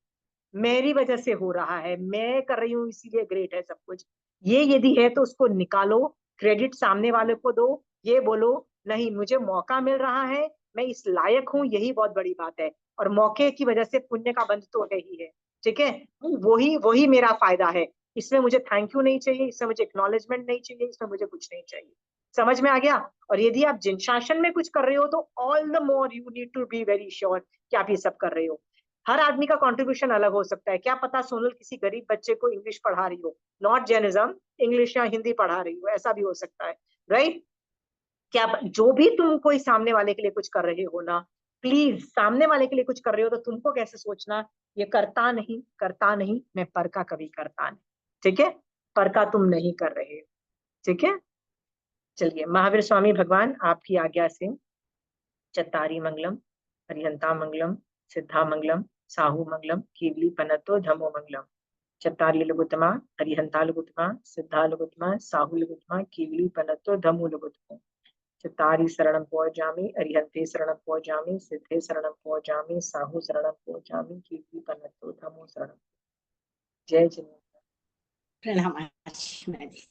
मेरी वजह से हो रहा है, मैं कर रही हूँ इसीलिए ग्रेट है सब कुछ। ये यदि है तो उसको निकालो, क्रेडिट सामने वाले को दो, ये बोलो नहीं मुझे मौका मिल रहा है, मैं इस लायक हूँ, यही बहुत बड़ी बात है। और मौके की वजह से पुण्य का बंध तो है ही है। ठीक है। वही वही मेरा फायदा है। इसमें मुझे थैंक यू नहीं चाहिए, इसमें मुझे एक्नॉलेजमेंट नहीं चाहिए, इसमें मुझे कुछ नहीं चाहिए। समझ में आ गया। और यदि आप जिन शासन में कुछ कर रहे हो तो all the more you need to be very sure कि आप ये सब कर रहे हो। हर आदमी का कंट्रीब्यूशन अलग हो सकता है। क्या पता सोनल किसी गरीब बच्चे को इंग्लिश पढ़ा रही हो, नॉट जैनिज्म, इंग्लिश या हिंदी पढ़ा रही हो, ऐसा भी हो सकता है। राइट। क्या जो भी तुम कोई सामने वाले के लिए कुछ कर रहे हो ना, प्लीज सामने वाले के लिए कुछ कर रहे हो तो तुमको कैसे सोचना, ये करता नहीं, करता नहीं, मैं पर का कभी करता नहीं। ठीक है। पर का तुम नहीं कर रहे हो। ठीक है। चलिए, महावीर स्वामी भगवान आपकी आज्ञा से चत्तारी मंगलम, हरिहंता मंगलम, सिद्धा मंगलम, साहू मंगलम, कीवली पनतो धमो मंगलम। चत्तारी लघुतमा, हरिहंता लघुतमा, सिद्धा लघुतमा, साहू लघुतमा, कीवली पनतो धमो लघुतमा। चत्तारी शरणम पहुंचामी, अरिहंते शरणम पहुंचामी, सिद्धे शरणम पहुंचामी, साहू शरणम पहुंचामी, कीर्ति पनतो धमो शरणम। जय जिनेन्द्र। प्रणाम आचार्य।